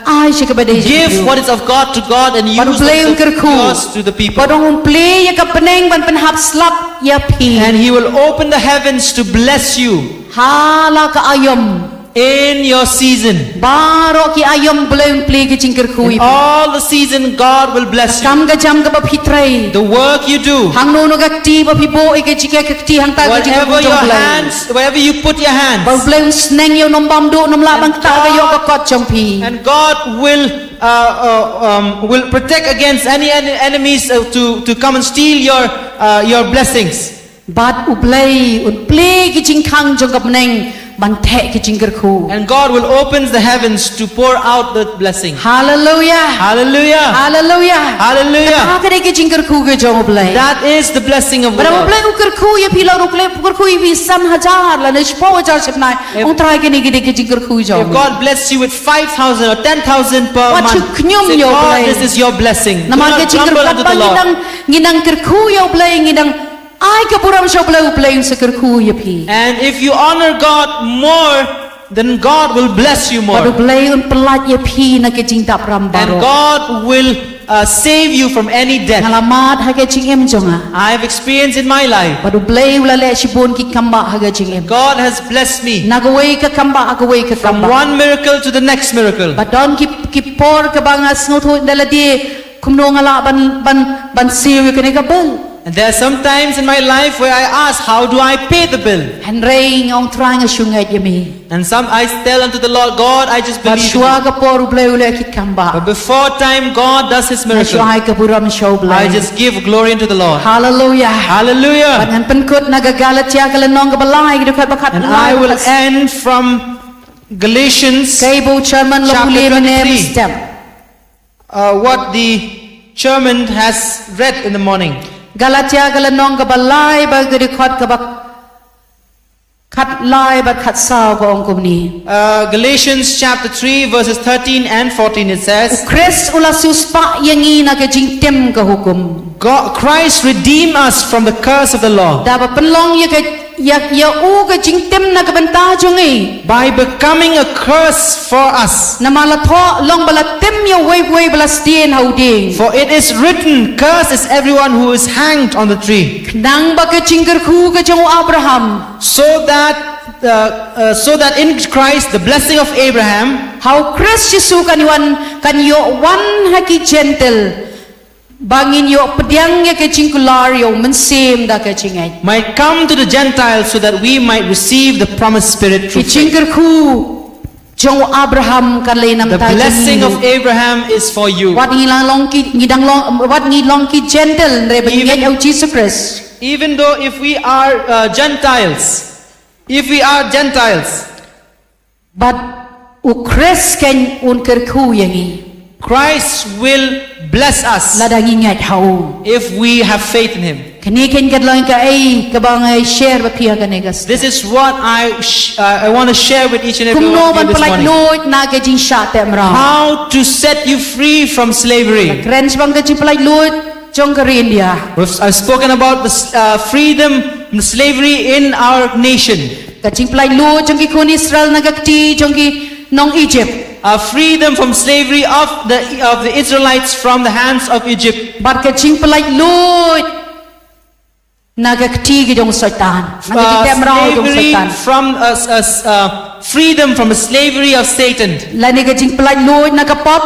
ay shi ka ba dei. Give what is of God to God, and use Baru what play is of kerku. yours to the people. Padong play ya ka peneng ban penhap slap ya pi. And He will open the heavens to bless you Hala ka ayom. in your season. Baro ki ayom boleh play ki jingker kui. All the season, God will bless you. Kam ka jam ka ba pitray. The work you do, Hang no ka ti ba pibo ke jike ka ti hang ta ka jike whatever ku your jong play. hands, wherever you put your Ba hands, boleh sneng yo nom bam do nom la bang ta ka yo ka kot jong pi. and God will protect against any enemies to come and steal your blessings. Bat play ki jingkang jong ka peneng ban the ki jingker ku. And God will open the heavens to pour out the blessing. Hallelujah. Hallelujah! Hallelujah. Hallelujah! Ka ka ki jingker ku ke jong play. That is the blessing of But God. boleh ukur ku ya pila ukur ku ibi 1,000 la ne 10,000 sepnai. Ong try gini gini ke jingker ku If jong. God bless you with 5,000 or 10,000 per What month, you knyum say, yo God, play. this is your blessing. Do Naman ke not jingker grumble unto the kapang Lord. ngidang kerku yo play ngidang ai ka puram shau blau plain sakar khu ya pi And if you honor God more, then God will bless you ba more. du plain pelat ya pi na ke jing tap ram And baro God will save you from any death. ngalamat ha ke jing em jonga I have experienced in my life. ba du plain ula le shibon ki kamba ha ke jing em God has blessed me nagaway ka kamba agaway ka from kamba one miracle to the next miracle. ba don ki por ka bangas ngot ho dala di kumno ngala ban siwi ka ne ka bel And there are some times in my life where I ask, how do I pay the bill? han rei ngong trang a shungai ya mi And some I tell unto the Lord, God, I just ba believe in shwa you. ka por ula ula ki kamba But before time, God does His na miracle. shwa ka puram shau I blai just give glory unto the Lord. hallelujah Hallelujah. Pangan penkut nagagalat siya kalanong kabalay dekat bakat And I will end from Galatians, kay bo chairman lo Chapter huli 23. manem step what the chairman has read in the morning. Galatia kalanong kabalay ba gedikot kabak kat lai ba kat saw ko ong kumni Galatians chapter 3 verses 13 and 14 it says, Chris ulasus pa yangi na ke jingtem ka hukum Christ redeemed us from the curse of the law da ba penlong ya u ka jingtem na ka benta jungi by becoming a curse for us. na malatho long bala tem ya way bala stien hauding For it is written, cursed is everyone who is hanged on the tree, nang ba ke jingker khu ka jong Abraham so that in Christ the blessing of Abraham how Chris Yesu kan yo wan haki gentle bangin yo pediang ya ke cingkular yo mensem da ke cingai might come to the Gentiles, so that we might receive the promised Spirit ki through faith. cingker khu jong Abraham kan le nam The ta blessing of Abraham is for you. wat ngilang long ki ngidang long wat ngilong ki gentle re bangin au Jesus Christ Even though if we are Gentiles, but u Chris ken un ker khu yangi Christ will bless us ladangi ngat hau if we have faith in Him. kani ken kat long ka ai ka bang ai share ba pia ka negas This is what I want to share with each and every kumno one of ban you this palai morning. loit na ke Jingshahteh Mraw How to set you free from slavery. kren bang ke palai loit jong ka India I've spoken about the freedom from slavery in our nation. kaching plai lu jong ki kun Israel nagakti jong ki nong Egypt Freedom from slavery of the Israelites from the hands of Egypt. bar kaching plai lu nagakti ki jong Satan nagakti Mraw jong Slavery Satan from freedom from the slavery of Satan. la ni kaching plai lu nagapop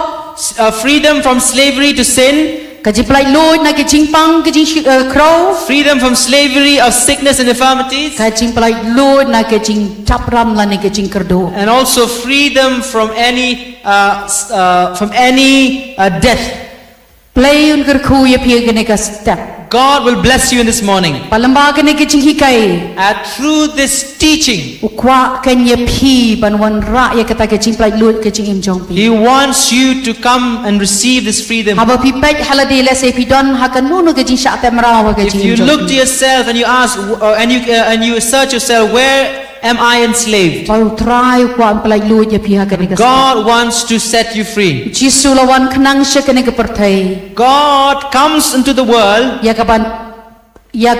Freedom from slavery to sin. kaching plai lu nagaching pang kaching crow Freedom from slavery of sickness and infirmities. kaching plai lu nagaching chapram la ni kaching kerdo And also freedom from any death. play un ker khu ye pia ke step God will bless you in this morning. palamba ke ni kaching hikai And through this teaching, ukwa ken ye phi ban wan ra ye kata kaching plai lu kaching im jong pi He wants you to come and receive this freedom. haba pi pek halade le se pi don hakanunu ke Jingshahteh Mraw ke If you look to yourself and you ask, and you search yourself, where am I enslaved? Pau try kwa plai lu ye pi hakane ka God wants to set you free. Jisu lawan khnang she kane ka perthai God comes into the world ya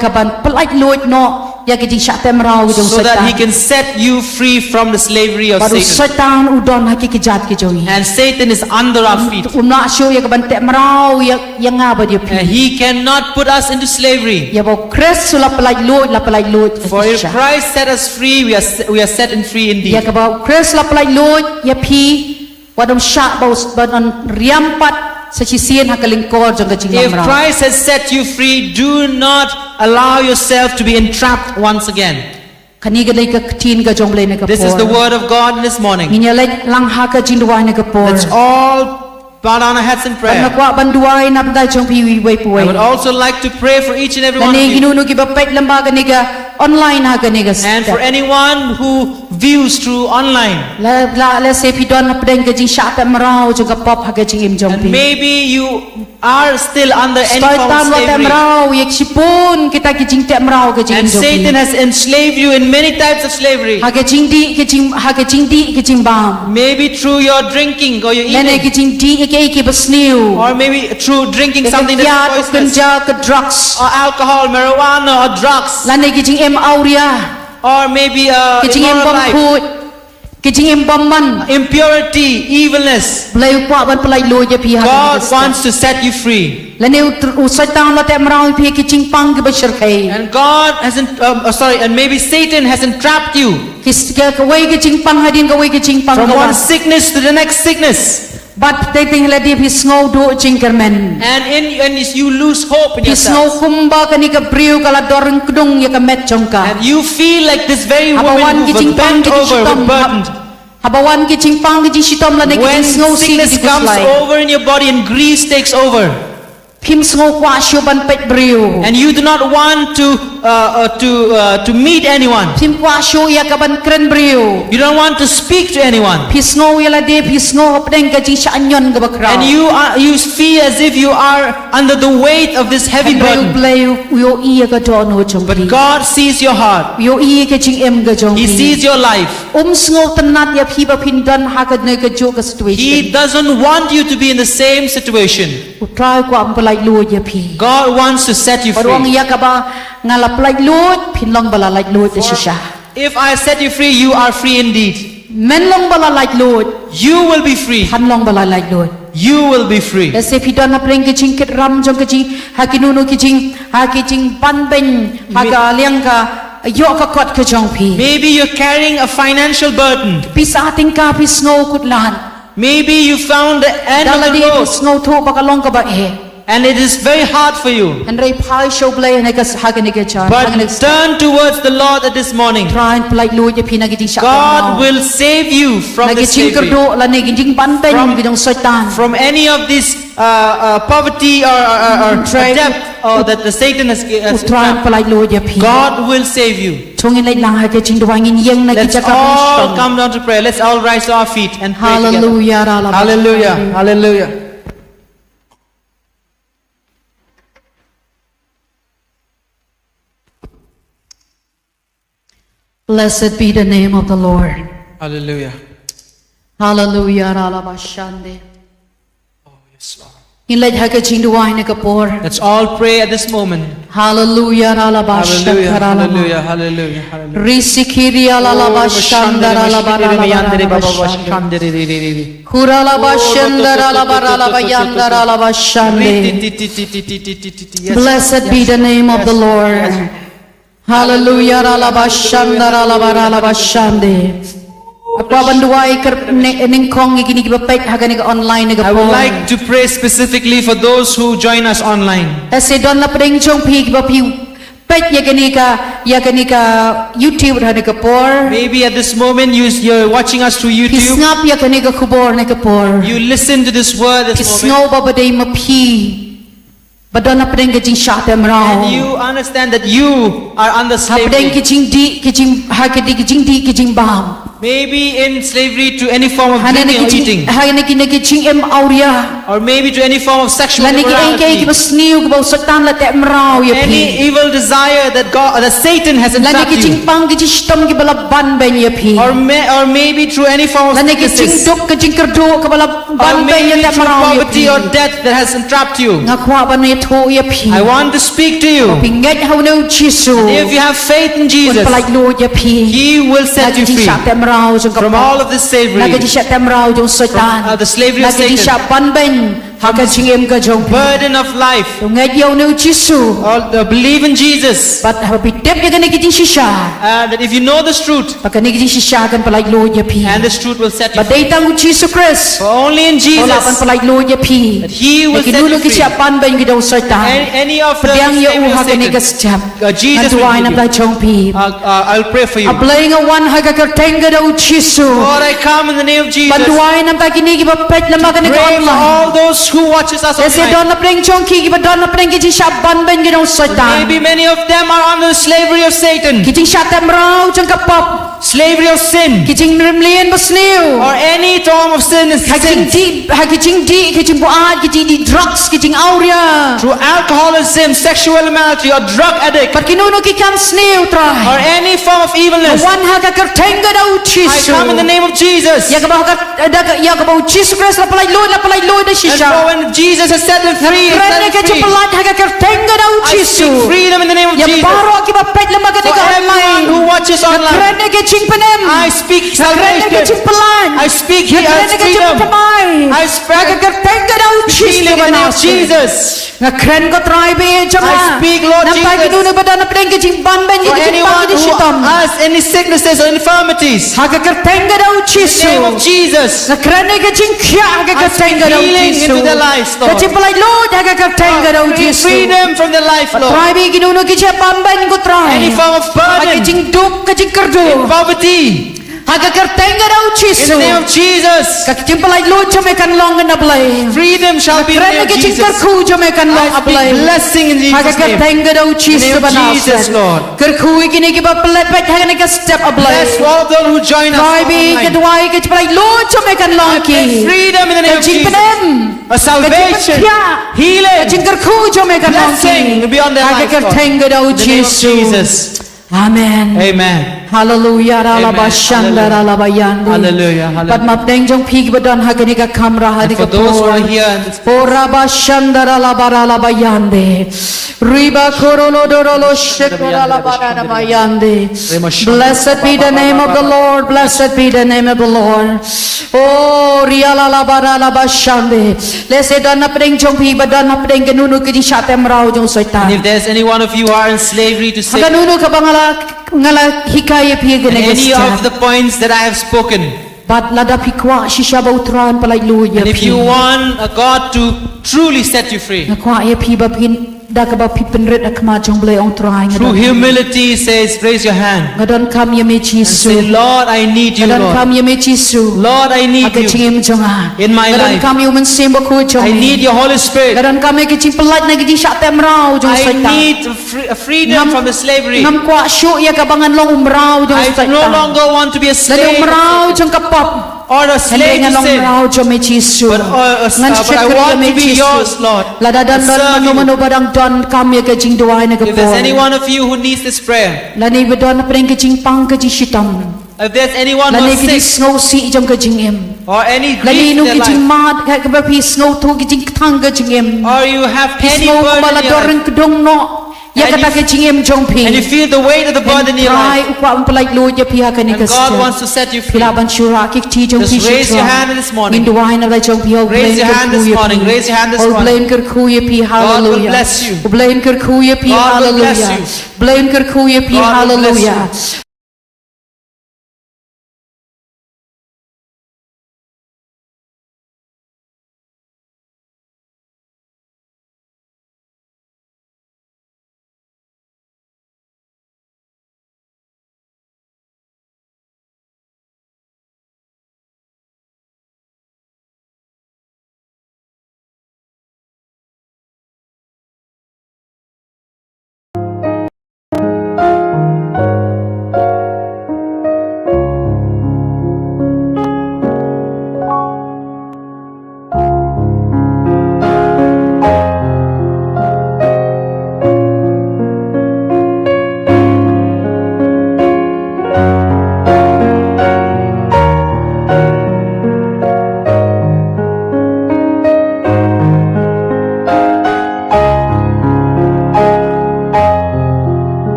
kaban plai lu no ya ke Jingshahteh Mraw jong so that He Satan can set you free from the slavery of baru Satan. Satan udon haki ke jat ke joi And Satan is under our feet. umna sho ya kaban te Mraw ya nga ba ye And pi He cannot put us into slavery. ya bo Chris la plai lu For if Christ set us free, we are set and free ya indeed. ka ba Chris la plai lu ya pi wadom sha ba ban riampat sa chisien hakalingkod jong ka If Jingshahteh Mraw Christ has set you free, do not allow yourself to be entrapped once again. kani ga lai ka tin ga jong lai na ka This is the word of God this morning. Nginya lai lang ha ka jindwa na ka por. Let's all bow down our heads and Pan pray. na kwa banduay na dai jong pi wi I would also like to pray for each and every one of Nani you. ginunu gi bapet lamba ga ni ga online ha ka ni ka And for anyone who views through online. la se pi don apdeng ka Jingshahteh Mraw jong ka pop ha ka jing im jong And pi maybe you are still under any stoi form of tam lo te slavery. Mraw yek sipun kita ki jing te Mraw ka jing im And jong Satan pi has enslaved you in many types of slavery. ha ka jing di ki jing bam Maybe through your drinking or your nene ki eating. jing di ki basniu Or maybe through drinking something ya that's tu poisonous. kenja ke drugs Or alcohol, marijuana, or drugs. lane ki jing em auria Or maybe ki jing em immoral bom life. khut ki jing em bom man Impurity, evilness. blai kwa ban pelai lo je pi ha God wants to set you free. lane usai tam lo te Mraw pi ki jing pang ke bashir kai And God hasn't, and maybe Satan has entrapped you kis ka wai ke jing pang hadin ka wai ke jing pang from ka one wan sickness to the next sickness. but they think la dia pi snow do jing kermen And you lose hope in pi snow yourself. kumba ka ni ka briu kala doreng kdung ya ka met jongka And you feel like this very woman habawan ki who jing was pang bent ki over, shitom with burdened. habawan ki jing pang ki shitom la ne ki When snow si sickness ki comes kuslai over in your body and grief takes over, pim snow kwa shu ban pet briu and you do not want to meet anyone, pim kwa shu ya ka ban kren briu you don't want to speak to anyone, pi snow ya la dia pi snow apdeng ka jing shanyon ka bakra and you feel as if you are under the weight of this heavy burden. blai yo i ka don ho jong But God sees your heart. yo i ka jing em ka jong He sees your life. snow tanat ya phi ba phin dan ha ka ne ka jo ka situation He doesn't want you to be in the same situation. try kwa am pelai lu ya phi God wants to set you Parwang free. ya ka ba ngala pelai lu phin long bala lai lu te shisha If I set you free, you are free indeed. men long bala lai lu You will be free. han long bala lai lu You will be free. la se phi dan na preng ke ching ket ram jong ke ching ha ki nu nu ki ching ha ki ching pan ben ha ka liang ka yo ka kot ke jong phi Maybe you're carrying a financial burden. pi sa ting ka pi snow kut lan Maybe you found the end of dala the di road snow tho ba ka long ka ba e and it is very hard for you. and rai phai show blai ne ka ha ke ne ke cha But turn towards the Lord at this morning. try pelai lu je phi na ki ching sha God will save you from lagi this ching slavery, kerdo la ne ki ching pan ben From- ki dong satan from any of this poverty or debt or that the Satan has utran pelai lu je phi God will save you. chung in lai lang ha ke ching do ngin yeng na ki Let's cha ka all come down to prayer. Let's all rise to our feet and pray together. hallelujah ra la Hallelujah. Hallelujah. blessed be the name of the Lord Hallelujah. hallelujah ra la ba shande Oh, yes, Lord. in lai ha ke ching do ne ka por Let's all pray at this moment. hallelujah ra la ba Hallelujah. shakara la Hallelujah. Hallelujah. Hallelujah. risikiri la la ba shandara la ba ra la ba Kura la ba shandara la ba ra la ba yandara la ba shande Blessed be the name of the Lord. Hallelujah. Ralabashandara labaralabashande. Apa banduai ker ningkong gini ki bapek hagani online I would like to pray specifically for those who join us online. Ase don la pring chong pi ki bapi pek ya gani ka YouTube hane ka por. Maybe at this moment you're watching us through YouTube. Kisngap ya gani ka kubor ne ka por. You listen to this word this moment. Kisngo babadai mapi. Badon na pring ka Jingshahteh Mraw. And you understand that you are under Hapdeng slavery. kijing hakedi kijing bam. Maybe in slavery to any form of Hane drinking or eating. hane kijing em auria. Or maybe to any form of sexual Lani ki immorality. basniu ki bau satan la te Mraw ya Any pi. evil desire that Satan has Lani entrapped kijing you. pang kijing stom ki bala ban ben ya pi. Or maybe through any form of Lani kijing sicknesses. duk kijing kerdu ki bala Or ban ben ya maybe te through Mraw ya poverty pi. or death that has entrapped you. Ngakwa ban ya tho ya pi. I want to speak to you. Pinget hau no Jisu. If you have faith in Un Jesus, palai lu ya pi. He will set you free Jingshahteh Mraw jong from ka. all of this slavery, Lagi Jingshahteh Mraw jong satan. the slavery of Lagi Satan, Jingshahteh ban ben. Haka jingem ka jong pi. burden of life. Ngai yo no Jisu. All believe in Jesus. But habi tep ya gani kijing shisha. That if you know this truth, Pagka kijing shisha kan palai lu ya pi. and this truth will set you But free. they tang Jesus Christ. For only in Wala pan Jesus, palai lu ya pi. that He will set you Nakinulo ki free. siya pan ben gidaw satan. Any of the Padang ya slavery uha of gani ka Satan, siyam. Jesus will Natuwa na give pa you. chong pi. I'll pray for you. Ablaying a one hagakarteng gadaw Jisu. Lord, I come in the name of Jesus. Panduay na pa kinigi pa pet na magani ka Pray for online. all those who watches us Lese online. don na preng chong ki ba don na preng ki jing shaban ben gi dong Satan. Maybe many of them are under the slavery of Satan, Ki jing shatem Mraw chong ka pop. slavery of sin, Ki jing rimlien ba snew. or any form of sin is Ha jing sin. di ha ki jing buat ki jing di drugs ki jing auria. Through alcoholism, sexual immorality, or drug addict, But kinuno ki kan snew or try. any form of evilness. Wan ha ka kertenga daw I chisu. come in the name of Jesus. Ya ka ba Jesus Christ la palay lo da And so shisha. when Jesus has set them free, he Rene set ka them free. palat ha ka kertenga daw I chisu. speak freedom in the name of Ya Jesus. baro ki ba pet la magani For ka everyone who watches online, Rene ka ching panem. I speak Rene ka salvation. ching palan. I speak Rene ka ching freedom. tamay. I speak Ha ka kertenga daw chisu healing in the name of Jesus. Nga kren ko try be jama. I speak, Lord Nampai Jesus. kinuno ba na preng ka ching ban ben For ki ching anyone ban ki who shitam. has any sicknesses or infirmities, Ha ka kertenga daw in the chisu. name of Jesus, Na krene ka ching kya ka I speak kertenga daw healing chisu. into their lives, Lord. Ka ching palay Lord ha ka kertenga daw Free chisu. freedom from their life, Lord. Try be kinuno ki siya pamban ko try. Any form of Ha ka burden, ching dup ka ching kardo. poverty, Ha ka kertenga daw in chisu. the name of Jesus, Ka ching palay Lord cha me kan long na blay. freedom shall be in the Krene name ka of ching Jesus. karku cha me kan long I ablay. speak blessing in Ha ka Jesus' name. kertenga daw chisu name of Jesus, Lord. Karku kini ki ba palepet ha ka step ablay. Bless all of those who join us Try be online. kadwai ka palay Lord cha me kan long I ki. speak freedom in the name Ka of ching Jesus. panem. A salvation, healing, Jingar ku jo me kan blessing beyond their lives, Lord. tenga daw in the name of Jesus. Jesus. Amen. Amen. Hallelujah. Rala Amen. bashanda rala bayandi. Hallelujah. But Hallelujah. mapdeng jong pig badan hagani ka kamra hadi For ka those who are here in this Ora bashanda rala barala bayande. Riba korolo dorolo shekora la barala bayande. Blessed be the name of the Lord. Blessed be the name of the Lord. Oh, riala la barala bashande. Let's say dana pdeng jong pig badan mapdeng ganunu kini shatem Mraw jong And soitan. if there's any one of you who are in slavery to sin, Ganunu ka bangala ngala hikaya pig any of the points that I have spoken, But lada pikwa shisha ba utran palay luya and if you want God to truly set you free, Nakwa ya pi ba pin da ka ba pi penret akma jong ble ong try through humility, says, raise your hand ngadon kam ya me and say, chisu Lord, I need you, ngadon Lord. kam ya me chisu Lord, I need aga you chingim jonga in my ngadon life. kam yu men simba ko jong I need your Holy Spirit. ngadon kam ya kiching pelat na gidi shatem Mraw jong I saita need a freedom from the slavery. ngam kwa shu ya ka bangan long Mraw jong I saita no longer want to be a ngadon slave Mraw jong kapap or a slave Ngan to long sin, Mraw jong me chisu but I want to be yours, Lord. Lada dan To dan serve manu you. manu badang don kam ya kajing doai na If there's kapor. any one of you who needs this prayer, Lani badon na preng kajing pang kajing shitam. if there's anyone who Lani is kajing sick snow si jam kajing em. or any Lani grief in nu their kajing life, mad kabapi snow tu kajing tang kajing em. or you have any Snow burden kumala in your doreng life, kedong no. Ya And kata you- kajing em jong pi. and you feel the weight of the burden in your Try life, ukwa umpalai lu ya piha kani and God wants to set you free, Pilaban shura kik ti jong Just pi raise your hand this morning. Min duai na lai jong pi ho Raise your hand this morning. Raise your hand this morning. Blain ker khu ya pi hallelujah. bless you. Blain ker khu ya pi God will bless hallelujah. you. Blain ker khu ya pi God will bless hallelujah.